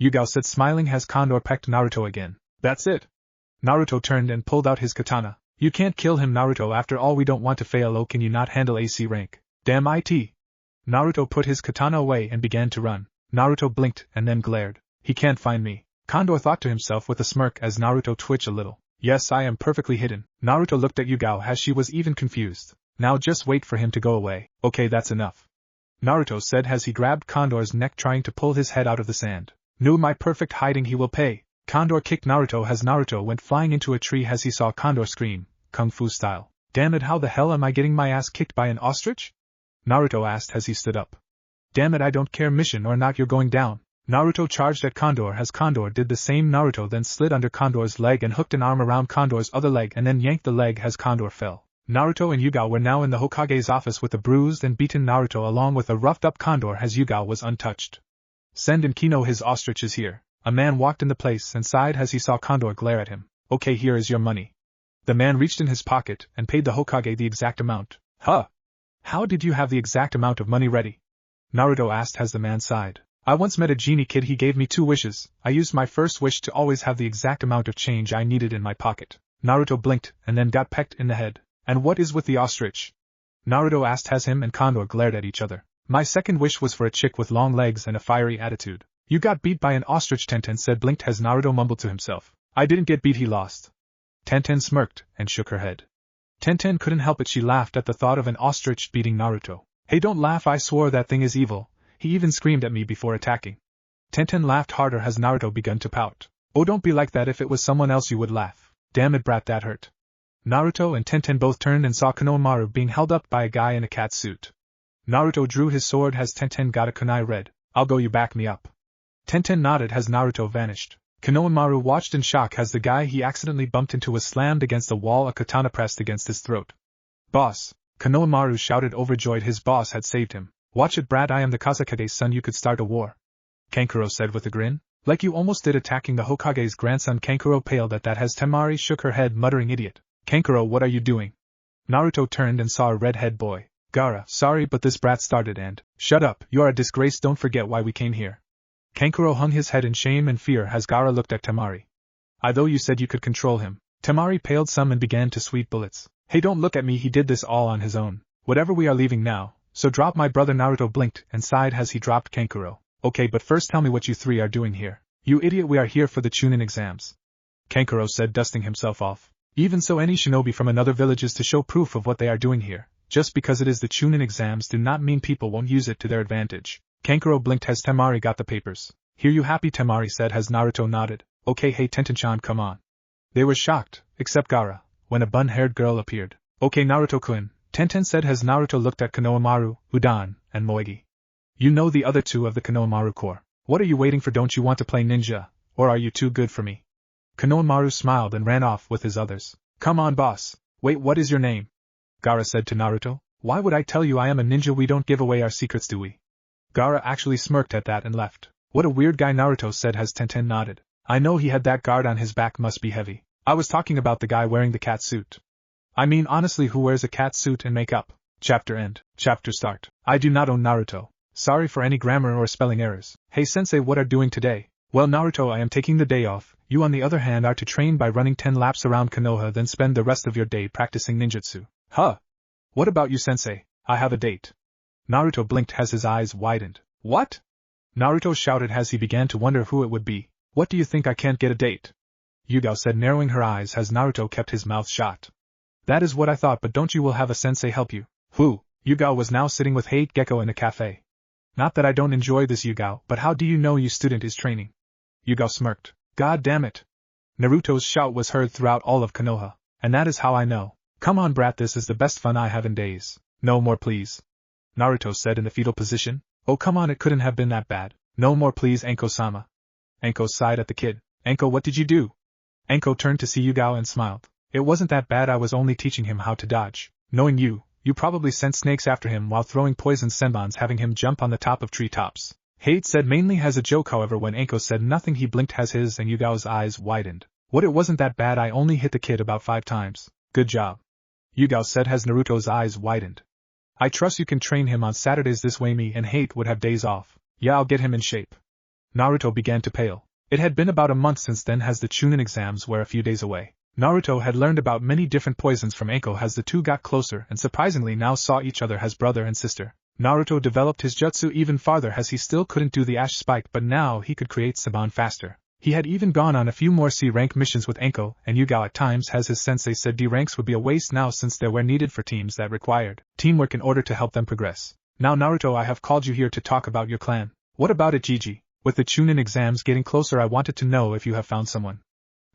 Yugao said, smiling as Condor pecked Naruto again. That's it. Naruto turned and pulled out his katana. You can't kill him, Naruto, after all we don't want to fail. Oh, can you not handle AC rank? Damn it. Naruto put his katana away and began to run. Naruto blinked and then glared. He can't find me. Condor thought to himself with a smirk as Naruto twitched a little. Yes, I am perfectly hidden. Naruto looked at Yugao as she was even confused. Now just wait for him to go away. Okay, that's enough. Naruto said as he grabbed Condor's neck, trying to pull his head out of the sand. No, my perfect hiding, he will pay. Condor kicked Naruto as Naruto went flying into a tree as he saw Condor scream, Kung Fu style. Damn it, how the hell am I getting my ass kicked by an ostrich? Naruto asked as he stood up. Damn it, I don't care, mission or not, you're going down. Naruto charged at Condor as Condor did the same. Naruto then slid under Condor's leg and hooked an arm around Condor's other leg and then yanked the leg as Condor fell. Naruto and Yugao were now in the Hokage's office with a bruised and beaten Naruto along with a roughed-up Condor as Yugao was untouched. Send in Kino, his ostrich is here. A man walked in the place and sighed as he saw Condor glare at him. Okay, here is your money. The man reached in his pocket and paid the Hokage the exact amount. Huh? How did you have the exact amount of money ready? Naruto asked as the man sighed. I once met a genie kid, he gave me 2 wishes. I used my first wish to always have the exact amount of change I needed in my pocket. Naruto blinked and then got pecked in the head. And what is with the ostrich? Naruto asked as him and Condor glared at each other. My second wish was for a chick with long legs and a fiery attitude. You got beat by an ostrich, Tenten said, blinked as Naruto mumbled to himself. I didn't get beat, he lost. Tenten smirked and shook her head. Tenten couldn't help it, she laughed at the thought of an ostrich beating Naruto. Hey, don't laugh, I swore that thing is evil. He even screamed at me before attacking. Tenten laughed harder as Naruto began to pout. Oh, don't be like that, if it was someone else you would laugh. Damn it, brat, that hurt. Naruto and Tenten both turned and saw Konohamaru being held up by a guy in a cat suit. Naruto drew his sword as Tenten got a kunai read. I'll go, you back me up. Tenten nodded as Naruto vanished. Konohamaru watched in shock as the guy he accidentally bumped into was slammed against the wall, a katana pressed against his throat. Boss! Konohamaru shouted, overjoyed his boss had saved him. Watch it, brat, I am the Kazakage's son, you could start a war. Kankuro said with a grin. Like you almost did attacking the Hokage's grandson. Kankuro paled at that as Temari shook her head, muttering, idiot. Kankuro, what are you doing? Naruto turned and saw a red-head boy. Gaara, sorry, but this brat started and… Shut up, you are a disgrace, don't forget why we came here. Kankuro hung his head in shame and fear as Gaara looked at Temari. I thought you said you could control him. Temari paled some and began to sweat bullets. Hey, don't look at me, he did this all on his own. Whatever, we are leaving now, so drop my brother. Naruto blinked and sighed as he dropped Kankuro. Okay, but first tell me what you 3 are doing here. You idiot, we are here for the chunin exams. Kankuro said, dusting himself off. Even so, any shinobi from another village is to show proof of what they are doing here. Just because it is the chunin exams do not mean people won't use it to their advantage. Kankuro blinked as Temari got the papers. Here, you happy? Temari said as Naruto nodded. Okay, hey Tenten-chan, come on. They were shocked, except Gaara, when a bun-haired girl appeared. Okay, Naruto-kun, Tenten said as Naruto looked at Konohamaru, Udan, and Moegi. You know the other 2 of the Konohamaru Corps. What are you waiting for? Don't you want to play ninja, or are you too good for me? Konohamaru smiled and ran off with his others. Come on, boss. Wait, what is your name? Gaara said to Naruto. Why would I tell you I am a ninja? We don't give away our secrets, do we? Gaara actually smirked at that and left. What a weird guy, Naruto said as Tenten nodded. I know he had that guard on his back, must be heavy. I was talking about the guy wearing the cat suit. I mean, honestly, who wears a cat suit and makeup? Chapter end. Chapter start. I do not own Naruto. Sorry for any grammar or spelling errors. Hey sensei, what are doing today? Well Naruto, I am taking the day off. You on the other hand are to train by running 10 laps around Konoha, then spend the rest of your day practicing ninjutsu. Huh? What about you sensei? I have a date. Naruto blinked as his eyes widened. What? Naruto shouted as he began to wonder who it would be. What do you think, I can't get a date? Yugao said, narrowing her eyes as Naruto kept his mouth shut. That is what I thought, but don't you will have a sensei help you. Who? Yugao was now sitting with Hate Gecko in a cafe. Not that I don't enjoy this, Yugao, but how do you know your student is training? Yugao smirked. God damn it. Naruto's shout was heard throughout all of Konoha. And that is how I know. Come on brat, this is the best fun I have in days. No more please. Naruto said in the fetal position. Oh come on, it couldn't have been that bad. No more please, Anko-sama. Anko sighed at the kid. Anko, what did you do? Anko turned to see Yugao and smiled. It wasn't that bad, I was only teaching him how to dodge. Knowing you probably sent snakes after him while throwing poison senbons, having him jump on the top of treetops. Hate said mainly as a joke, however when Anko said nothing he blinked as his and Yugao's eyes widened. What, it wasn't that bad, I only hit the kid about 5 times. Good job. Yugao said as Naruto's eyes widened. I trust you can train him on Saturdays, this way me and Hate would have days off. Yeah, I'll get him in shape. Naruto began to pale. It had been about a month since then as the chunin exams were a few days away. Naruto had learned about many different poisons from Anko as the two got closer and surprisingly now saw each other as brother and sister. Naruto developed his jutsu even farther as he still couldn't do the ash spike, but now he could create Saban faster. He had even gone on a few more C-rank missions with Anko and Yugao at times as his sensei said D-ranks would be a waste now since they were needed for teams that required teamwork in order to help them progress. Now Naruto, I have called you here to talk about your clan. What about it, Gigi? With the chunin exams getting closer, I wanted to know if you have found someone.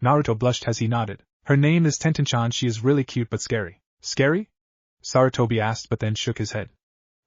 Naruto blushed as he nodded. Her name is Tenten-chan, she is really cute but scary. Scary? Sarutobi asked but then shook his head.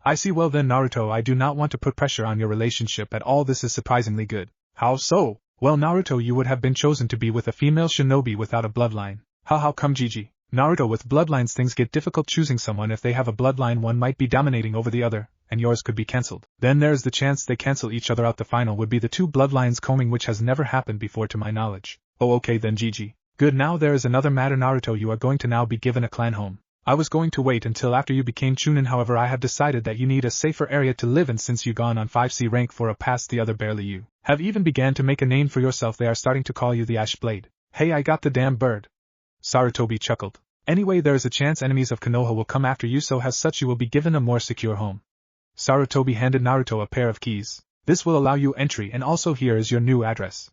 I see, well then Naruto, I do not want to put pressure on your relationship at all, this is surprisingly good. How so? Well Naruto, you would have been chosen to be with a female shinobi without a bloodline. How come Gigi? Naruto, with bloodlines things get difficult, choosing someone if they have a bloodline one might be dominating over the other, and yours could be cancelled. Then there's the chance they cancel each other out, the final would be the two bloodlines combing, which has never happened before to my knowledge. Oh okay then Gigi. Good, now there is another matter Naruto, you are going to now be given a clan home. I was going to wait until after you became chunin, however I have decided that you need a safer area to live in since you gone on 5C rank for a past the other barely you have even began to make a name for yourself, they are starting to call you the Ash Blade. Hey, I got the damn bird. Sarutobi chuckled. Anyway, there is a chance enemies of Konoha will come after you, so as such you will be given a more secure home. Sarutobi handed Naruto a pair of keys. This will allow you entry, and also here is your new address.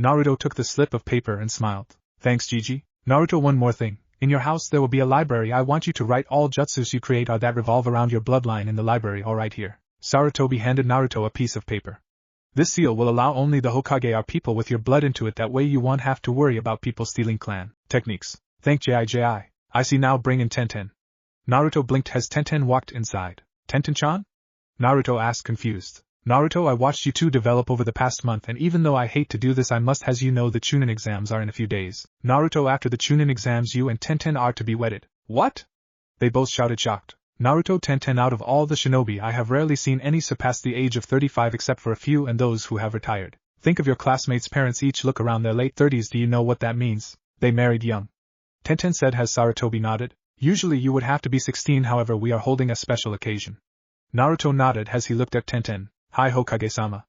Naruto took the slip of paper and smiled. Thanks Gigi. Naruto, one more thing. In your house there will be a library. I want you to write all jutsus you create or that revolve around your bloodline in the library, all right here. Sarutobi handed Naruto a piece of paper. This seal will allow only the Hokage or people with your blood into it, that way you won't have to worry about people stealing clan techniques. Thank Ji. I see, now bring in Tenten. Naruto blinked as Tenten walked inside. Tenten-chan? Naruto asked confused. Naruto, I watched you two develop over the past month, and even though I hate to do this I must, as you know the chunin exams are in a few days. Naruto, after the chunin exams you and Tenten are to be wedded. What? They both shouted shocked. Naruto, Tenten, out of all the shinobi I have rarely seen any surpass the age of 35 except for a few and those who have retired. Think of your classmates' parents, each look around their late 30s, do you know what that means? They married young. Tenten said as Sarutobi nodded. Usually you would have to be 16, however we are holding a special occasion. Naruto nodded as he looked at Tenten. Hi Hokage-sama.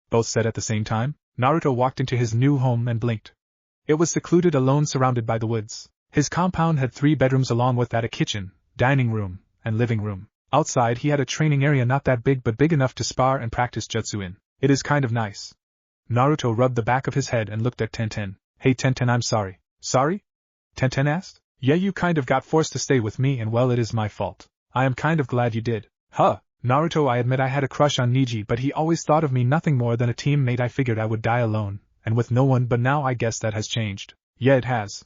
Both said at the same time. Naruto walked into his new home and blinked. It was secluded, alone, surrounded by the woods. His compound had 3 bedrooms along with that a kitchen, dining room, and living room. Outside he had a training area, not that big but big enough to spar and practice jutsu in. It is kind of nice. Naruto rubbed the back of his head and looked at Tenten. Hey Tenten, I'm sorry. Sorry? Tenten asked. Yeah, you kind of got forced to stay with me and well, it is my fault. I am kind of glad you did. Huh? Naruto, I admit I had a crush on Niji, but he always thought of me nothing more than a teammate. I figured I would die alone, and with no one, but now I guess that has changed. Yeah, it has.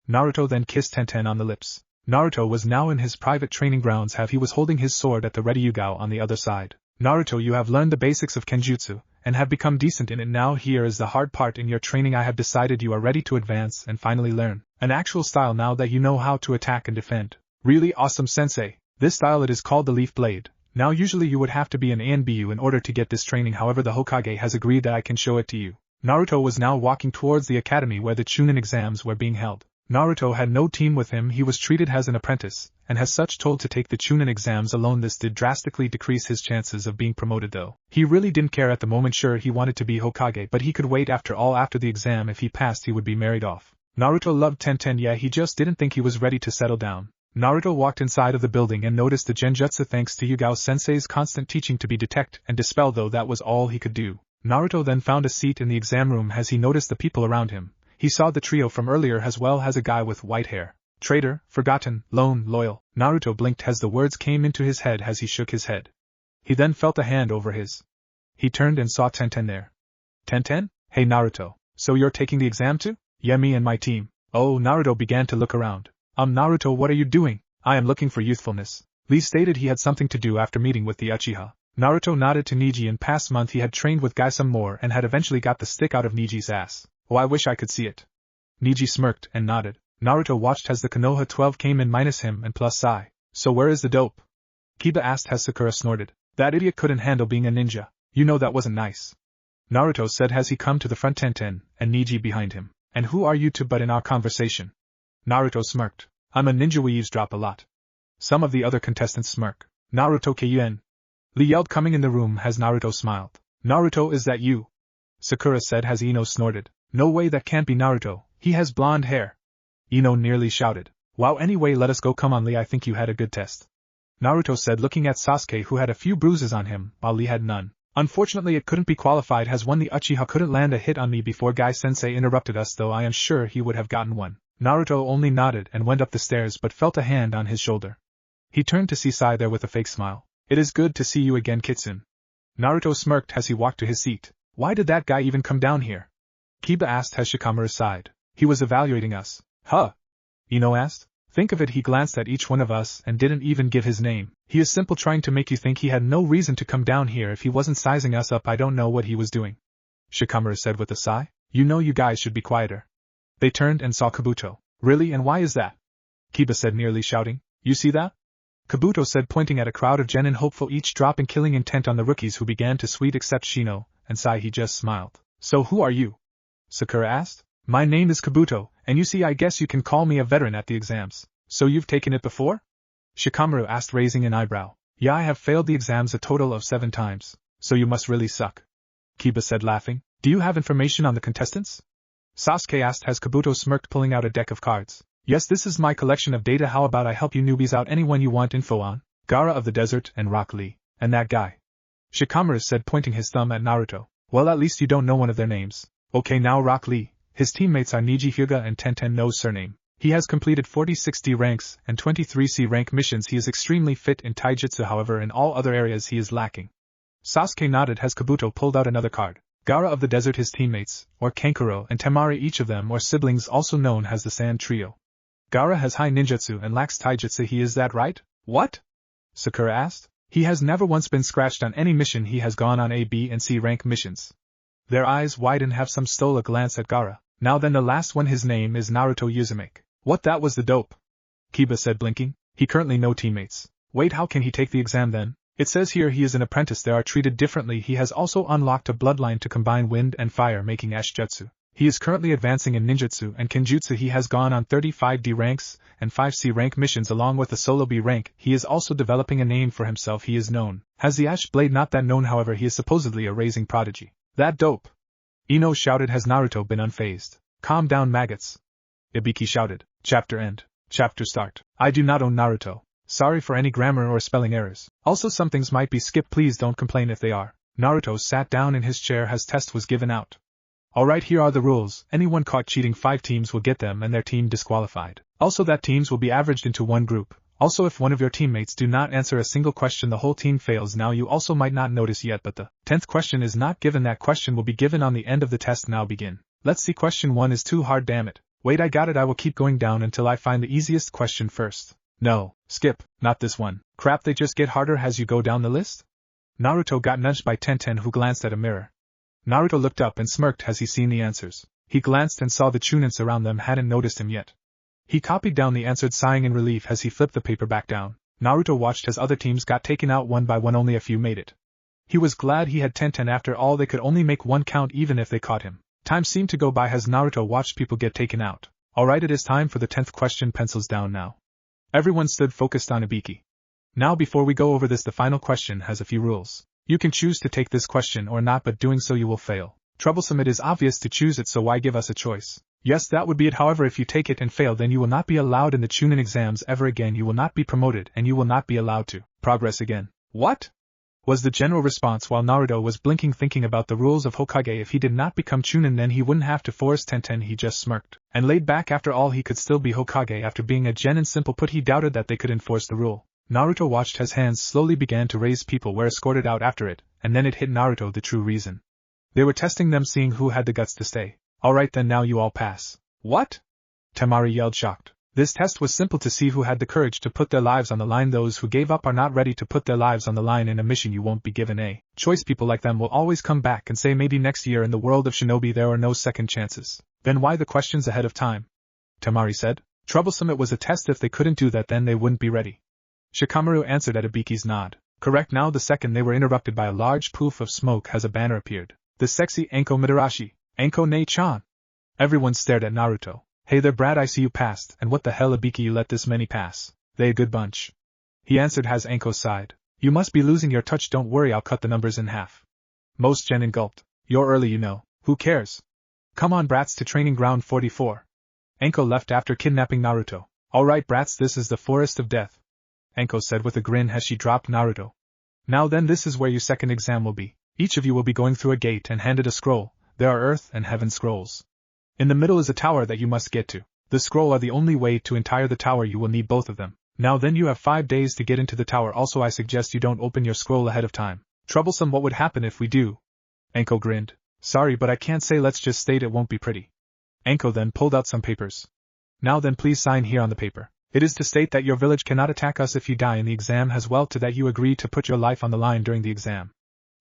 Naruto then kissed Tenten on the lips. Naruto was now in his private training grounds, he was holding his sword at the ready, Yugao on the other side. Naruto, you have learned the basics of Kenjutsu, and have become decent in it. Now here is the hard part in your training. I have decided you are ready to advance and finally learn an actual style now that you know how to attack and defend. Really awesome sensei. This style, it is called the Leaf Blade. Now usually you would have to be an ANBU in order to get this training, however the Hokage has agreed that I can show it to you. Naruto was now walking towards the academy where the chunin exams were being held. Naruto had no team with him, he was treated as an apprentice, and as such told to take the chunin exams alone. This did drastically decrease his chances of being promoted though. He really didn't care at the moment. Sure, he wanted to be Hokage, but he could wait. After all, after the exam, if he passed he would be married off. Naruto loved Tenten, yeah, he just didn't think he was ready to settle down. Naruto walked inside of the building and noticed the genjutsu thanks to Yugao-sensei's constant teaching to be detect and dispel, though that was all he could do. Naruto then found a seat in the exam room. As he noticed the people around him, he saw the trio from earlier as well as a guy with white hair. Traitor, forgotten, lone, loyal. Naruto blinked as the words came into his head as he shook his head. He then felt a hand over his. He turned and saw Tenten there. Tenten? Hey Naruto, so you're taking the exam too? Yeah, me and my team. Oh, Naruto began to look around. Naruto, what are you doing? I am looking for youthfulness. Lee stated he had something to do after meeting with the Uchiha. Naruto nodded to Neji. In past month he had trained with Guy some more and had eventually got the stick out of Neji's ass. Oh, I wish I could see it. Neji smirked and nodded. Naruto watched as the Konoha 12 came in minus him and plus Sai. So where is the dope? Kiba asked as Sakura snorted. That idiot couldn't handle being a ninja. You know that wasn't nice. Naruto said as he come to the front. Tenten and Neji behind him. And who are you two but in our conversation? Naruto smirked. I'm a ninja, we eavesdrop a lot. Some of the other contestants smirk. Naruto Kyuen. Lee yelled coming in the room as Naruto smiled. Naruto, is that you? Sakura said as Ino snorted. No way, that can't be Naruto, he has blonde hair. Ino nearly shouted. Wow, anyway let us go, come on Lee, I think you had a good test. Naruto said looking at Sasuke, who had a few bruises on him, while Lee had none. Unfortunately it couldn't be qualified as one. The Uchiha couldn't land a hit on me before Guy-sensei interrupted us, though I am sure he would have gotten one. Naruto only nodded and went up the stairs but felt a hand on his shoulder. He turned to see Sai there with a fake smile. It is good to see you again, Kitsune. Naruto smirked as he walked to his seat. Why did that guy even come down here? Kiba asked as Shikamaru sighed. He was evaluating us. Huh? Ino asked. Think of it, he glanced at each one of us and didn't even give his name. He is simple trying to make you think he had no reason to come down here if he wasn't sizing us up. I don't know what he was doing. Shikamaru said with a sigh. You know, you guys should be quieter. They turned and saw Kabuto. Really, and why is that? Kiba said, nearly shouting. You see that? Kabuto said, pointing at a crowd of genin hopeful, each dropping killing intent on the rookies who began to sweat except Shino, and Sai. He just smiled. So who are you? Sakura asked. My name is Kabuto, and you see, I guess you can call me a veteran at the exams. So you've taken it before? Shikamaru asked, raising an eyebrow. Yeah, I have failed the exams a total of 7 times. So you must really suck. Kiba said, laughing. Do you have information on the contestants? Sasuke asked as Kabuto smirked, pulling out a deck of cards. Yes, this is my collection of data. How about I help you newbies out? Anyone you want info on? Gaara of the Desert and Rock Lee. And that guy. Shikamaru said, pointing his thumb at Naruto. Well, at least you don't know one of their names. Okay, now Rock Lee. His teammates are Neji, Hyuga and Tenten, no surname. He has completed 46 D ranks and 23 C rank missions. He is extremely fit in taijutsu, however in all other areas he is lacking. Sasuke nodded as Kabuto pulled out another card. Gaara of the Desert, his teammates, or Kankuro and Temari, each of them or siblings, also known as the Sand Trio. Gaara has high ninjutsu and lacks taijutsu. He is that right? What? Sakura asked. He has never once been scratched on any mission. He has gone on A, B and C rank missions. Their eyes widen, have some stole a glance at Gaara. Now then, the last one, his name is Naruto Uzumaki. What, that was the dope? Kiba said, blinking. He currently no teammates. Wait, how can he take the exam then? It says here he is an apprentice. They are treated differently. He has also unlocked a bloodline to combine wind and fire, making Ash Jutsu. He is currently advancing in ninjutsu and kenjutsu. He has gone on 35 D ranks and 5 C rank missions along with a solo B rank. He is also developing a name for himself. He is known as the Ash Blade. Not that known, however, he is supposedly a rising prodigy. That dope! Ino shouted. Has Naruto been unfazed? Calm down, maggots. Ibiki shouted. Chapter end. Chapter start. I do not own Naruto. Sorry for any grammar or spelling errors. Also, some things might be skipped. Please don't complain if they are. Naruto sat down in his chair as test was given out. Alright, here are the rules. Anyone caught cheating, 5 teams will get them and their team disqualified. Also, that teams will be averaged into one group. Also, if one of your teammates do not answer a single question, the whole team fails. Now, you also might not notice yet, but the 10th question is not given. That question will be given on the end of the test. Now begin. Let's see, question 1 is too hard, damn it. Wait, I got it. I will keep going down until I find the easiest question first. No, skip, not this one. Crap, they just get harder as you go down the list? Naruto got nudged by Tenten, who glanced at a mirror. Naruto looked up and smirked as he seen the answers. He glanced and saw the chunins around them hadn't noticed him yet. He copied down the answers, sighing in relief as he flipped the paper back down. Naruto watched as other teams got taken out one by one. Only a few made it. He was glad he had Tenten. After all, they could only make one count even if they caught him. Time seemed to go by as Naruto watched people get taken out. Alright, it is time for the 10th question. Pencils down now. Everyone stood focused on Ibiki. Now before we go over this, the final question has a few rules. You can choose to take this question or not, but doing so you will fail. Troublesome, it is obvious to choose it, so why give us a choice? Yes, that would be it. However, if you take it and fail, then you will not be allowed in the chunin exams ever again. You will not be promoted and you will not be allowed to progress again. What? Was the general response while Naruto was blinking, thinking about the rules of Hokage. If he did not become chunin, then he wouldn't have to force Tenten. He just smirked and laid back. After all, he could still be Hokage after being a genin. Simple put, he doubted that they could enforce the rule. Naruto watched as hands slowly began to raise. People were escorted out after it, and then it hit Naruto the true reason. They were testing them, seeing who had the guts to stay. Alright then, now you all pass. What? Temari yelled, shocked. This test was simple, to see who had the courage to put their lives on the line. Those who gave up are not ready to put their lives on the line in a mission. You won't be given a choice. People like them will always come back and say maybe next year. In the world of shinobi there are no second chances. Then why the questions ahead of time? Temari said. Troublesome, it was a test. If they couldn't do that, then they wouldn't be ready. Shikamaru answered at Ibiki's nod. Correct. Now the second they were interrupted by a large poof of smoke as a banner appeared. The sexy Anko Midarashi, Anko Ne-chan. Everyone stared at Naruto. Hey there, Brad, I see you passed. And what the hell, Ibiki, you let this many pass? They a good bunch. He answered as Anko sighed. You must be losing your touch. Don't worry, I'll cut the numbers in half. Most genin gulped. You're early, you know. Who cares? Come on, brats, to training ground 44. Anko left after kidnapping Naruto. Alright, brats, this is the forest of death, Anko said with a grin as she dropped Naruto. Now then, this is where your second exam will be. Each of you will be going through a gate and handed a scroll. There are earth and heaven scrolls. In the middle is a tower that you must get to. The scroll are the only way to entire the tower. You will need both of them. Now then, you have 5 days to get into the tower. Also, I suggest you don't open your scroll ahead of time. Troublesome, what would happen if we do? Anko grinned. Sorry, but I can't say. Let's just state it won't be pretty. Anko then pulled out some papers. Now then, please sign here on the paper. It is to state that your village cannot attack us if you die in the exam, as well to that you agree to put your life on the line during the exam,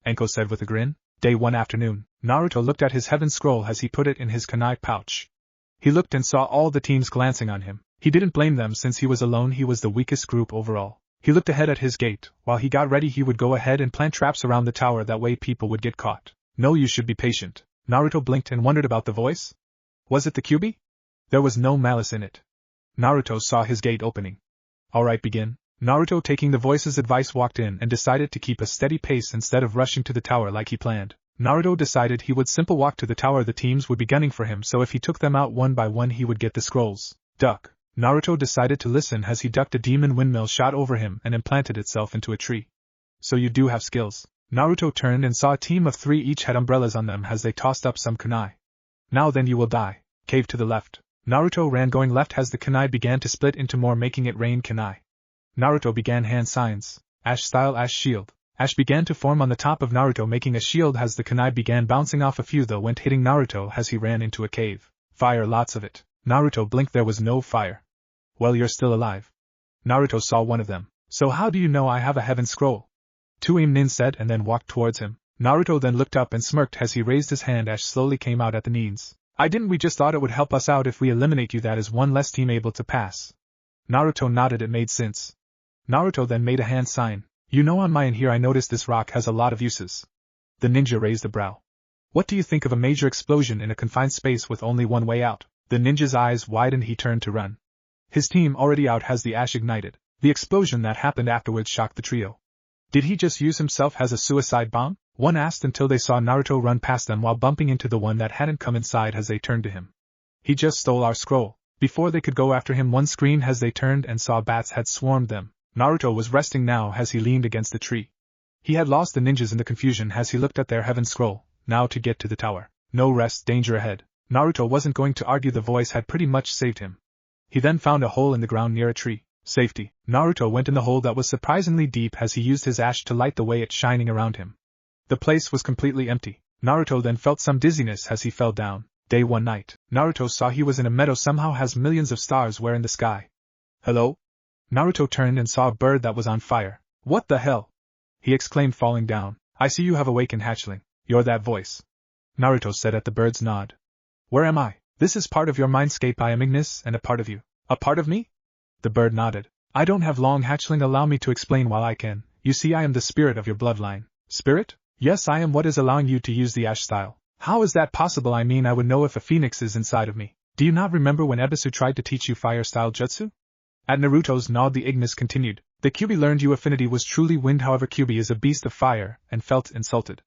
Anko said with a grin. Day 1 afternoon, Naruto looked at his heaven scroll as he put it in his kunai pouch. He looked and saw all the teams glancing on him. He didn't blame them since he was alone. He was the weakest group overall. He looked ahead at his gate. While he got ready, he would go ahead and plant traps around the tower. That way people would get caught. No, you should be patient. Naruto blinked and wondered about the voice. Was it the Kyuubi? There was no malice in it. Naruto saw his gate opening. Alright, begin. Naruto, taking the voice's advice, walked in and decided to keep a steady pace instead of rushing to the tower like he planned. Naruto decided he would simple walk to the tower. The teams would be gunning for him, so if he took them out one by one he would get the scrolls. Duck. Naruto decided to listen as he ducked. A demon windmill shot over him and implanted itself into a tree. So you do have skills. Naruto turned and saw a team of 3, each had umbrellas on them as they tossed up some kunai. Now then, you will die. Cave to the left. Naruto ran, going left as the kunai began to split into more, making it rain kunai. Naruto began hand signs. Ash style, ash shield. Ash began to form on the top of Naruto, making a shield as the kunai began bouncing off. A few though went hitting Naruto as he ran into a cave. Fire, lots of it. Naruto blinked. There was no fire. Well, you're still alive. Naruto saw one of them. So how do you know I have a heaven scroll? Tuim Nin said, and then walked towards him. Naruto then looked up and smirked as he raised his hand. Ash slowly came out at the knees. We just thought it would help us out if we eliminate you. That is one less team able to pass. Naruto nodded. It made sense. Naruto then made a hand sign. You know, on my end here I noticed this rock has a lot of uses. The ninja raised a brow. What do you think of a major explosion in a confined space with only one way out? The ninja's eyes widened. He turned to run. His team already out. Has the ash ignited? The explosion that happened afterwards shocked the trio. Did he just use himself as a suicide bomb? One asked until they saw Naruto run past them while bumping into the one that hadn't come inside as they turned to him. He just stole our scroll. Before they could go after him, one screamed as they turned and saw bats had swarmed them. Naruto was resting now as he leaned against the tree. He had lost the ninjas in the confusion as he looked at their heaven scroll. Now to get to the tower. No rest, danger ahead. Naruto wasn't going to argue. The voice had pretty much saved him. He then found a hole in the ground near a tree. Safety. Naruto went in the hole that was surprisingly deep as he used his ash to light the way, it shining around him. The place was completely empty. Naruto then felt some dizziness as he fell down. Day 1 night. Naruto saw he was in a meadow. Somehow has millions of stars were in the sky. Hello? Naruto turned and saw a bird that was on fire. What the hell? He exclaimed, falling down. I see you have awakened, hatchling. You're that voice. Naruto said at the bird's nod. Where am I? This is part of your mindscape. I am Ignis and a part of you. A part of me? The bird nodded. I don't have long, hatchling. Allow me to explain while I can. You see, I am the spirit of your bloodline. Spirit? Yes, I am what is allowing you to use the ash style. How is that possible? I mean, I would know if a phoenix is inside of me. Do you not remember when Ebisu tried to teach you fire-style jutsu? At Naruto's nod the Ignis continued, the Kyuubi learned your affinity was truly wind, however Kyuubi is a beast of fire, and felt insulted.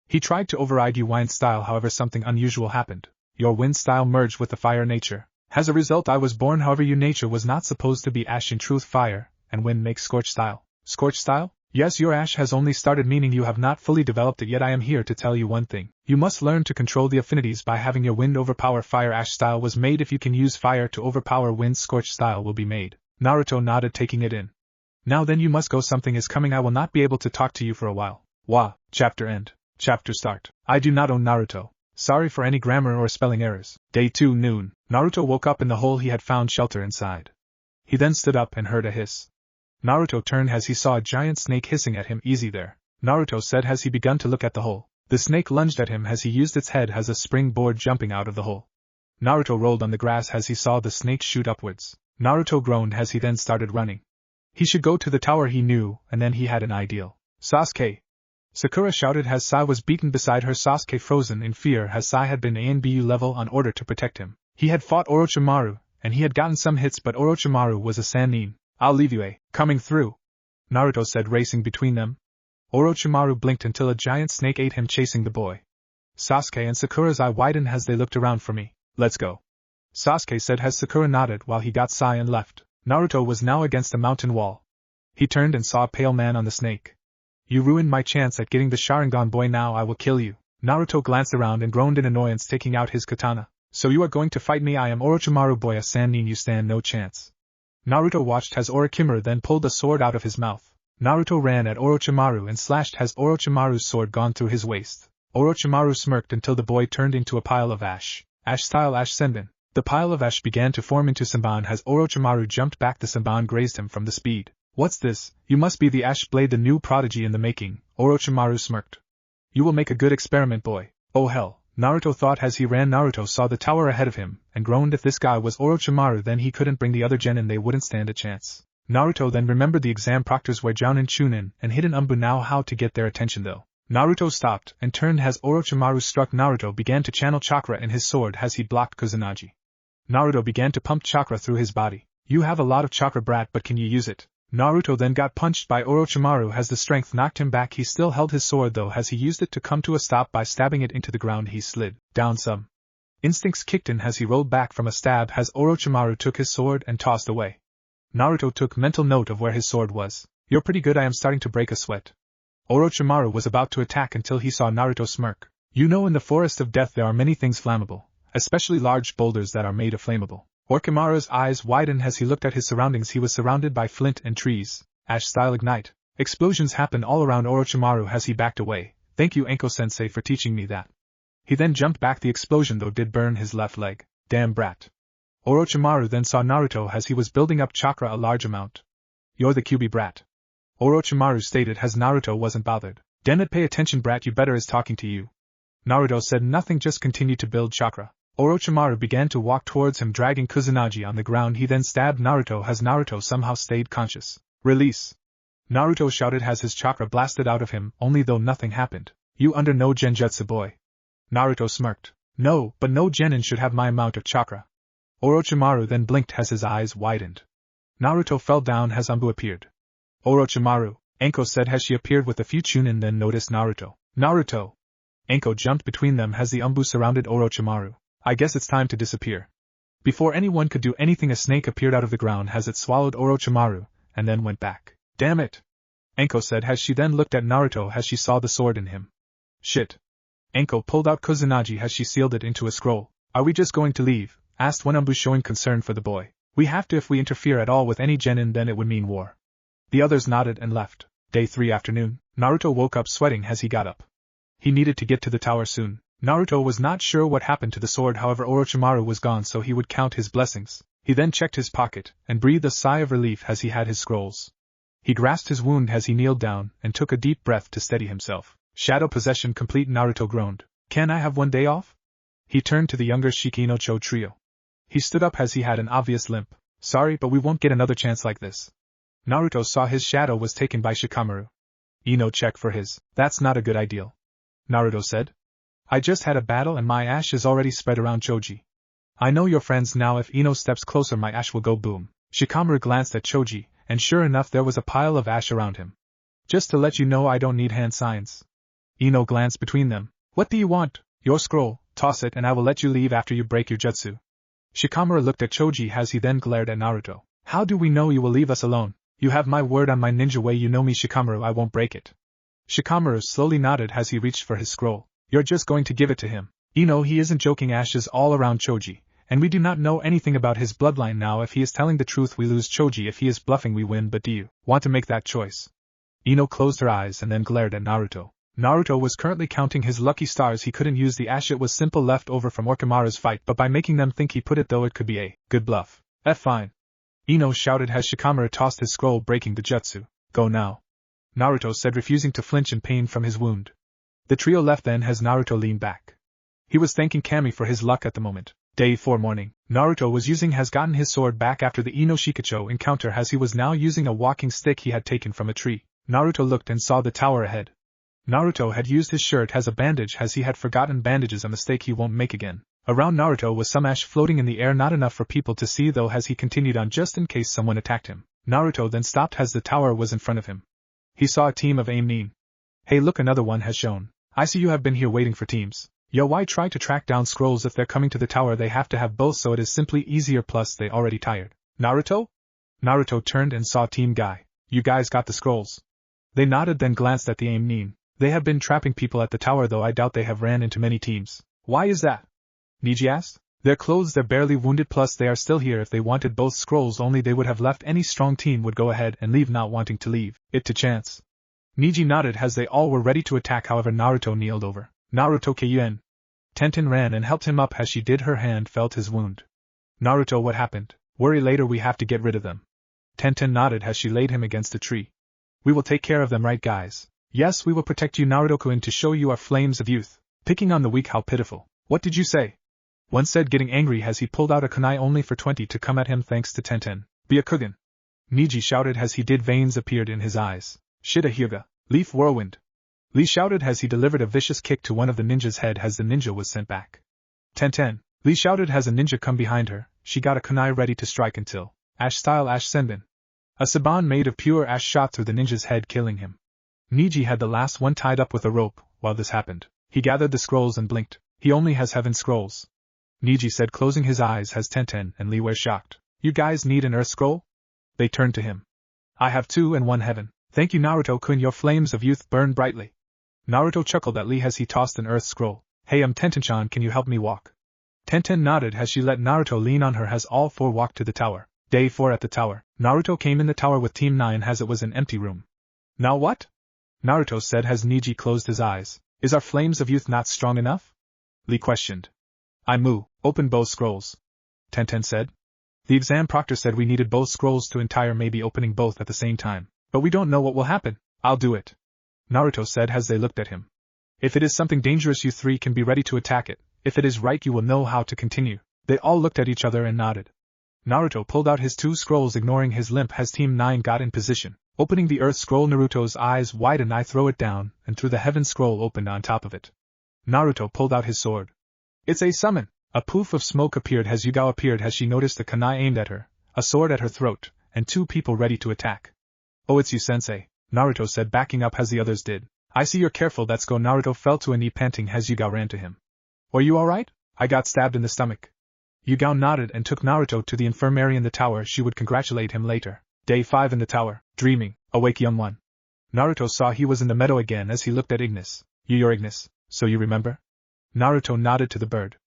He tried to override your wind style, however something unusual happened. Your wind style merged with the fire nature. As a result I was born, however your nature was not supposed to be ash, in truth fire, and wind makes scorch style. Scorch style? Yes, your ash has only started, meaning you have not fully developed it yet. I am here to tell you one thing. You must learn to control the affinities by having your wind overpower fire. Ash style was made. If you can use fire to overpower wind, scorch style will be made. Naruto nodded, taking it in. Now then you must go, something is coming. I will not be able to talk to you for a while. Wah, chapter end. Chapter start. I do not own Naruto. Sorry for any grammar or spelling errors. Day 2 noon. Naruto woke up in the hole he had found shelter inside. He then stood up and heard a hiss. Naruto turned as he saw a giant snake hissing at him. Easy there, Naruto said as he began to look at the hole. The snake lunged at him as he used its head as a springboard, jumping out of the hole. Naruto rolled on the grass as he saw the snake shoot upwards. Naruto groaned as he then started running. He should go to the tower, he knew, and then he had an idea. Sasuke! Sakura shouted as Sai was beaten beside her. Sasuke frozen in fear as Sai had been ANBU level on order to protect him. He had fought Orochimaru, and he had gotten some hits, but Orochimaru was a Sannin. I'll leave you, coming through, Naruto said, racing between them. Orochimaru blinked until a giant snake ate him, chasing the boy. Sasuke and Sakura's eye widened as they looked around. For me. Let's go, Sasuke said as Sakura nodded while he got Sai and left. Naruto was now against a mountain wall. He turned and saw a pale man on the snake. You ruined my chance at getting the Sharingan, boy, now I will kill you. Naruto glanced around and groaned in annoyance, taking out his katana. So you are going to fight me? I am Orochimaru, boy, a Sannin, you stand no chance. Naruto watched as Orochimaru then pulled a sword out of his mouth. Naruto ran at Orochimaru and slashed as Orochimaru's sword gone through his waist. Orochimaru smirked until the boy turned into a pile of ash. Ash-style Ash Senbon. The pile of ash began to form into Senbon as Orochimaru jumped back. The Senbon grazed him from the speed. What's this? You must be the Ash Blade, the new prodigy in the making, Orochimaru smirked. You will make a good experiment, boy. Oh hell, Naruto thought as he ran. Naruto saw the tower ahead of him, and groaned. If this guy was Orochimaru, then he couldn't bring the other genin, they wouldn't stand a chance. Naruto then remembered the exam proctors were Jounin, Chunin, and Hidden Umbu. Now how to get their attention though? Naruto stopped and turned as Orochimaru struck. Naruto began to channel chakra in his sword as he blocked Kusanagi. Naruto began to pump chakra through his body. You have a lot of chakra, brat, but can you use it? Naruto then got punched by Orochimaru as the strength knocked him back. He still held his sword though as he used it to come to a stop by stabbing it into the ground. He slid down some. Instincts kicked in as he rolled back from a stab as Orochimaru took his sword and tossed away. Naruto took mental note of where his sword was. You're pretty good, I am starting to break a sweat. Orochimaru was about to attack until he saw Naruto smirk. You know, in the forest of death there are many things flammable, especially large boulders that are made of flammable. Orochimaru's eyes widened as he looked at his surroundings. He was surrounded by flint and trees. Ash-style ignite. Explosions happened all around Orochimaru as he backed away. Thank you, Anko-sensei, for teaching me that. He then jumped back. The explosion though did burn his left leg. Damn brat. Orochimaru then saw Naruto as he was building up chakra a large amount. You're the Kyuubi brat, Orochimaru stated as Naruto wasn't bothered. Damn it, pay attention, brat, you better is talking to you. Naruto said nothing, just continued to build chakra. Orochimaru began to walk towards him, dragging Kusanagi on the ground. He then stabbed Naruto as Naruto somehow stayed conscious. Release! Naruto shouted as his chakra blasted out of him, only though nothing happened. You under no genjutsu, boy. Naruto smirked. No, but no genin should have my amount of chakra. Orochimaru then blinked as his eyes widened. Naruto fell down as Umbu appeared. Orochimaru, Anko said as she appeared with a few chunin, then noticed Naruto. Naruto! Anko jumped between them as the Umbu surrounded Orochimaru. I guess it's time to disappear. Before anyone could do anything, a snake appeared out of the ground as it swallowed Orochimaru, and then went back. Damn it! Anko said as she then looked at Naruto as she saw the sword in him. Shit! Anko pulled out Kusanagi as she sealed it into a scroll. Are we just going to leave? Asked one Umbu, showing concern for the boy. We have to. If we interfere at all with any genin, then it would mean war. The others nodded and left. Day 3 afternoon. Naruto woke up sweating as he got up. He needed to get to the tower soon. Naruto was not sure what happened to the sword, however Orochimaru was gone, so he would count his blessings. He then checked his pocket, and breathed a sigh of relief as he had his scrolls. He grasped his wound as he kneeled down, and took a deep breath to steady himself. Shadow possession complete, Naruto groaned. Can I have one day off? He turned to the younger Shikinocho trio. He stood up as he had an obvious limp. Sorry, but we won't get another chance like this. Naruto saw his shadow was taken by Shikamaru. Ino check for his. That's not a good idea, Naruto said. I just had a battle and my ash is already spread around Choji. I know your friends now. If Ino steps closer my ash will go boom. Shikamaru glanced at Choji, and sure enough there was a pile of ash around him. Just to let you know I don't need hand signs. Ino glanced between them. What do you want? Your scroll, toss it and I will let you leave after you break your jutsu. Shikamaru looked at Choji as he then glared at Naruto. How do we know you will leave us alone? You have my word on my ninja way, you know me Shikamaru, I won't break it. Shikamaru slowly nodded as he reached for his scroll. You're just going to give it to him. Ino, he isn't joking. Ash is all around Choji, and we do not know anything about his bloodline now. If he is telling the truth we lose Choji, if he is bluffing we win, but do you want to make that choice? Ino closed her eyes and then glared at Naruto. Naruto was currently counting his lucky stars. He couldn't use the ash, it was simple left over from Orochimaru's fight, but by making them think he put it, though it could be a good bluff. Fine. Ino shouted as Shikamaru tossed his scroll, breaking the jutsu. Go now. Naruto said, refusing to flinch in pain from his wound. The trio left then as Naruto leaned back. He was thanking Kami for his luck at the moment. Day 4 morning. Naruto has gotten his sword back after the Ino Shikacho encounter, as he was now using a walking stick he had taken from a tree. Naruto looked and saw the tower ahead. Naruto had used his shirt as a bandage as he had forgotten bandages, a mistake he won't make again. Around Naruto was some ash floating in the air, not enough for people to see though, as he continued on just in case someone attacked him. Naruto then stopped as the tower was in front of him. He saw a team of Nin. Hey look, another one has shown. I see you have been here waiting for teams. Yo, why try to track down scrolls if they're coming to the tower? They have to have both, so it is simply easier, plus they already tired. Naruto? Naruto turned and saw Team Guy. You guys got the scrolls? They nodded then glanced at the Nin. They have been trapping people at the tower though I doubt they have ran into many teams. Why is that? Niji asked. Their clothes, they're barely wounded, plus they are still here. If they wanted both scrolls only they would have left. Any strong team would go ahead and leave, not wanting to leave it to chance. Niji nodded as they all were ready to attack, however Naruto kneeled over Naruto Kyuen. Tenten ran and helped him up. As she did, her hand felt his wound. Naruto, what happened? Worry later, we have to get rid of them. Tenten nodded as she laid him against a tree. We will take care of them, right guys? Yes, we will protect you Naruto-kun, to show you our flames of youth. Picking on the weak, how pitiful. What did you say? One said, getting angry as he pulled out a kunai only for 20 to come at him thanks to Tenten. Be a Kugan. Niji shouted as he did, veins appeared in his eyes. Shida Hyuga. Leaf Whirlwind. Lee shouted as he delivered a vicious kick to one of the ninja's head as the ninja was sent back. Tenten. Lee shouted as a ninja come behind her. She got a kunai ready to strike until Ash style Ash Senbin. A saban made of pure ash shot through the ninja's head, killing him. Niji had the last one tied up with a rope. While this happened, he gathered the scrolls and blinked. He only has heaven scrolls. Niji said, closing his eyes as Tenten and Lee were shocked. You guys need an earth scroll? They turned to him. I have 2 and 1 heaven. Thank you Naruto-kun, your flames of youth burn brightly. Naruto chuckled at Lee as he tossed an earth scroll. Hey Tenten-chan, can you help me walk? Tenten nodded as she let Naruto lean on her as all 4 walked to the tower. Day 4 at the tower. Naruto came in the tower with Team 9 as it was an empty room. Now what? Naruto said as Niji closed his eyes. Is our flames of youth not strong enough? Lee questioned. Open both scrolls. Tenten said. The exam proctor said we needed both scrolls to entire, maybe opening both at the same time. But we don't know what will happen. I'll do it. Naruto said as they looked at him. If it is something dangerous you 3 can be ready to attack it. If it is right you will know how to continue. They all looked at each other and nodded. Naruto pulled out his 2 scrolls, ignoring his limp as Team 9 got in position. Opening the earth scroll, Naruto's eyes widened. I throw it down, and through the heaven scroll opened on top of it. Naruto pulled out his sword. It's a summon! A poof of smoke appeared as Yugao appeared as she noticed the kunai aimed at her, a sword at her throat, and 2 people ready to attack. Oh, it's you sensei, Naruto said, backing up as the others did. I see you're careful, let's go. Naruto fell to a knee panting as Yugao ran to him. Are you alright? I got stabbed in the stomach. Yugao nodded and took Naruto to the infirmary in the tower. She would congratulate him later. Day 5 in the tower. Dreaming. Awake young one. Naruto saw he was in the meadow again as he looked at Ignis. You're Ignis, so you remember? Naruto nodded to the bird.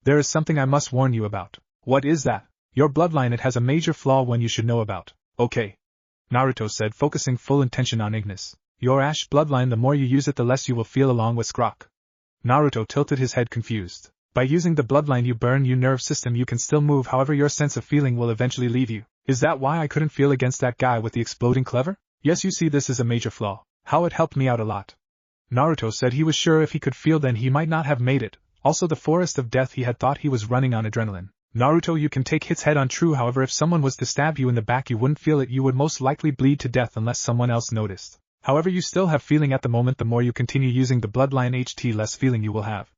There is something I must warn you about. What is that? Your bloodline, it has a major flaw, one you should know about. Okay. Naruto said, focusing full attention on Ignis. Your ash bloodline, the more you use it the less you will feel, along with Scrock. Naruto tilted his head confused. By using the bloodline you burn your nerve system, you can still move, however your sense of feeling will eventually leave you. Is that why I couldn't feel against that guy with the exploding cleaver? Yes, you see, this is a major flaw. How it helped me out a lot. Naruto said he was sure if he could feel then he might not have made it. Also the forest of death, he had thought he was running on adrenaline. Naruto, you can take hits head on, true, however if someone was to stab you in the back you wouldn't feel it, you would most likely bleed to death unless someone else noticed. However you still have feeling at the moment, the more you continue using the bloodline HT less feeling you will have.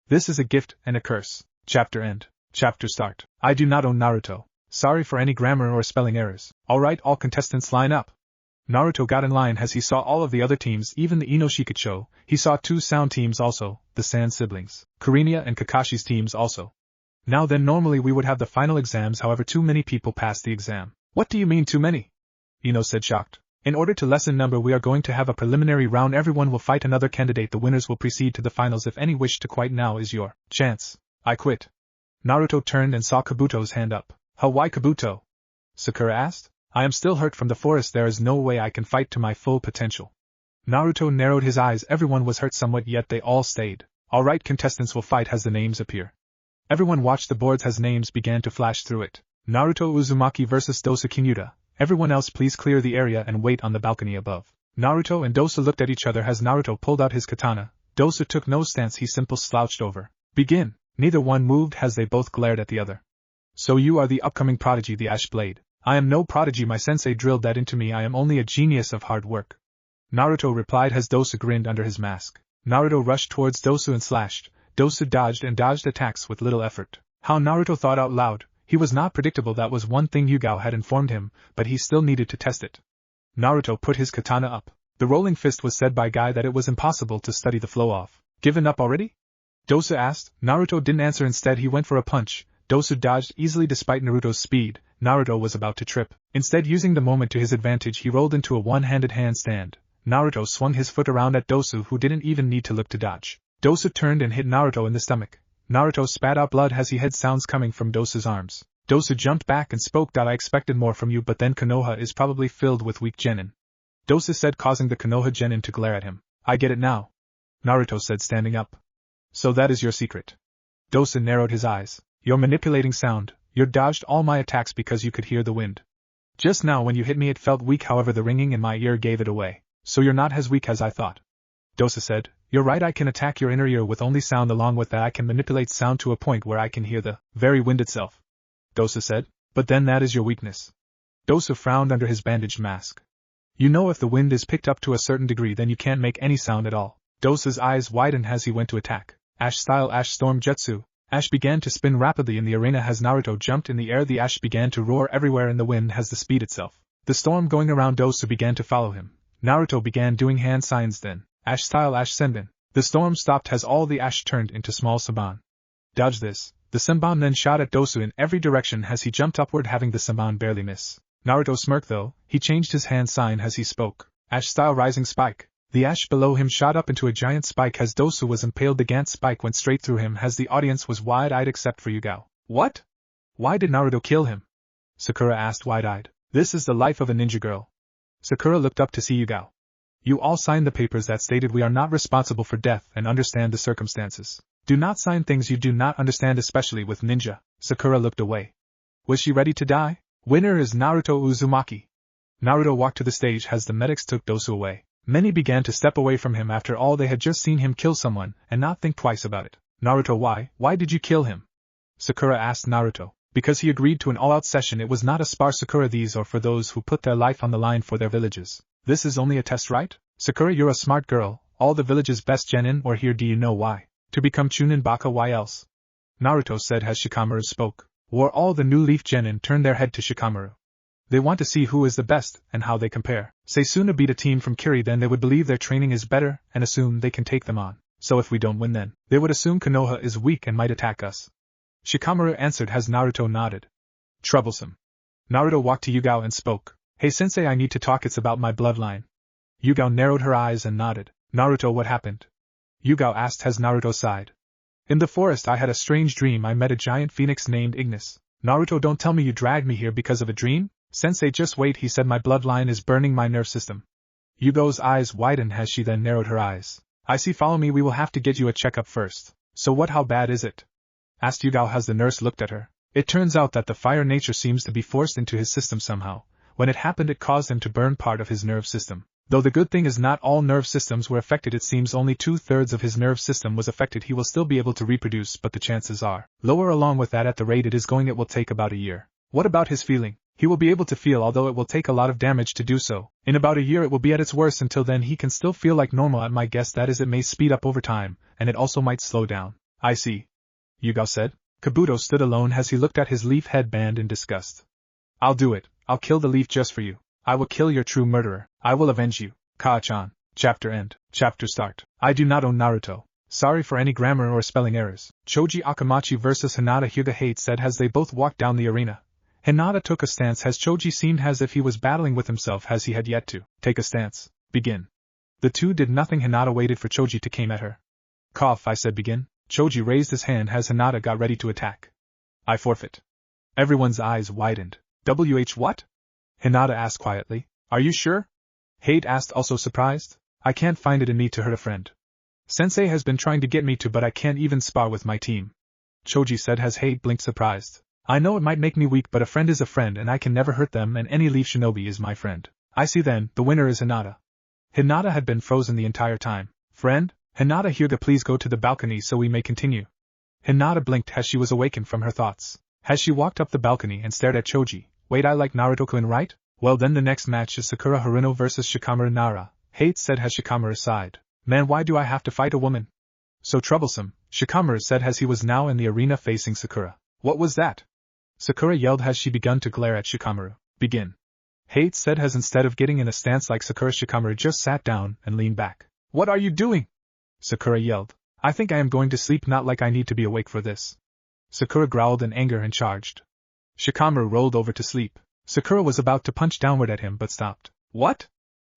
This is a gift and a curse. Chapter end. Chapter start. I do not own Naruto. Sorry for any grammar or spelling errors. Alright, all contestants line up. Naruto got in line as he saw all of the other teams, even the Inoshikacho. He saw two sound teams also, the Sand siblings, Kurinia and Kakashi's teams also. Now then, normally we would have the final exams, however too many people passed the exam. What do you mean too many? Ino said shocked. In order to lessen number, we are going to have a preliminary round. Everyone will fight another candidate. The winners will proceed to the finals. If any wish to quit, now is your chance. I quit. Naruto turned and saw Kabuto's hand up. Why Kabuto? Sakura asked. I am still hurt from the forest. There is no way I can fight to my full potential. Naruto narrowed his eyes. Everyone was hurt somewhat, yet they all stayed. Alright, contestants will fight as the names appear. Everyone watched the boards as names began to flash through it. Naruto Uzumaki vs. Dosa Kinuta. Everyone else please clear the area and wait on the balcony above. Naruto and Dosa looked at each other as Naruto pulled out his katana. Dosa took no stance, he simply slouched over. Begin. Neither one moved as they both glared at the other. So you are the upcoming prodigy, the Ash Blade. I am no prodigy, my sensei drilled that into me. I am only a genius of hard work. Naruto replied as Dosa grinned under his mask. Naruto rushed towards Dosa and slashed. Dosa dodged and dodged attacks with little effort. How Naruto thought out loud. He was not predictable, that was one thing Yugao had informed him, but he still needed to test it. Naruto put his katana up. The rolling fist was said by Guy that it was impossible to study the flow off. Given up already? Dosa asked. Naruto didn't answer, instead he went for a punch. Dosa dodged easily despite Naruto's speed. Naruto was about to trip. Instead, using the moment to his advantage, he rolled into a one-handed handstand. Naruto swung his foot around at Dosa, who didn't even need to look to dodge. Dosa turned and hit Naruto in the stomach. Naruto spat out blood as he heard sounds coming from Dosa's arms. Dosa jumped back and spoke. I expected more from you, but then Konoha is probably filled with weak genin. Dosa said, causing the Konoha genin to glare at him. I get it now. Naruto said, standing up. So that is your secret. Dosa narrowed his eyes. You're manipulating sound. You dodged all my attacks because you could hear the wind. Just now when you hit me it felt weak, however the ringing in my ear gave it away. So you're not as weak as I thought. Dosa said, you're right, I can attack your inner ear with only sound. Along with that I can manipulate sound to a point where I can hear the very wind itself. Dosa said, but then that is your weakness. Dosa frowned under his bandaged mask. You know, if the wind is picked up to a certain degree then you can't make any sound at all. Dosa's eyes widened as he went to attack. Ash-style Ash Storm Jutsu. Ash began to spin rapidly in the arena as Naruto jumped in the air. The ash began to roar everywhere and the wind has the speed itself. The storm going around Dosa began to follow him. Naruto began doing hand signs then. Ash-style Ash Senbon. The storm stopped as all the ash turned into small Senbon. Dodge this. The Senbon then shot at Dosa in every direction as he jumped upward, having the Senbon barely miss. Naruto smirked though. He changed his hand sign as he spoke. Ash-style Rising Spike. The ash below him shot up into a giant spike as Dosa was impaled. The giant spike went straight through him as the audience was wide-eyed except for Yugao. What? Why did Naruto kill him? Sakura asked wide-eyed. This is the life of a ninja girl. Sakura looked up to see Yugao. You all signed the papers that stated we are not responsible for death and understand the circumstances. Do not sign things you do not understand, especially with ninja. Sakura looked away. Was she ready to die? Winner is Naruto Uzumaki. Naruto walked to the stage as the medics took Dosa away. Many began to step away from him after all they had just seen him kill someone and not think twice about it. Naruto, why did you kill him? Sakura asked Naruto. Because he agreed to an all-out session. It was not a spar. Sakura, these are for those who put their life on the line for their villages. This is only a test, right? Sakura, you're a smart girl. All the village's best genin or here. Do you know why? To become chunin baka, why else? Naruto said as Shikamaru spoke. All the new leaf genin turned their head to Shikamaru. They want to see who is the best and how they compare. Say Suna beat a team from Kiri, then they would believe their training is better and assume they can take them on. So if we don't win, then they would assume Konoha is weak and might attack us. Shikamaru answered as Naruto nodded. Troublesome. Naruto walked to Yugao and spoke. Hey sensei, I need to talk, it's about my bloodline. Yugao narrowed her eyes and nodded. Naruto, what happened? Yugao asked as Naruto sighed. In the forest I had a strange dream. I met a giant phoenix named Ignis. Naruto, don't tell me you dragged me here because of a dream? Sensei, just wait, he said, my bloodline is burning my nerve system. Yugo's eyes widened as she then narrowed her eyes. I see, follow me, we will have to get you a checkup first. So what, how bad is it? Asked Yugao as the nurse looked at her. It turns out that the fire nature seems to be forced into his system somehow. When it happened it caused him to burn part of his nerve system. Though the good thing is not all nerve systems were affected, it seems only 2/3 of his nerve system was affected. He will still be able to reproduce, but the chances are lower. Along with that, at the rate it is going it will take about a year. What about his feeling? He will be able to feel, although it will take a lot of damage to do so. In about a year it will be at its worst. Until then he can still feel like normal. At my guess that is it may speed up over time, and it also might slow down. I see. Yugao said. Kabuto stood alone as he looked at his leaf headband in disgust. I'll do it, I'll kill the leaf just for you. I will kill your true murderer, I will avenge you. Ka-chan. Chapter end. Chapter start. I do not own Naruto. Sorry for any grammar or spelling errors. Choji Akamachi vs Hinata Hyuga Hate said as they both walked down the arena. Hinata took a stance as Choji seemed as if he was battling with himself as he had yet to take a stance. Begin. The two did nothing. Hinata waited for Choji to came at her. Cough, I said begin. Choji raised his hand as Hinata got ready to attack. I forfeit. Everyone's eyes widened. What? Hinata asked quietly. Are you sure? Hate asked, also surprised. I can't find it in me to hurt a friend. Sensei has been trying to get me to, but I can't even spar with my team. Choji said as Hate blinked surprised. I know it might make me weak, but a friend is a friend and I can never hurt them, and any leaf shinobi is my friend. I see then, the winner is Hinata. Hinata had been frozen the entire time. Friend? Hinata Hyuga, please go to the balcony so we may continue. Hinata blinked as she was awakened from her thoughts. As she walked up the balcony and stared at Choji. Wait, I like Naruto-kun, right? Well then the next match is Sakura Haruno vs Shikamaru Nara. Hate said as Shikamaru sighed. Man, why do I have to fight a woman? So troublesome, Shikamaru said as he was now in the arena facing Sakura. What was that? Sakura yelled as she began to glare at Shikamaru. Begin. Hate said as instead of getting in a stance like Sakura, Shikamaru just sat down and leaned back. What are you doing? Sakura yelled. I think I am going to sleep, not like I need to be awake for this. Sakura growled in anger and charged. Shikamaru rolled over to sleep. Sakura was about to punch downward at him but stopped. What?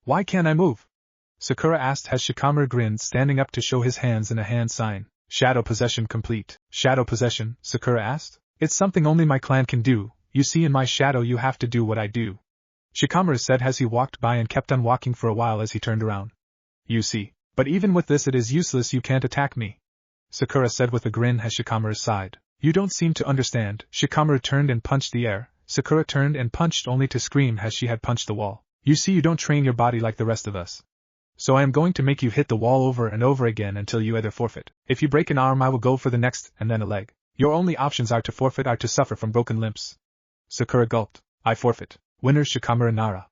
Why can't I move? Sakura asked as Shikamaru grinned, standing up to show his hands in a hand sign. Shadow possession complete. Shadow possession? Sakura asked. It's something only my clan can do. You see, in my shadow you have to do what I do. Shikamaru said as he walked by and kept on walking for a while as he turned around. You see. But even with this it is useless, you can't attack me. Sakura said with a grin as Shikamaru sighed. You don't seem to understand. Shikamaru turned and punched the air. Sakura turned and punched only to scream as she had punched the wall. You see, you don't train your body like the rest of us. So I am going to make you hit the wall over and over again until you either forfeit. If you break an arm, I will go for the next, and then a leg. Your only options are to forfeit or to suffer from broken limbs. Sakura gulped. I forfeit. Winner Shikamaru Nara.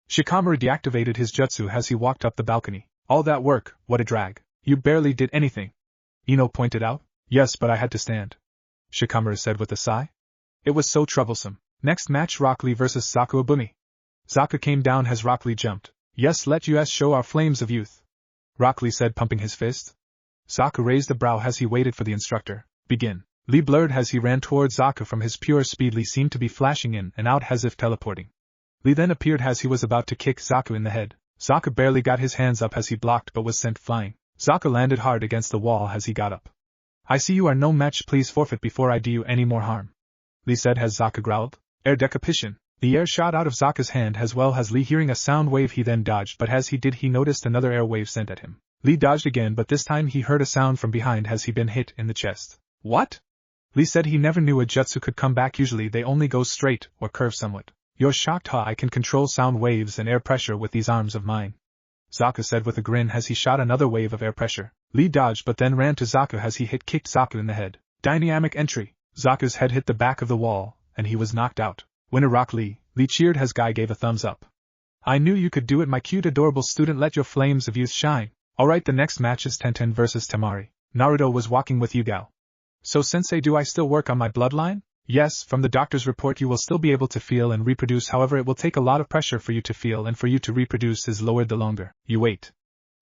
Shikamaru deactivated his jutsu as he walked up the balcony. All that work, what a drag. You barely did anything. Ino pointed out. Yes, but I had to stand. Shikamaru said with a sigh. It was so troublesome. Next match, Rock Lee vs Zaku Abumi. Zaku came down as Rock Lee jumped. Yes, let us show our flames of youth. Rock Lee said, pumping his fist. Zaku raised a brow as he waited for the instructor. Begin. Lee blurred as he ran towards Zaku. From his pure speed, Lee seemed to be flashing in and out as if teleporting. Lee then appeared as he was about to kick Zaku in the head. Zaku barely got his hands up as he blocked but was sent flying. Zaku landed hard against the wall as he got up. I see you are no match, please forfeit before I do you any more harm. Lee said as Zaku growled. Air decapitation. The air shot out of Zaku's hand as well as Lee. Hearing a sound wave, he then dodged, but as he did he noticed another air wave sent at him. Lee dodged again, but this time he heard a sound from behind as he been hit in the chest. What? Lee said he never knew a jutsu could come back, usually they only go straight or curve somewhat. You're shocked, huh? I can control sound waves and air pressure with these arms of mine. Zaku said with a grin as he shot another wave of air pressure. Lee dodged but then ran to Zaku as he kicked Zaku in the head. Dynamic entry. Zaku's head hit the back of the wall, and he was knocked out. Winner Rock Lee. Lee cheered as Guy gave a thumbs up. I knew you could do it, my cute adorable student, let your flames of youth shine. Alright, the next match is Tenten vs Temari. Naruto was walking with Yugao. So sensei, do I still work on my bloodline? Yes, from the doctor's report you will still be able to feel and reproduce, however it will take a lot of pressure for you to feel and for you to reproduce is lowered the longer you wait.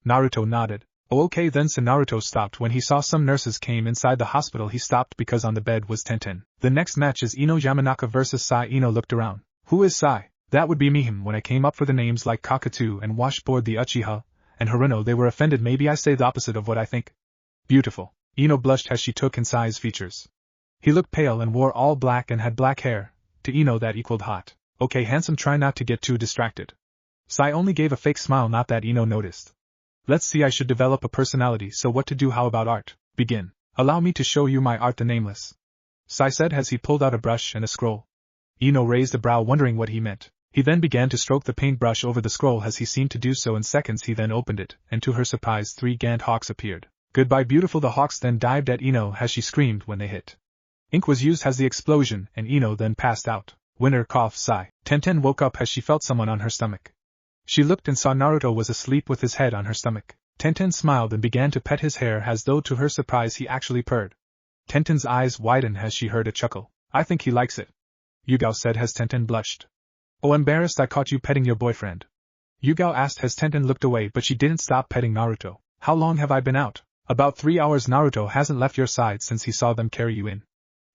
Naruto nodded. Oh okay then. So Naruto stopped when he saw some nurses came inside the hospital. He stopped because on the bed was Tenten. The next match is Ino Yamanaka vs Sai. Ino looked around. Who is Sai? That would be me. When I came up for the names like Kakatu and Washboard the Uchiha and Haruno, they were offended. Maybe I say the opposite of what I think. Beautiful. Ino blushed as she took in Sai's features. He looked pale and wore all black and had black hair. To Ino that equaled hot. Okay handsome, try not to get too distracted. Sai only gave a fake smile, not that Ino noticed. Let's see, I should develop a personality, so what to do? How about art? Begin. Allow me to show you my art, the nameless. Sai said as he pulled out a brush and a scroll. Ino raised a brow, wondering what he meant. He then began to stroke the paintbrush over the scroll as he seemed to do so in seconds. He then opened it, and to her surprise 3 Gant hawks appeared. Goodbye beautiful. The hawks then dived at Ino as she screamed when they hit. Ink was used as the explosion, and Ino then passed out. Winner cough Sai. Tenten woke up as she felt someone on her stomach. She looked and saw Naruto was asleep with his head on her stomach. Tenten smiled and began to pet his hair as though to her surprise he actually purred. Tenten's eyes widened as she heard a chuckle. I think he likes it. Yugao said as Tenten blushed. Oh, embarrassed I caught you petting your boyfriend. Yugao asked as Tenten looked away, but she didn't stop petting Naruto. How long have I been out? About 3 hours. Naruto hasn't left your side since he saw them carry you in.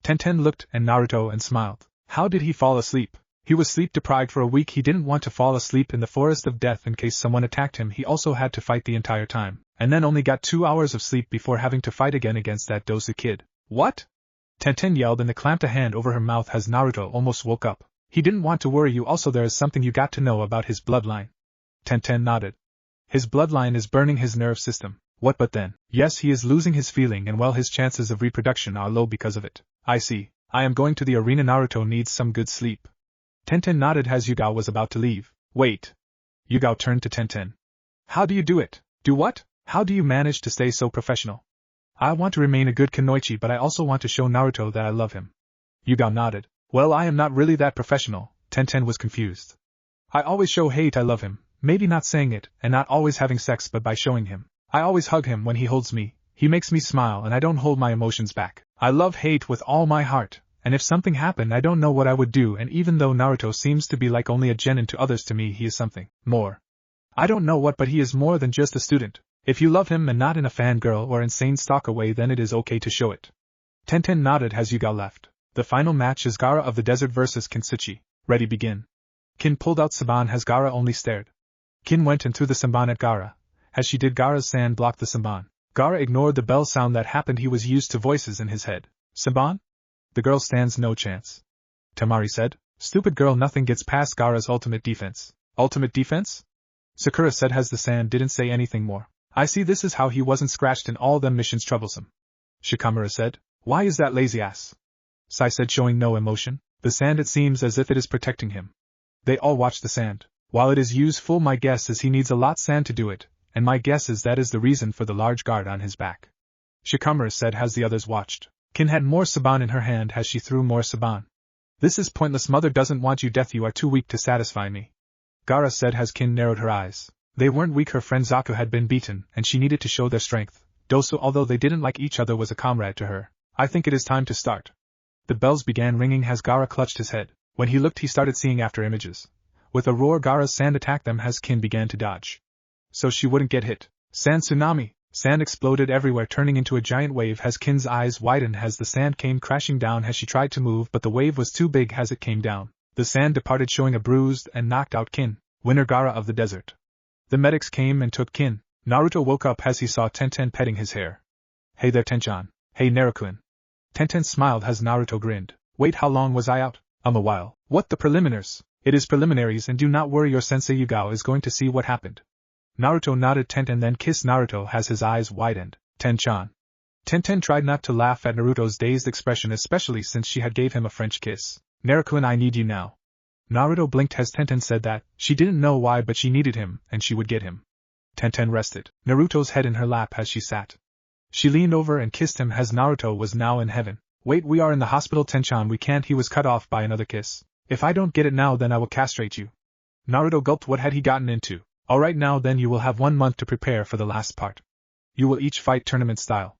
Tenten looked at Naruto and smiled. How did he fall asleep? He was sleep deprived for a week. He didn't want to fall asleep in the forest of death in case someone attacked him. He also had to fight the entire time, and then only got 2 hours of sleep before having to fight again against that Dosu kid. What? Tenten yelled and clamped a hand over her mouth as Naruto almost woke up. He didn't want to worry you. Also, there is something you got to know about his bloodline. Tenten nodded. His bloodline is burning his nerve system. What but then? Yes, he is losing his feeling and well, his chances of reproduction are low because of it. I see. I am going to the arena. Naruto needs some good sleep. Tenten nodded as Yugao was about to leave. Wait. Yugao turned to Tenten. How do you do it? Do what? How do you manage to stay so professional? I want to remain a good kunoichi, but I also want to show Naruto that I love him. Yugao nodded. Well, I am not really that professional. Tenten was confused. I always show hate I love him, maybe not saying it, and not always having sex, but by showing him. I always hug him when he holds me, he makes me smile and I don't hold my emotions back. I love hate with all my heart, and if something happened I don't know what I would do, and even though Naruto seems to be like only a genin to others, to me he is something more. I don't know what, but he is more than just a student. If you love him and not in a fangirl or insane stalker way, then it is okay to show it. Tenten nodded as Yugao left. The final match is Gaara of the Desert versus Kinsuchi. Ready, begin. Kin pulled out Saban as Gaara only stared. Kin went and threw the Saban at Gaara. As she did, Gaara's sand blocked the Saban. Gaara ignored the bell sound that happened. He was used to voices in his head. Saban? The girl stands no chance. Tamari said. Stupid girl, nothing gets past Gaara's ultimate defense. Ultimate defense? Sakura said as the sand didn't say anything more. I see, this is how he wasn't scratched in all them missions. Troublesome. Shikamura said. Why is that lazy ass? Sai said, showing no emotion. The sand, it seems as if it is protecting him. They all watched the sand. While it is useful, my guess is he needs a lot sand to do it, and my guess is that is the reason for the large guard on his back. Shikamura said as the others watched. Kin had more Saban in her hand as she threw more Saban. This is pointless. Mother doesn't want you death. You are too weak to satisfy me. Gaara said as Kin narrowed her eyes. They weren't weak. Her friend Zaku had been beaten, and she needed to show their strength. Dosu, although they didn't like each other, was a comrade to her. I think it is time to start. The bells began ringing as Gaara clutched his head. When he looked, he started seeing after images. With a roar, Gaara's sand attacked them as Kin began to dodge. So she wouldn't get hit. Sand tsunami. Sand exploded everywhere, turning into a giant wave as Kin's eyes widened as the sand came crashing down as she tried to move, but the wave was too big as it came down. The sand departed, showing a bruised and knocked out Kin, winner Gaara of the desert. The medics came and took Kin. Naruto woke up as he saw Tenten petting his hair. Hey there, Tenchan. Hey, Naruto-kun. Tenten smiled as Naruto grinned. Wait, how long was I out? A while. What, the preliminaries? It is preliminaries, and do not worry, your sensei Yugao is going to see what happened. Naruto nodded. Tenten then kissed Naruto as his eyes widened. Tenchan. Tenten tried not to laugh at Naruto's dazed expression, especially since she had gave him a French kiss. Naruto-kun, I need you now. Naruto blinked as Tenten said that. She didn't know why, but she needed him, and she would get him. Tenten rested Naruto's head in her lap as she sat. She leaned over and kissed him as Naruto was now in heaven. Wait, we are in the hospital, Tenchan, we can't. He was cut off by another kiss. If I don't get it now, then I will castrate you. Naruto gulped. What had he gotten into? Alright, now then you will have 1 month to prepare for the last part. You will each fight tournament style.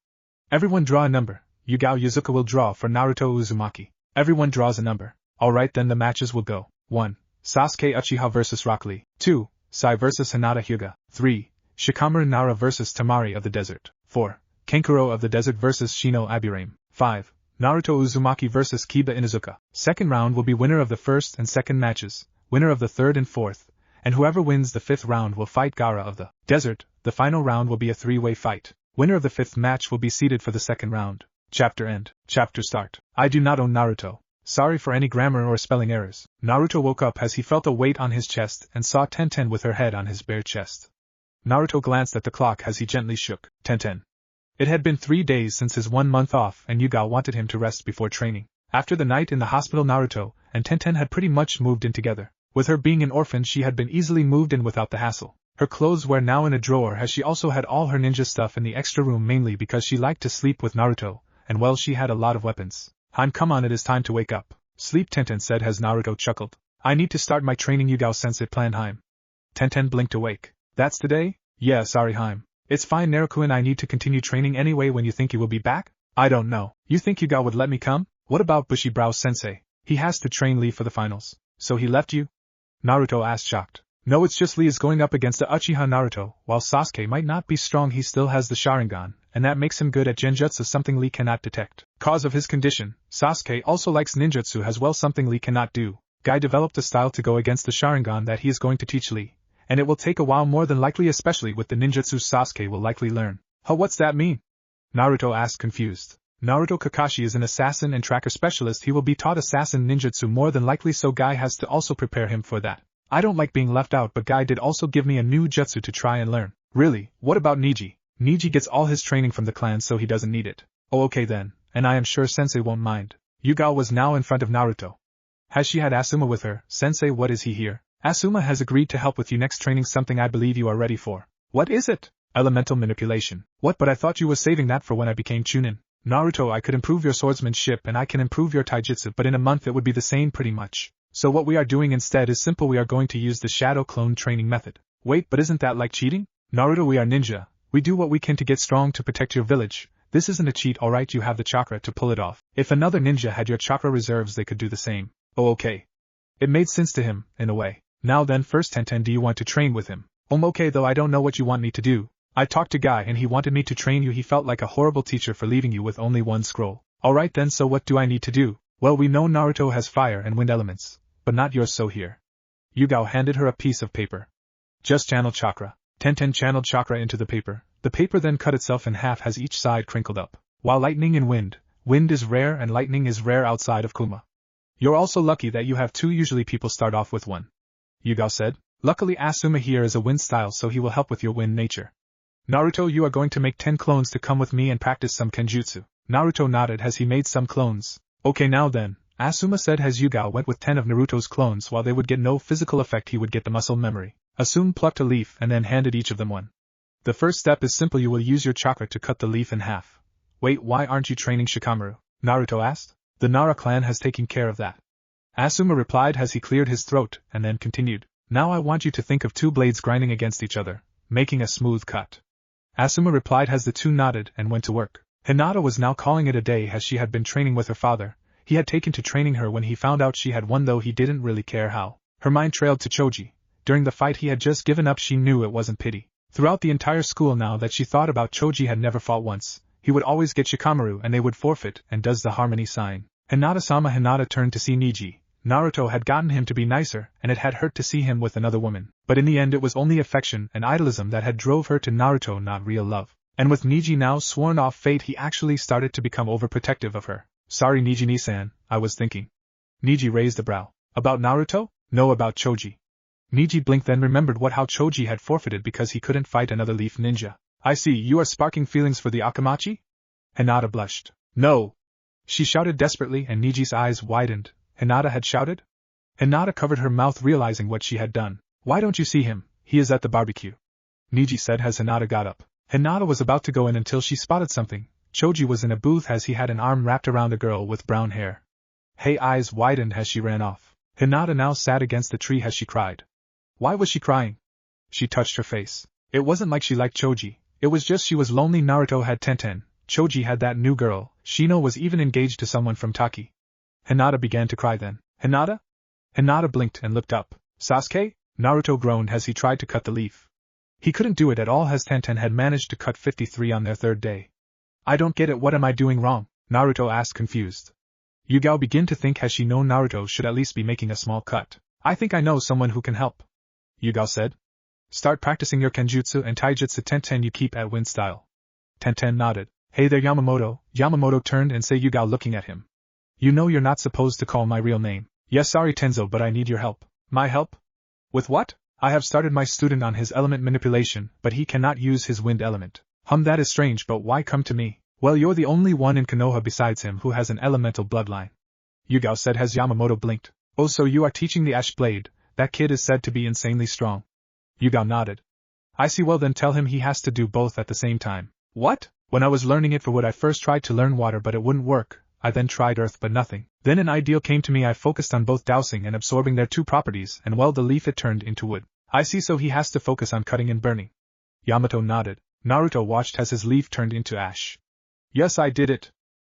Everyone draw a number. Yugao Yuzuka will draw for Naruto Uzumaki. Everyone draws a number. Alright, then the matches will go. 1. Sasuke Uchiha vs Rock Lee. 2. Sai vs Hinata Hyuga. 3. Shikamaru Nara vs Tamari of the Desert. 4. Kenkuro of the Desert vs Shino Aburame. 5. Naruto Uzumaki vs Kiba Inuzuka. Second round will be winner of the first and second matches, winner of the third and fourth, and whoever wins the fifth round will fight Gaara of the Desert. The final round will be a 3-way fight. Winner of the fifth match will be seeded for the second round. Chapter end. Chapter start. I do not own Naruto. Sorry for any grammar or spelling errors. Naruto woke up as he felt a weight on his chest and saw Tenten with her head on his bare chest. Naruto glanced at the clock as he gently shook. Tenten. It had been 3 days since his 1 month off, and Yugao wanted him to rest before training. After the night in the hospital, Naruto and Tenten had pretty much moved in together. With her being an orphan, she had been easily moved in without the hassle. Her clothes were now in a drawer, as she also had all her ninja stuff in the extra room, mainly because she liked to sleep with Naruto, and well, she had a lot of weapons. Han, come on, it is time to wake up. Sleep, Tenten said as Naruto chuckled. I need to start my training, Yugao-sensei planned Haim. Tenten blinked awake. That's today? Yeah, sorry Haim. It's fine, Naruto-kun, I need to continue training anyway. When you think you will be back? I don't know. You think Yugao would let me come? What about Bushy Brow Sensei? He has to train Lee for the finals. So he left you? Naruto asked shocked. No, it's just Lee is going up against the Uchiha Naruto. While Sasuke might not be strong, he still has the Sharingan, and that makes him good at genjutsu, something Lee cannot detect. Cause of his condition, Sasuke also likes ninjutsu as well, something Lee cannot do. Guy developed a style to go against the Sharingan that he is going to teach Lee, and it will take a while more than likely, especially with the ninjutsu Sasuke will likely learn. Huh, what's that mean? Naruto asked confused. Naruto Kakashi is an assassin and tracker specialist. He will be taught assassin ninjutsu more than likely, so Guy has to also prepare him for that. I don't like being left out, but Guy did also give me a new jutsu to try and learn. Really? What about Niji? Niji gets all his training from the clan, so he doesn't need it. Oh, okay then, and I am sure Sensei won't mind. Yugao was now in front of Naruto. Has she had Asuma with her? Sensei, what is he here? Asuma has agreed to help with you next training, something I believe you are ready for. What is it? Elemental manipulation. What? But I thought you were saving that for when I became chunin. Naruto, I could improve your swordsmanship and I can improve your taijutsu, but in a month it would be the same pretty much. So what we are doing instead is simple. We are going to use the shadow clone training method. Wait, but isn't that like cheating? Naruto, we are ninja. We do what we can to get strong to protect your village. This isn't a cheat, alright, you have the chakra to pull it off. If another ninja had your chakra reserves, they could do the same. Oh, okay. It made sense to him, in a way. Now then, first Tenten, do you want to train with him? Okay, though I don't know what you want me to do. I talked to Guy and he wanted me to train you. He felt like a horrible teacher for leaving you with only one scroll. Alright then, so what do I need to do? Well, we know Naruto has fire and wind elements, but not yours, so here. Yugao handed her a piece of paper. Just channel chakra. Tenten channeled chakra into the paper. The paper then cut itself in half as each side crinkled up. While lightning and wind is rare and lightning is rare outside of Kuma. You're also lucky that you have two, usually people start off with one. Yugao said. Luckily Asuma here is a wind style, so he will help with your wind nature. Naruto, you are going to make 10 clones to come with me and practice some kenjutsu. Naruto nodded as he made some clones. Okay, now then, Asuma said as Yugao went with 10 of Naruto's clones. While they would get no physical effect, he would get the muscle memory. Asuma plucked a leaf and then handed each of them one. The first step is simple, you will use your chakra to cut the leaf in half. Wait, why aren't you training Shikamaru? Naruto asked. The Nara clan has taken care of that. Asuma replied as he cleared his throat, and then continued. Now I want you to think of two blades grinding against each other, making a smooth cut. Asuma replied as the two nodded and went to work. Hinata was now calling it a day as she had been training with her father. He had taken to training her when he found out she had won, though he didn't really care how. Her mind trailed to Choji. During the fight he had just given up. She knew it wasn't pity. Throughout the entire school, now that she thought about, Choji had never fought once. He would always get Shikamaru and they would forfeit, and does the harmony sign. Hinata-sama. Hinata turned to see Niji. Naruto had gotten him to be nicer, and it had hurt to see him with another woman. But in the end it was only affection and idolism that had drove her to Naruto, not real love. And with Niji now sworn off fate, he actually started to become overprotective of her. Sorry Niji-ni-san, I was thinking. Niji raised a brow. About Naruto? No, about Choji. Niji blinked, then remembered how Choji had forfeited because he couldn't fight another leaf ninja. I see, you are sparking feelings for the Akamachi? Hinata blushed. No! She shouted desperately, and Niji's eyes widened. Hinata had shouted? Hinata covered her mouth, realizing what she had done. Why don't you see him? He is at the barbecue. Niji said as Hinata got up. Hinata was about to go in until she spotted something. Choji was in a booth as he had an arm wrapped around a girl with brown hair. Hey, eyes widened as she ran off. Hinata now sat against the tree as she cried. Why was she crying? She touched her face. It wasn't like she liked Choji. It was just she was lonely. Naruto had Tenten. Choji had that new girl. Shino was even engaged to someone from Taki. Hinata began to cry then. Hinata? Hinata blinked and looked up. Sasuke? Naruto groaned as he tried to cut the leaf. He couldn't do it at all as Tenten had managed to cut 53 on their third day. I don't get it, what am I doing wrong? Naruto asked confused. Yugao began to think, has she known Naruto should at least be making a small cut. I think I know someone who can help. Yugao said. Start practicing your kenjutsu and taijutsu. Tenten, you keep at wind style. Tenten nodded. Hey there Yamamoto. Yamamoto turned and said, Yugao looking at him. You know you're not supposed to call my real name. Yes, sorry Tenzo, but I need your help. My help? With what? I have started my student on his element manipulation, but he cannot use his wind element. That is strange, but why come to me? Well, you're the only one in Konoha besides him who has an elemental bloodline. Yugao said as Yamamoto blinked. Oh, so you are teaching the Ash Blade. That kid is said to be insanely strong. Yugao nodded. I see, well then tell him he has to do both at the same time. What? When I was learning it for wood, I first tried to learn water, but it wouldn't work. I then tried earth, but nothing. Then an ideal came to me. I focused on both dousing and absorbing their two properties, and well, the leaf it turned into wood. I see, so he has to focus on cutting and burning. Yamato nodded. Naruto watched as his leaf turned into ash. Yes, I did it.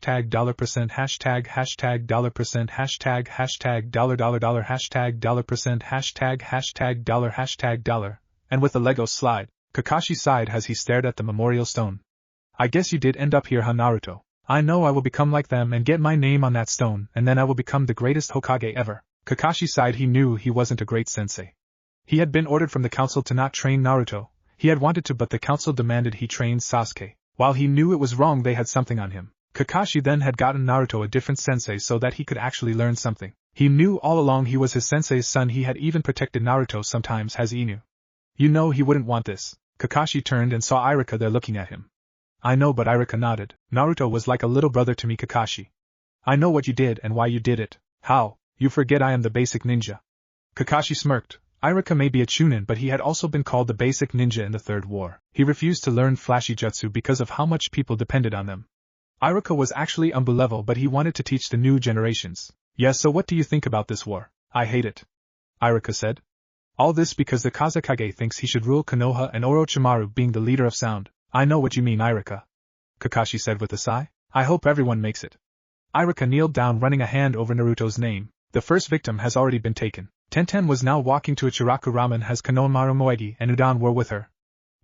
hashtag $% hashtag $% hashtag $dollar hashtag $% hashtag $, and with a Lego slide, Kakashi sighed as he stared at the memorial stone. I guess you did end up here, huh, Naruto? I know I will become like them and get my name on that stone, and then I will become the greatest Hokage ever. Kakashi sighed. He knew he wasn't a great sensei. He had been ordered from the council to not train Naruto. He had wanted to, but the council demanded he train Sasuke. While he knew it was wrong, they had something on him. Kakashi then had gotten Naruto a different sensei so that he could actually learn something. He knew all along he was his sensei's son. He had even protected Naruto sometimes as Inu. You know he wouldn't want this. Kakashi turned and saw Iruka there looking at him. I know, but Iruka nodded. Naruto was like a little brother to me, Kakashi. I know what you did and why you did it. How? You forget I am the basic ninja. Kakashi smirked. Iruka may be a chunin, but he had also been called the basic ninja in the Third War. He refused to learn flashy jutsu because of how much people depended on them. Iruka was actually Umbu level, but he wanted to teach the new generations. Yes, so what do you think about this war? I hate it. Iruka said. All this because the Kazekage thinks he should rule Konoha and Orochimaru being the leader of sound. I know what you mean, Iruka. Kakashi said with a sigh. I hope everyone makes it. Iruka kneeled down, running a hand over Naruto's name. The first victim has already been taken. Tenten was now walking to Ichiraku Ramen as Konohamaru Moegi and Udon were with her.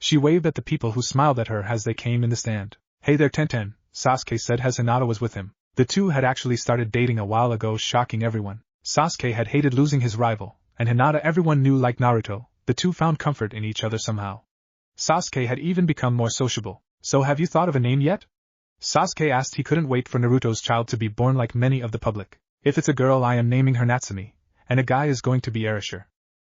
She waved at the people who smiled at her as they came in the stand. Hey there, Tenten, Sasuke said as Hinata was with him. The two had actually started dating a while ago, shocking everyone. Sasuke had hated losing his rival, and Hinata everyone knew liked Naruto. The two found comfort in each other somehow. Sasuke had even become more sociable. So have you thought of a name yet? Sasuke asked. He couldn't wait for Naruto's child to be born like many of the public. If it's a girl, I am naming her Natsumi, and a guy is going to be Erasure.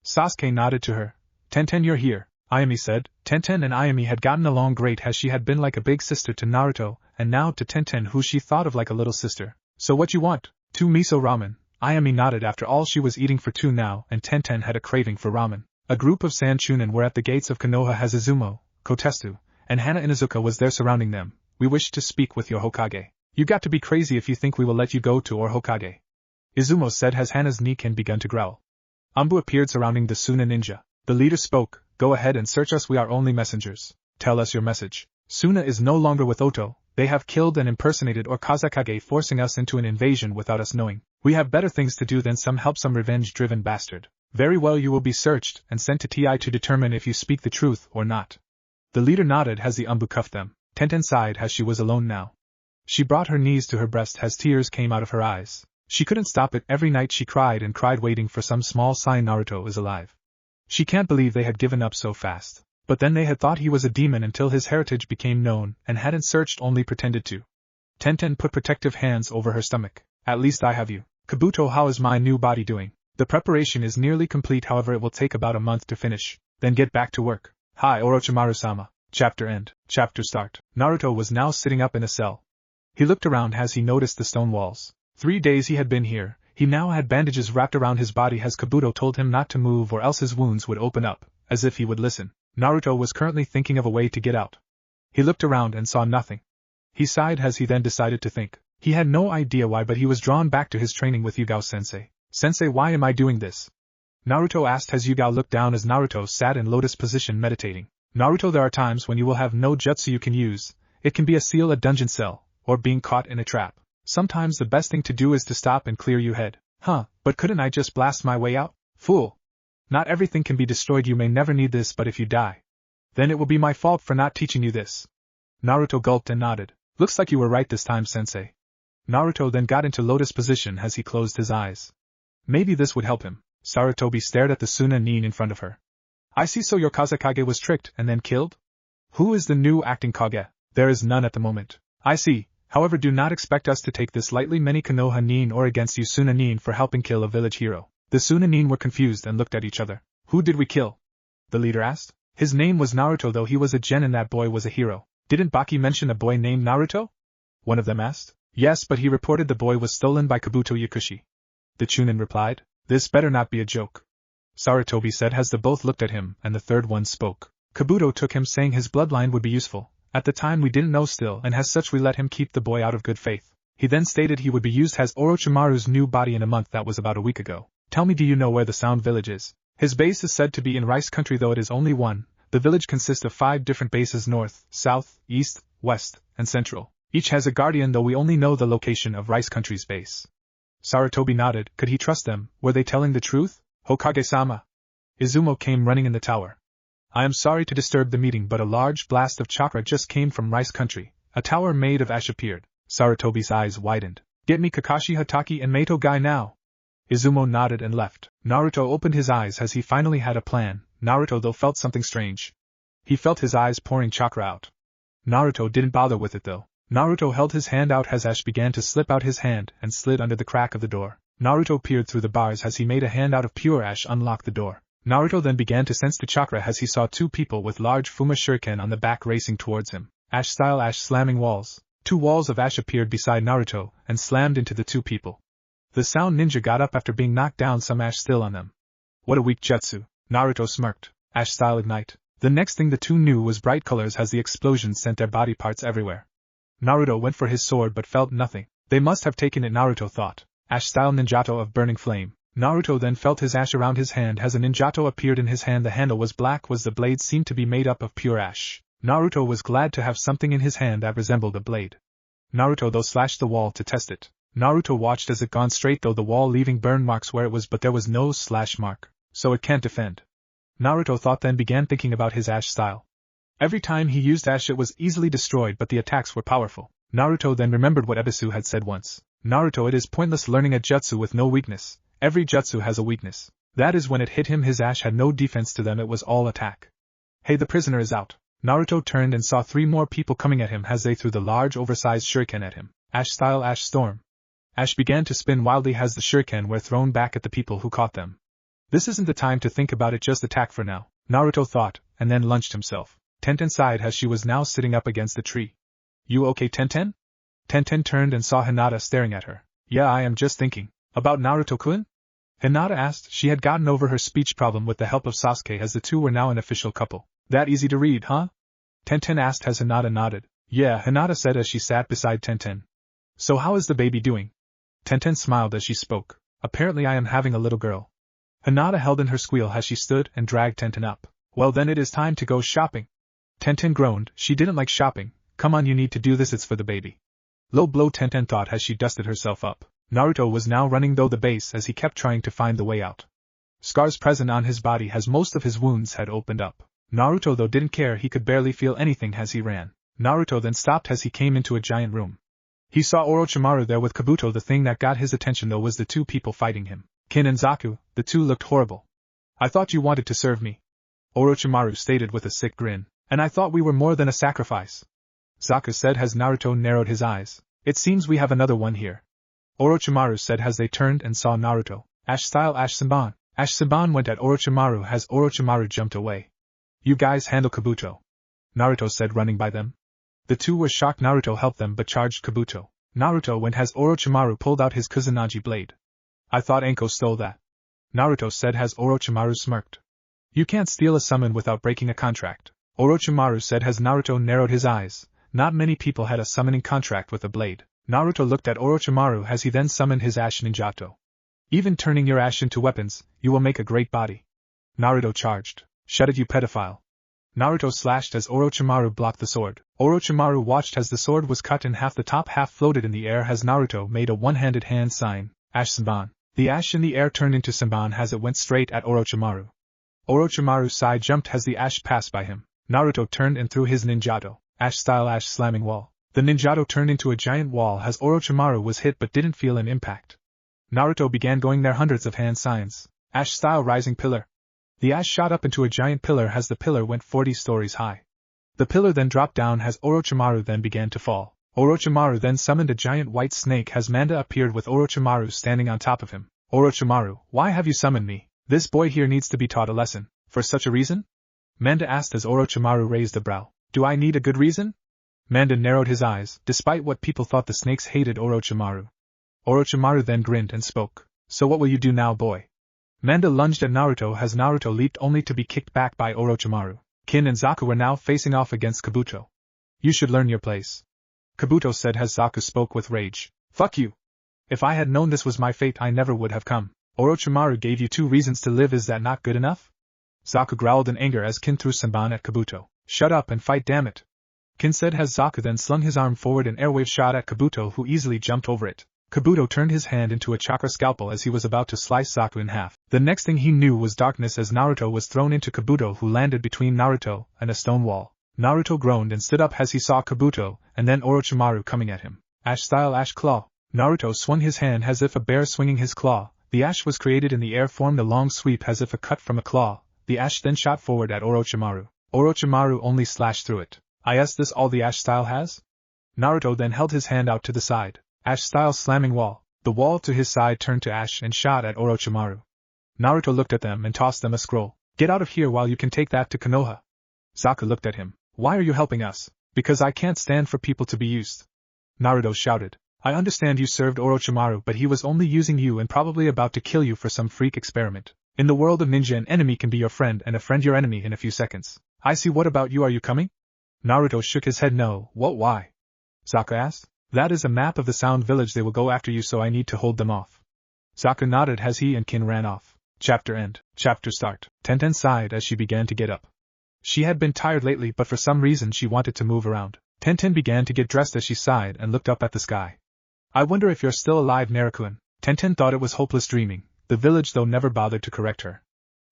Sasuke nodded to her. Tenten, you're here, Ayumi said. Tenten and Ayumi had gotten along great as she had been like a big sister to Naruto, and now to Tenten, who she thought of like a little sister. So what you want? 2 miso ramen. Ayumi nodded. After all, she was eating for 2 now, and Tenten had a craving for ramen. A group of Sand Chunin were at the gates of Konoha as Izumo, Kotesu, and Hana Inuzuka was there surrounding them. We wish to speak with your Hokage. You got to be crazy if you think we will let you go to our Hokage. Izumo said as Hana's knee can begun to growl. Umbu appeared surrounding the Suna ninja. The leader spoke. Go ahead and search us, we are only messengers. Tell us your message. Suna is no longer with Oto. They have killed and impersonated our Kazekage, forcing us into an invasion without us knowing. We have better things to do than help some revenge-driven bastard. Very well, you will be searched and sent to TI to determine if you speak the truth or not. The leader nodded as the Umbu cuffed them. Tenten sighed as she was alone now. She brought her knees to her breast as tears came out of her eyes. She couldn't stop it. Every night she cried and cried, waiting for some small sign Naruto is alive. She can't believe they had given up so fast. But then they had thought he was a demon until his heritage became known and hadn't searched, only pretended to. Tenten put protective hands over her stomach. At least I have you. Kabuto, how is my new body doing? The preparation is nearly complete, however it will take about a month to finish. Then get back to work. Hi Orochimaru-sama. Chapter end. Chapter start. Naruto was now sitting up in a cell. He looked around as he noticed the stone walls. 3 days he had been here. He now had bandages wrapped around his body as Kabuto told him not to move or else his wounds would open up, as if he would listen. Naruto was currently thinking of a way to get out. He looked around and saw nothing. He sighed as he then decided to think. He had no idea why, but he was drawn back to his training with Yugao-sensei. Sensei, why am I doing this? Naruto asked as Yugao looked down as Naruto sat in lotus position meditating. Naruto, there are times when you will have no jutsu you can use. It can be a seal, a dungeon cell, or being caught in a trap. Sometimes the best thing to do is to stop and clear your head. But couldn't I just blast my way out? Fool! Not everything can be destroyed. You may never need this, but if you die, then it will be my fault for not teaching you this. Naruto gulped and nodded. Looks like you were right this time, sensei. Naruto then got into lotus position as he closed his eyes. Maybe this would help him. Sarutobi stared at the Suna nin in front of her. I see, so your Kazekage was tricked and then killed? Who is the new acting Kage? There is none at the moment. I see. However, do not expect us to take this lightly. Many Konoha nin or against you Suna nin for helping kill a village hero. The Suna nin were confused and looked at each other. Who did we kill? The leader asked. His name was Naruto, though he was a genin. That boy was a hero. Didn't Baki mention a boy named Naruto? One of them asked. Yes, but he reported the boy was stolen by Kabuto Yakushi. The Chunin replied. This better not be a joke. Sarutobi said as the both looked at him, and the third one spoke. Kabuto took him, saying his bloodline would be useful. At the time we didn't know still, and as such we let him keep the boy out of good faith. He then stated he would be used as Orochimaru's new body in a month. That was about a week ago. Tell me, do you know where the Sound Village is? His base is said to be in Rice Country, though it is only one. The village consists of 5 different bases: north, south, east, west, and central. Each has a guardian, though we only know the location of Rice Country's base. Sarutobi nodded. Could he trust them? Were they telling the truth? Hokage-sama. Izumo came running in the tower. I am sorry to disturb the meeting, but a large blast of chakra just came from Rice Country. A tower made of ash appeared. Sarutobi's eyes widened. Get me Kakashi Hatake and Mato Guy now. Izumo nodded and left. Naruto opened his eyes as he finally had a plan. Naruto, though, felt something strange. He felt his eyes pouring chakra out. Naruto didn't bother with it, though. Naruto held his hand out as Ash began to slip out his hand and slid under the crack of the door. Naruto peered through the bars as he made a hand out of pure ash unlock the door. Naruto then began to sense the chakra as he saw two people with large Fuma shuriken on the back racing towards him. Ash-style Ash slamming walls. Two walls of ash appeared beside Naruto and slammed into the two people. The sound ninja got up after being knocked down, some ash still on them. What a weak jutsu, Naruto smirked. Ash-style ignite. The next thing the two knew was bright colors as the explosions sent their body parts everywhere. Naruto went for his sword but felt nothing. They must have taken it, Naruto thought. Ash-style ninjato of burning flame. Naruto then felt his ash around his hand as a ninjato appeared in his hand. The handle was black, the blade seemed to be made up of pure ash. Naruto was glad to have something in his hand that resembled a blade. Naruto though slashed the wall to test it. Naruto watched as it gone straight through the wall, leaving burn marks where it was, but there was no slash mark, so it can't defend. Naruto thought, then began thinking about his ash style. Every time he used ash it was easily destroyed, but the attacks were powerful. Naruto then remembered what Ebisu had said once. Naruto, it is pointless learning a jutsu with no weakness. Every jutsu has a weakness. That is when it hit him, his ash had no defense to them, it was all attack. Hey, the prisoner is out. Naruto turned and saw three more people coming at him as they threw the large oversized shuriken at him. Ash-style Ash storm. Ash began to spin wildly as the shuriken were thrown back at the people who caught them. This isn't the time to think about it, just attack for now, Naruto thought, and then lunged himself. Tenten sighed as she was now sitting up against the tree. You okay, Tenten? Tenten turned and saw Hinata staring at her. Yeah, I am just thinking. About Naruto-kun? Hinata asked. She had gotten over her speech problem with the help of Sasuke, as the two were now an official couple. That easy to read, huh? Tenten asked as Hinata nodded. Yeah, Hinata said as she sat beside Tenten. So how is the baby doing? Tenten smiled as she spoke. Apparently I am having a little girl. Hinata held in her squeal as she stood and dragged Tenten up. Well then it is time to go shopping. Tenten groaned. She didn't like shopping. Come on, you need to do this, it's for the baby. Low blow, Tenten thought as she dusted herself up. Naruto was now running though the base as he kept trying to find the way out. Scars present on his body as most of his wounds had opened up. Naruto though didn't care, he could barely feel anything as he ran. Naruto then stopped as he came into a giant room. He saw Orochimaru there with Kabuto. The thing that got his attention though was the two people fighting him. Kin and Zaku, the two looked horrible. I thought you wanted to serve me, Orochimaru stated with a sick grin. And I thought we were more than a sacrifice, Zaku said as Naruto narrowed his eyes. It seems we have another one here, Orochimaru said as they turned and saw Naruto. Ash-style Ash Senban. Ash Senban went at Orochimaru as Orochimaru jumped away. You guys handle Kabuto, Naruto said running by them. The two were shocked. Naruto helped them but charged Kabuto. Naruto went as Orochimaru pulled out his Kusanagi blade. I thought Anko stole that, Naruto said as Orochimaru smirked. You can't steal a summon without breaking a contract, Orochimaru said as Naruto narrowed his eyes. Not many people had a summoning contract with a blade. Naruto looked at Orochimaru as he then summoned his Ash Ninjato. Even turning your ash into weapons, you will make a great body, Naruto charged. Shut it, you pedophile. Naruto slashed as Orochimaru blocked the sword. Orochimaru watched as the sword was cut in half. The top half floated in the air as Naruto made a one-handed hand sign, Ash Senban. The ash in the air turned into Senban as it went straight at Orochimaru. Orochimaru's side jumped as the ash passed by him. Naruto turned and threw his ninjato, Ash-style Ash slamming wall. The ninjato turned into a giant wall as Orochimaru was hit but didn't feel an impact. Naruto began going there, hundreds of hand signs. Ash-style rising pillar. The ash shot up into a giant pillar as the pillar went 40 stories high. The pillar then dropped down as Orochimaru then began to fall. Orochimaru then summoned a giant white snake as Manda appeared with Orochimaru standing on top of him. Orochimaru, why have you summoned me? This boy here needs to be taught a lesson. For such a reason? Manda asked as Orochimaru raised a brow. Do I need a good reason? Manda narrowed his eyes. Despite what people thought, the snakes hated Orochimaru. Orochimaru then grinned and spoke. So what will you do now, boy? Manda lunged at Naruto as Naruto leaped only to be kicked back by Orochimaru. Kin and Zaku were now facing off against Kabuto. You should learn your place, Kabuto said as Zaku spoke with rage. Fuck you. If I had known this was my fate, I never would have come. Orochimaru gave you 2 reasons to live, is that not good enough? Zaku growled in anger as Kin threw Senban at Kabuto. Shut up and fight, damn it, Kin said as Zaku then slung his arm forward and airwave shot at Kabuto, who easily jumped over it. Kabuto turned his hand into a chakra scalpel as he was about to slice Zaku in half. The next thing he knew was darkness as Naruto was thrown into Kabuto, who landed between Naruto and a stone wall. Naruto groaned and stood up as he saw Kabuto and then Orochimaru coming at him. Ash-style Ash claw. Naruto swung his hand as if a bear swinging his claw. The ash was created in the air, formed a long sweep as if a cut from a claw. The ash then shot forward at Orochimaru. Orochimaru only slashed through it. Is this all the ash style has? Naruto then held his hand out to the side, Ash-style slamming wall. The wall to his side turned to ash and shot at Orochimaru. Naruto looked at them and tossed them a scroll. Get out of here while you can take that to Konoha. Sokka looked at him. Why are you helping us? Because I can't stand for people to be used. Naruto shouted. I understand you served Orochimaru, but he was only using you and probably about to kill you for some freak experiment. In the world of ninja, an enemy can be your friend and a friend your enemy in a few seconds. I see. What about you? Are you coming? Naruto shook his head. No. What? Why? Sokka asked. That is a map of the Sound Village. They will go after you, so I need to hold them off. Sokka nodded as he and Kin ran off. Chapter end. Chapter start. Tenten sighed as she began to get up. She had been tired lately, but for some reason she wanted to move around. Tenten began to get dressed as she sighed and looked up at the sky. I wonder if you're still alive, Naruto. Tenten thought it was hopeless dreaming. The village though never bothered to correct her.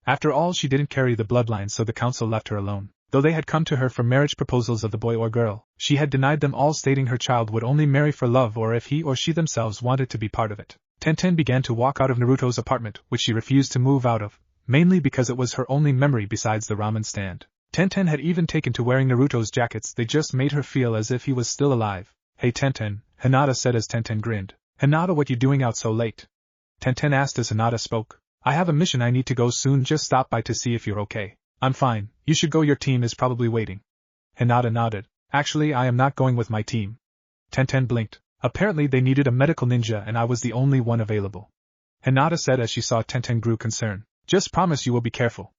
After all, she didn't carry the bloodline, so the council left her alone. Though they had come to her for marriage proposals of the boy or girl, she had denied them all, stating her child would only marry for love or if he or she themselves wanted to be part of it. Tenten began to walk out of Naruto's apartment, which she refused to move out of, mainly because it was her only memory besides the ramen stand. Tenten had even taken to wearing Naruto's jackets. They just made her feel as if he was still alive. Hey Tenten, Hinata said as Tenten grinned. Hinata, what you doing out so late? Tenten asked as Hinata spoke. I have a mission, I need to go soon, just stop by to see if you're okay. I'm fine, you should go, your team is probably waiting. Hinata nodded. Actually, I am not going with my team. Tenten blinked. Apparently they needed a medical ninja and I was the only one available. Hinata said as she saw Tenten grew concerned. Just promise you will be careful.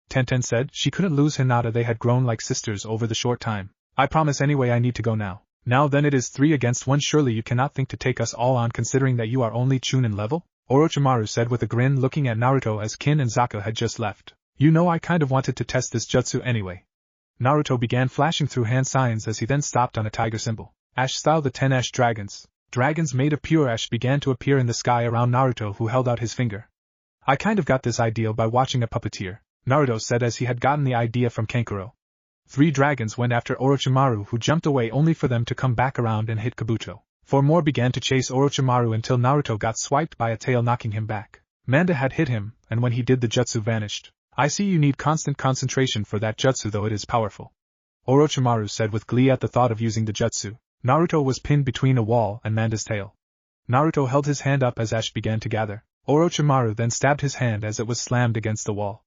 Tenten said she couldn't lose Hinata, they had grown like sisters over the short time. I promise anyway, I need to go now. Now then, it is 3 against 1, surely you cannot think to take us all on considering that you are only chunin level? Orochimaru said with a grin, looking at Naruto as Kin and Sokka had just left. You know, I kind of wanted to test this jutsu anyway. Naruto began flashing through hand signs as he then stopped on a tiger symbol. Ash style, the 10 ash dragons. Dragons made of pure ash began to appear in the sky around Naruto, who held out his finger. I kind of got this idea by watching a puppeteer, Naruto said as he had gotten the idea from Kankuro. 3 dragons went after Orochimaru, who jumped away only for them to come back around and hit Kabuto. 4 more began to chase Orochimaru until Naruto got swiped by a tail, knocking him back. Manda had hit him, and when he did, the jutsu vanished. I see you need constant concentration for that jutsu, though it is powerful. Orochimaru said with glee at the thought of using the jutsu. Naruto was pinned between a wall and Manda's tail. Naruto held his hand up as ash began to gather. Orochimaru then stabbed his hand as it was slammed against the wall.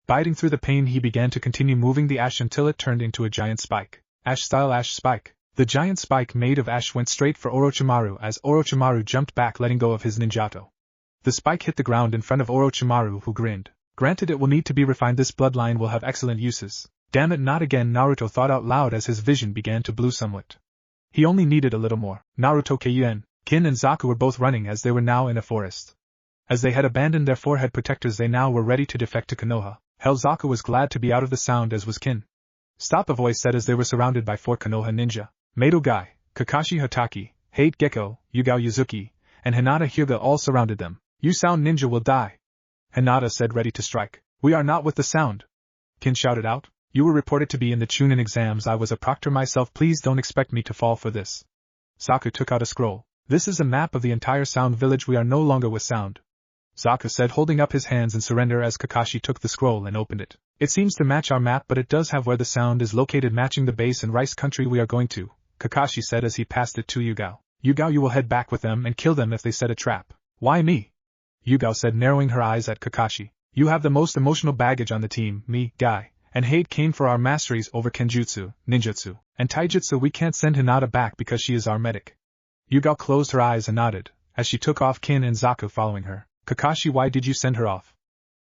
Biting through the pain, he began to continue moving the ash until it turned into a giant spike. Ash-style ash spike. The giant spike made of ash went straight for Orochimaru as Orochimaru jumped back, letting go of his ninjato. The spike hit the ground in front of Orochimaru, who grinned. Granted, it will need to be refined, this bloodline will have excellent uses. Damn it, not again, Naruto thought out loud as his vision began to blue somewhat. He only needed a little more. Naruto, Kayuen, Kin and Zaku were both running as they were now in a forest. As they had abandoned their forehead protectors, they now were ready to defect to Konoha. Hell, Zaku was glad to be out of the sound, as was Kin. Stop, a voice said as they were surrounded by 4 Konoha ninja. Meito Gai, Kakashi Hatake, Hate Gecko, Yugao Yuzuki, and Hinata Hyuga all surrounded them. You Sound Ninja will die. Hinata said, ready to strike. We are not with the Sound. Kin shouted out. You were reported to be in the chunin exams. I was a proctor myself. Please don't expect me to fall for this. Zaku took out a scroll. This is a map of the entire Sound Village. We are no longer with Sound. Zaku said, holding up his hands in surrender as Kakashi took the scroll and opened it. It seems to match our map, but it does have where the Sound is located, matching the base and rice country we are going to, Kakashi said as he passed it to Yugao. Yugao, you will head back with them and kill them if they set a trap. Why me? Yugao said, narrowing her eyes at Kakashi. You have the most emotional baggage on the team. Me, Guy, and Hate came for our masteries over Kenjutsu, Ninjutsu, and Taijutsu. We can't send Hinata back because she is our medic. Yugao closed her eyes and nodded, as she took off, Kin and Zaku following her. Kakashi, why did you send her off?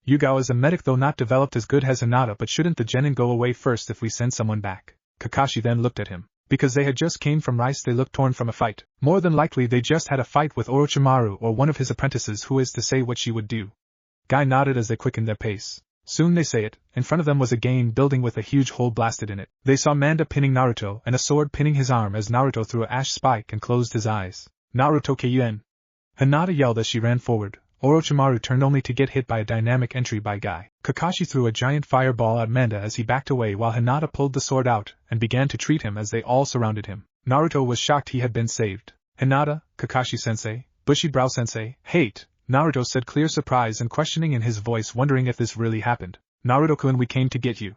Yugao is a medic, though not developed as good as Hinata, but shouldn't the genin go away first if we send someone back? Kakashi then looked at him. Because they had just came from rice, they looked torn from a fight. More than likely they just had a fight with Orochimaru or one of his apprentices, who is to say what she would do. Guy nodded as they quickened their pace. Soon they say it, in front of them was a gain building with a huge hole blasted in it. They saw Manda pinning Naruto and a sword pinning his arm as Naruto threw an ash spike and closed his eyes. Naruto Kayuen! Hinata yelled as she ran forward. Orochimaru turned only to get hit by a dynamic entry by Guy. Kakashi threw a giant fireball at Manda as he backed away while Hinata pulled the sword out and began to treat him as they all surrounded him. Naruto was shocked he had been saved. Hinata, Kakashi-sensei, Bushy-brow-sensei, Hate, Naruto said, clear surprise and questioning in his voice, wondering if this really happened. Naruto-kun, we came to get you.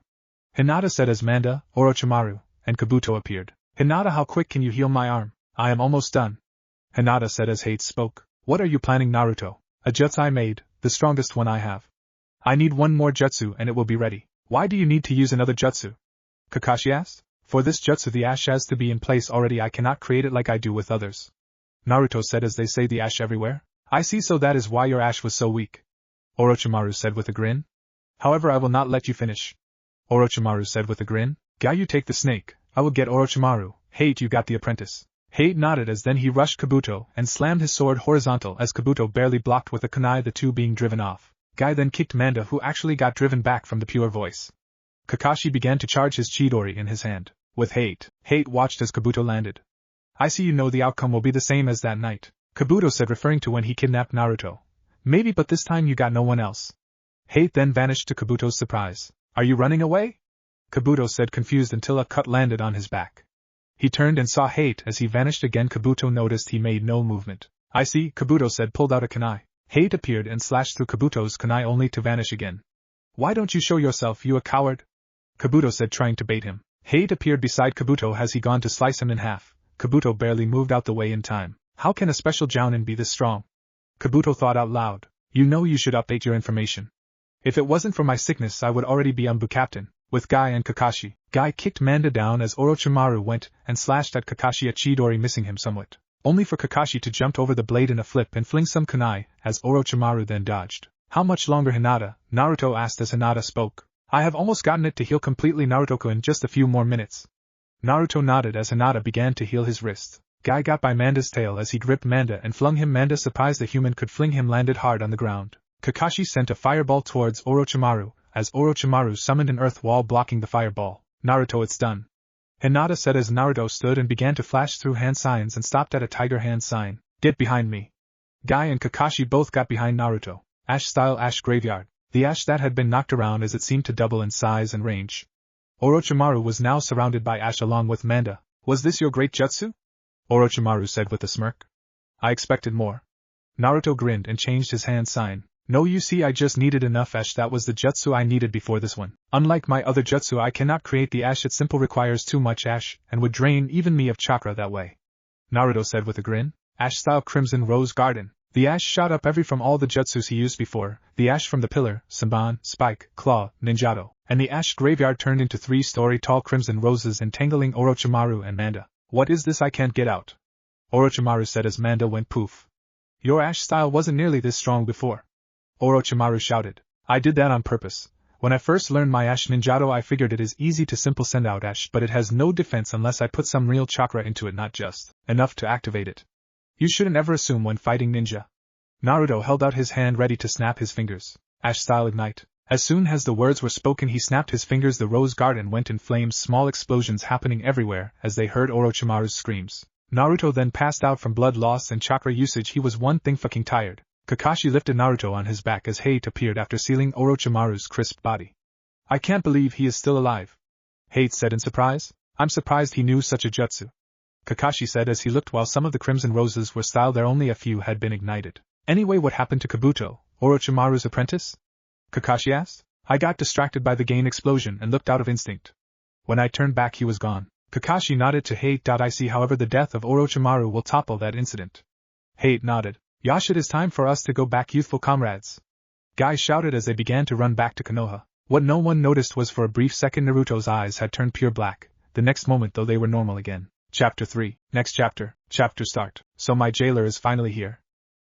Hinata said as Manda, Orochimaru, and Kabuto appeared. Hinata, how quick can you heal my arm? I am almost done. Hinata said as Hate spoke. What are you planning, Naruto? A jutsu I made, the strongest one I have. I need one more jutsu and it will be ready. Why do you need to use another jutsu? Kakashi asked. For this jutsu the ash has to be in place already, I cannot create it like I do with others. Naruto said as they say the ash everywhere. I see, so that is why your ash was so weak. Orochimaru said with a grin. However, I will not let you finish. Orochimaru said with a grin. Guy, you take the snake, I will get Orochimaru. Hate, you got the apprentice. Hate nodded as then he rushed Kabuto and slammed his sword horizontal as Kabuto barely blocked with a kunai, the two being driven off. Guy then kicked Manda, who actually got driven back from the pure voice. Kakashi began to charge his Chidori in his hand. With Hate watched as Kabuto landed. I see you know the outcome will be the same as that night, Kabuto said, referring to when he kidnapped Naruto. Maybe, but this time you got no one else. Hate then vanished to Kabuto's surprise. Are you running away? Kabuto said, confused, until a cut landed on his back. He turned and saw Hate as he vanished again. Kabuto noticed he made no movement. I see, Kabuto said, pulled out a kunai. Hate appeared and slashed through Kabuto's kunai only to vanish again. Why don't you show yourself, you a coward? Kabuto said, trying to bait him. Hate appeared beside Kabuto as he gone to slice him in half. Kabuto barely moved out the way in time. How can a special jounin be this strong? Kabuto thought out loud. You know you should update your information. If it wasn't for my sickness I would already be Umbu captain, with Guy and Kakashi. Guy kicked Manda down as Orochimaru went and slashed at Kakashi, a Chidori missing him somewhat. Only for Kakashi to jump over the blade in a flip and fling some kunai, as Orochimaru then dodged. How much longer, Hinata? Naruto asked as Hinata spoke. I have almost gotten it to heal completely, Naruto, in just a few more minutes. Naruto nodded as Hinata began to heal his wrist. Guy got by Manda's tail as he gripped Manda and flung him. Manda, surprised the human could fling him, landed hard on the ground. Kakashi sent a fireball towards Orochimaru, as Orochimaru summoned an earth wall blocking the fireball. Naruto, it's done. Hinata said as Naruto stood and began to flash through hand signs and stopped at a tiger hand sign. Get behind me. Guy and Kakashi both got behind Naruto. Ash-style ash graveyard. The ash that had been knocked around as it seemed to double in size and range. Orochimaru was now surrounded by ash along with Manda. Was this your great jutsu? Orochimaru said with a smirk. I expected more. Naruto grinned and changed his hand sign. No, you see, I just needed enough ash. That was the jutsu I needed before this one. Unlike my other jutsu, I cannot create the ash. It simply requires too much ash, and would drain even me of chakra that way. Naruto said with a grin. Ash-style Crimson Rose Garden. The ash shot up every from all the jutsus he used before. The ash from the pillar, Sanban, Spike, Claw, Ninjato, and the ash graveyard turned into 3-story tall crimson roses entangling Orochimaru and Manda. What is this? I can't get out. Orochimaru said as Manda went poof. Your ash style wasn't nearly this strong before. Orochimaru shouted. I did that on purpose. When I first learned my ash ninjato I figured it is easy to simple send out ash, but it has no defense unless I put some real chakra into it, not just enough to activate it. You shouldn't ever assume when fighting ninja. Naruto held out his hand ready to snap his fingers. Ash style ignite. As soon as the words were spoken he snapped his fingers. The rose garden went in flames, small explosions happening everywhere as they heard Orochimaru's screams. Naruto then passed out from blood loss and chakra usage. He was one thing fucking tired. Kakashi lifted Naruto on his back as Hate appeared after sealing Orochimaru's crisp body. I can't believe he is still alive. Hate said in surprise. I'm surprised he knew such a jutsu. Kakashi said as he looked. While some of the crimson roses were styled there, only a few had been ignited. Anyway, what happened to Kabuto, Orochimaru's apprentice? Kakashi asked. I got distracted by the gain explosion and looked out of instinct. When I turned back he was gone. Kakashi nodded to Hate. I see, however the death of Orochimaru will topple that incident. Hate nodded. Yash, it is time for us to go back, youthful comrades. Guy shouted as they began to run back to Konoha. What no one noticed was for a brief second Naruto's eyes had turned pure black. The next moment though they were normal again. Chapter 3. Next chapter. Chapter start. So my jailer is finally here.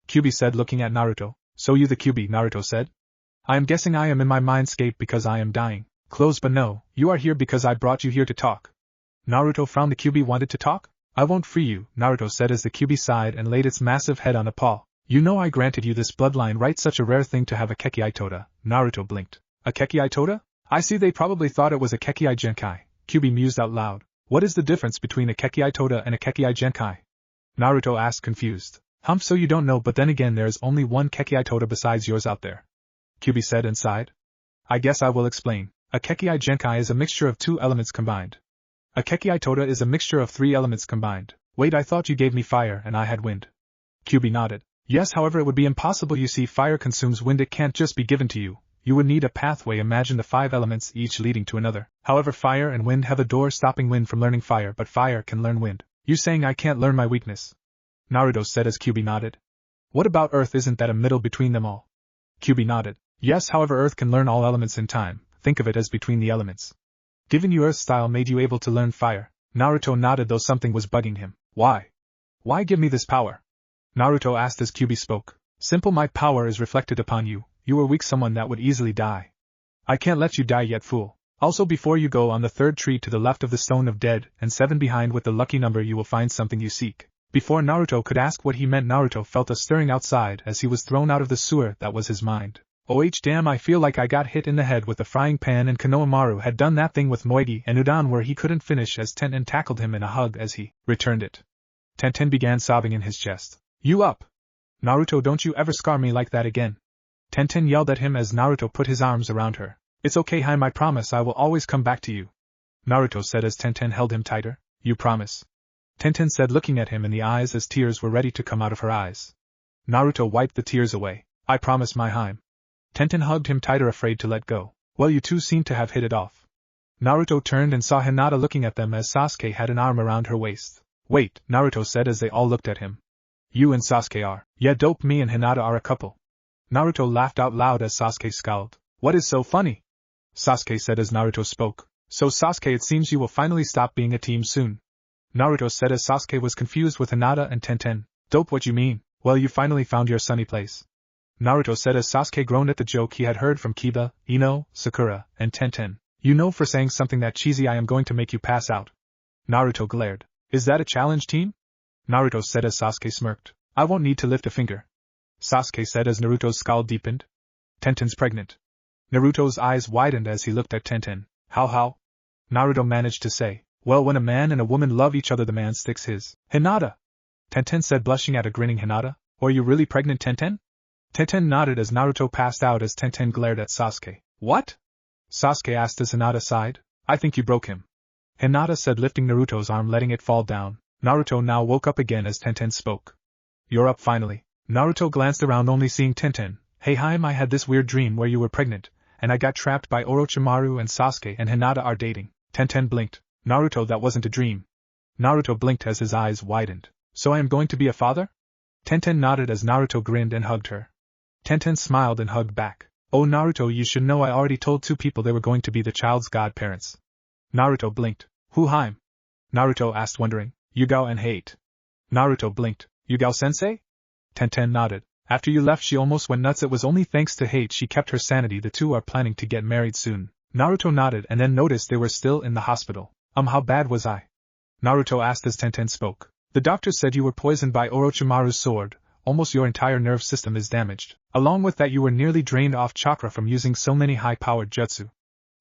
Kyubi said looking at Naruto. So you the Kyubi, Naruto said. I am guessing I am in my mindscape because I am dying. Close, but no, you are here because I brought you here to talk. Naruto frowned. The Kyubi wanted to talk? I won't free you, Naruto said as the Kyubi sighed and laid its massive head on a paw. You know I granted you this bloodline right, such a rare thing to have. A Kekki Toda. Naruto blinked. A Kekki Toda? I see, they probably thought it was a Kekki Genkai. Kyubi mused out loud. What is the difference between a Kekki Toda and a Kekki Genkai? Naruto asked confused. Humph, so you don't know, but then again there is only one Kekki Toda besides yours out there. Kyubi said and sighed. I guess I will explain. A Kekki Genkai is a mixture of 2 elements combined. A Kekki Toda is a mixture of 3 elements combined. Wait, I thought you gave me fire and I had wind. Kyubi nodded. Yes, however it would be impossible, you see fire consumes wind, it can't just be given to you. you would need a pathway. Imagine the 5 elements each leading to another. However, fire and wind have a door stopping wind from learning fire, but fire can learn wind. You saying I can't learn my weakness? Naruto said as Kyuubi nodded. What about Earth? Isn't that a middle between them all? Kyuubi nodded. Yes, however, Earth can learn all elements in time. Think of it as between the elements. Given you Earth style made you able to learn fire. Naruto nodded, though something was bugging him. Why? Why give me this power? Naruto asked as Kyuubi spoke. Simple, my power is reflected upon you. You are weak, someone that would easily die. I can't let you die yet, fool. Also, before you go, on the 3rd tree to the left of the Stone of Dead, and 7 behind with the lucky number, you will find something you seek. Before Naruto could ask what he meant, Naruto felt a stirring outside as he was thrown out of the sewer. That was his mind. Oh damn, I feel like I got hit in the head with a frying pan, and Konohamaru had done that thing with Moegi and Udon where he couldn't finish as Tenten tackled him in a hug as he returned it. Tenten began sobbing in his chest. You up? Naruto, don't you ever scar me like that again. Tenten yelled at him as Naruto put his arms around her. It's okay, Haim, I promise I will always come back to you. Naruto said as Tenten held him tighter. You promise? Tenten said, looking at him in the eyes as tears were ready to come out of her eyes. Naruto wiped the tears away. I promise, my Haim. Tenten hugged him tighter, afraid to let go. Well, you two seem to have hit it off. Naruto turned and saw Hinata looking at them as Sasuke had an arm around her waist. Wait, Naruto said as they all looked at him. You and Sasuke are. Yeah, dope, me and Hinata are a couple. Naruto laughed out loud as Sasuke scowled. What is so funny? Sasuke said as Naruto spoke. So Sasuke, it seems you will finally stop being a team soon. Naruto said as Sasuke was confused with Hinata and Tenten. Dope, what you mean? Well, you finally found your sunny place. Naruto said as Sasuke groaned at the joke he had heard from Kiba, Ino, Sakura, and Tenten. You know, for saying something that cheesy I am going to make you pass out. Naruto glared. Is that a challenge, team? Naruto said as Sasuke smirked. I won't need to lift a finger. Sasuke said as Naruto's scowl deepened. Tenten's pregnant. Naruto's eyes widened as he looked at Tenten. How? Naruto managed to say. Well, when a man and a woman love each other, the man sticks his. Hinata! Tenten said, blushing at a grinning Hinata. Are you really pregnant, Tenten? Tenten nodded as Naruto passed out as Tenten glared at Sasuke. What? Sasuke asked as Hinata sighed. I think you broke him. Hinata said, lifting Naruto's arm, letting it fall down. Naruto now woke up again as Tenten spoke. You're up finally. Naruto glanced around, only seeing Tenten. Hey Haim, I had this weird dream where you were pregnant, and I got trapped by Orochimaru, and Sasuke and Hinata are dating. Tenten blinked. Naruto, that wasn't a dream. Naruto blinked as his eyes widened. So I am going to be a father? Tenten nodded as Naruto grinned and hugged her. Tenten smiled and hugged back. Oh Naruto, you should know I already told 2 people they were going to be the child's godparents. Naruto blinked. Who, Haim? Naruto asked, wondering. Yugao and Hate. Naruto blinked. Yugao-sensei? Tenten nodded. After you left she almost went nuts. It was only thanks to Hate she kept her sanity. The 2 are planning to get married soon. Naruto nodded and then noticed they were still in the hospital. How bad was I? Naruto asked as Tenten spoke. The doctor said you were poisoned by Orochimaru's sword. Almost your entire nerve system is damaged. Along with that, you were nearly drained off chakra from using so many high-powered jutsu.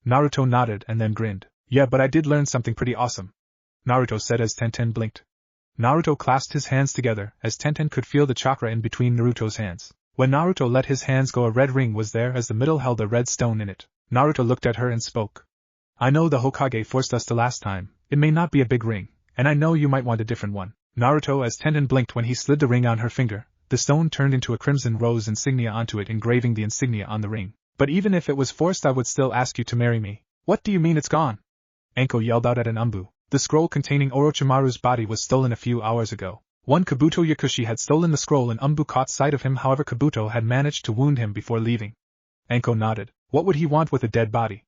Naruto nodded and then grinned. Yeah, but I did learn something pretty awesome. Naruto said as Tenten blinked. Naruto clasped his hands together as Tenten could feel the chakra in between Naruto's hands. When Naruto let his hands go, a red ring was there as the middle held a red stone in it. Naruto looked at her and spoke. I know the Hokage forced us to last time. It may not be a big ring, and I know you might want a different one. Naruto as Tenten blinked when he slid the ring on her finger. The stone turned into a crimson rose insignia onto it, engraving the insignia on the ring. But even if it was forced, I would still ask you to marry me. What do you mean it's gone? Anko yelled out at an Umbu. The scroll containing Orochimaru's body was stolen a few hours ago. One Kabuto Yakushi had stolen the scroll and Umbu caught sight of him. However, Kabuto had managed to wound him before leaving. Anko nodded. What would he want with a dead body?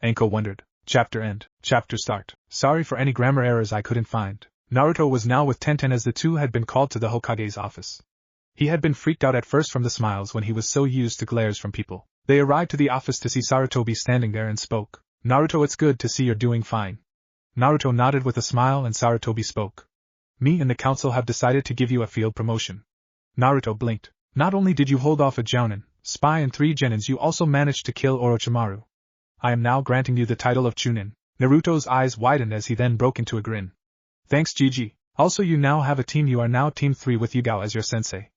Anko wondered. Chapter end. Chapter start. Sorry for any grammar errors I couldn't find. Naruto was now with Tenten as the 2 had been called to the Hokage's office. He had been freaked out at first from the smiles when he was so used to glares from people. They arrived to the office to see Sarutobi standing there and spoke. Naruto, it's good to see you're doing fine. Naruto nodded with a smile and Sarutobi spoke. Me and the council have decided to give you a field promotion. Naruto blinked. Not only did you hold off a Jounin, spy and 3 genins, you also managed to kill Orochimaru. I am now granting you the title of chunin. Naruto's eyes widened as he then broke into a grin. Thanks, Gigi. Also, you now have a team. You are now Team 3 with Yugao as your sensei.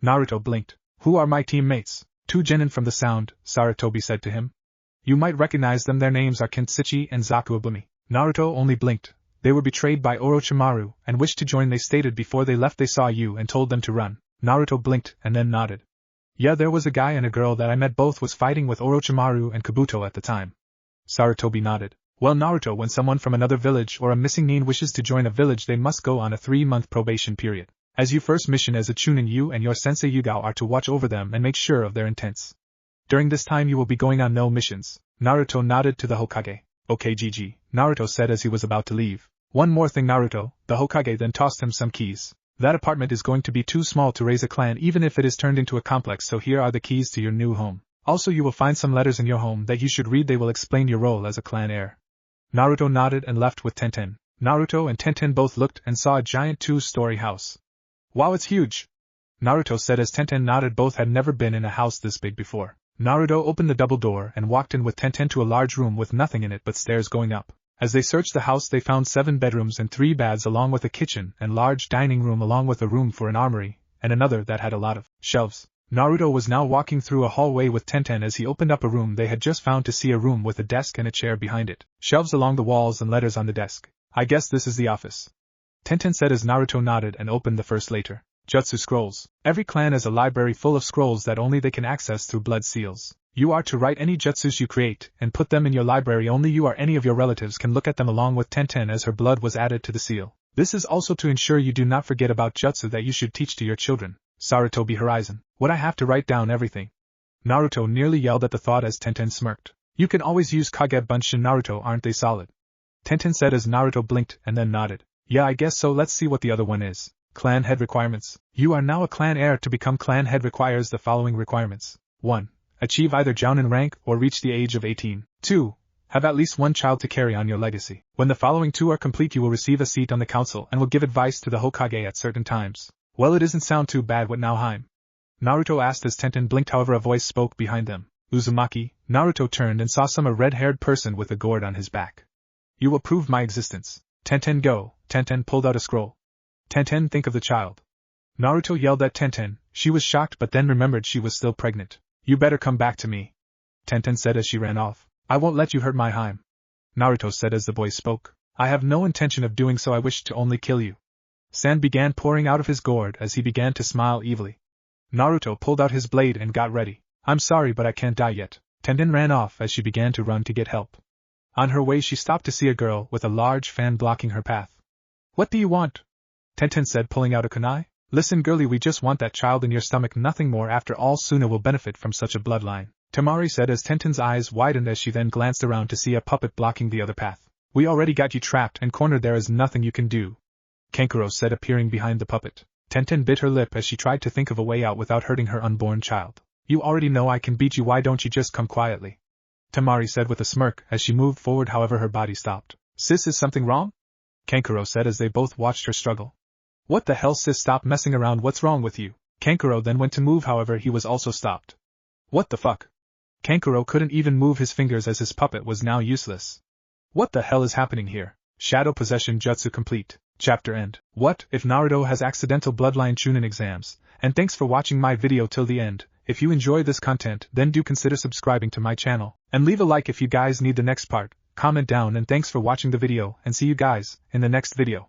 Naruto blinked. Who are my teammates? 2 genin from the sound, Sarutobi said to him. You might recognize them. Their names are Kenshichi and Zakuabumi. Naruto only blinked. They were betrayed by Orochimaru and wished to join. They stated before they left they saw you and told them to run. Naruto blinked and then nodded. Yeah, there was a guy and a girl that I met, both was fighting with Orochimaru and Kabuto at the time. Sarutobi nodded. Well, Naruto, when someone from another village or a missing nin wishes to join a village, they must go on a 3-month probation period. As your first mission as a chunin, you and your sensei Yugao are to watch over them and make sure of their intents. During this time you will be going on no missions. Naruto nodded to the Hokage. Okay, Gigi, Naruto said as he was about to leave. One more thing, Naruto. The Hokage then tossed him some keys. That apartment is going to be too small to raise a clan even if it is turned into a complex, so here are the keys to your new home. Also, you will find some letters in your home that you should read. They will explain your role as a clan heir. Naruto nodded and left with Tenten. Naruto and Tenten both looked and saw a giant 2-story house. Wow, it's huge! Naruto said as Tenten nodded. Both had never been in a house this big before. Naruto opened the double door and walked in with Tenten to a large room with nothing in it but stairs going up. As they searched the house, they found 7 bedrooms and 3 baths along with a kitchen and large dining room along with a room for an armory, and another that had a lot of shelves. Naruto was now walking through a hallway with Tenten as he opened up a room they had just found to see a room with a desk and a chair behind it, shelves along the walls and letters on the desk. I guess this is the office, Tenten said as Naruto nodded and opened the first letter. Jutsu scrolls. Every clan has a library full of scrolls that only they can access through blood seals. You are to write any jutsus you create and put them in your library. Only you or any of your relatives can look at them, along with Tenten, as her blood was added to the seal. This is also to ensure you do not forget about jutsu that you should teach to your children. Sarutobi Horizon. Would I have to write down everything? Naruto nearly yelled at the thought as Tenten smirked. You can always use Kage Bunshin, Naruto, aren't they solid? Tenten said as Naruto blinked and then nodded. Yeah, I guess so. Let's see what the other one is. Clan head requirements. You are now a clan heir. To become clan head requires the following requirements. 1. Achieve either Jounin rank or reach the age of 18. 2. Have at least one child to carry on your legacy. When the following 2 are complete, you will receive a seat on the council and will give advice to the Hokage at certain times. Well, it doesn't sound too bad. What now, Haim? Naruto asked as Tenten blinked. However, a voice spoke behind them. Uzumaki. Naruto turned and saw a red-haired person with a gourd on his back. You will prove my existence. Tenten, go. Tenten pulled out a scroll. Tenten, think of the child. Naruto yelled at Tenten. She was shocked but then remembered she was still pregnant. You better come back to me, Tenten said as she ran off. I won't let you hurt my Haim, Naruto said as the boy spoke. I have no intention of doing so. I wish to only kill you. Sand began pouring out of his gourd as he began to smile evilly. Naruto pulled out his blade and got ready. I'm sorry, but I can't die yet. Tenten ran off as she began to run to get help. On her way she stopped to see a girl with a large fan blocking her path. What do you want? Tenten said, pulling out a kunai. Listen, girlie, we just want that child in your stomach, nothing more. After all, Suna will benefit from such a bloodline, Tamari said as Tenten's eyes widened as she then glanced around to see a puppet blocking the other path. We already got you trapped and cornered. There is nothing you can do, Kankuro said, appearing behind the puppet. Tenten bit her lip as she tried to think of a way out without hurting her unborn child. You already know I can beat you. Why don't you just come quietly? Tamari said with a smirk as she moved forward. However, her body stopped. Sis, is something wrong? Kankuro said as they both watched her struggle. What the hell, sis, stop messing around. What's wrong with you? Kankuro then went to move, however he was also stopped. What the fuck? Kankuro couldn't even move his fingers as his puppet was now useless. What the hell is happening here? Shadow Possession Jutsu complete. Chapter end. What if Naruto has accidental bloodline chunin exams? And thanks for watching my video till the end. If you enjoy this content, then do consider subscribing to my channel. And leave a like if you guys need the next part. Comment down, and thanks for watching the video, and see you guys in the next video.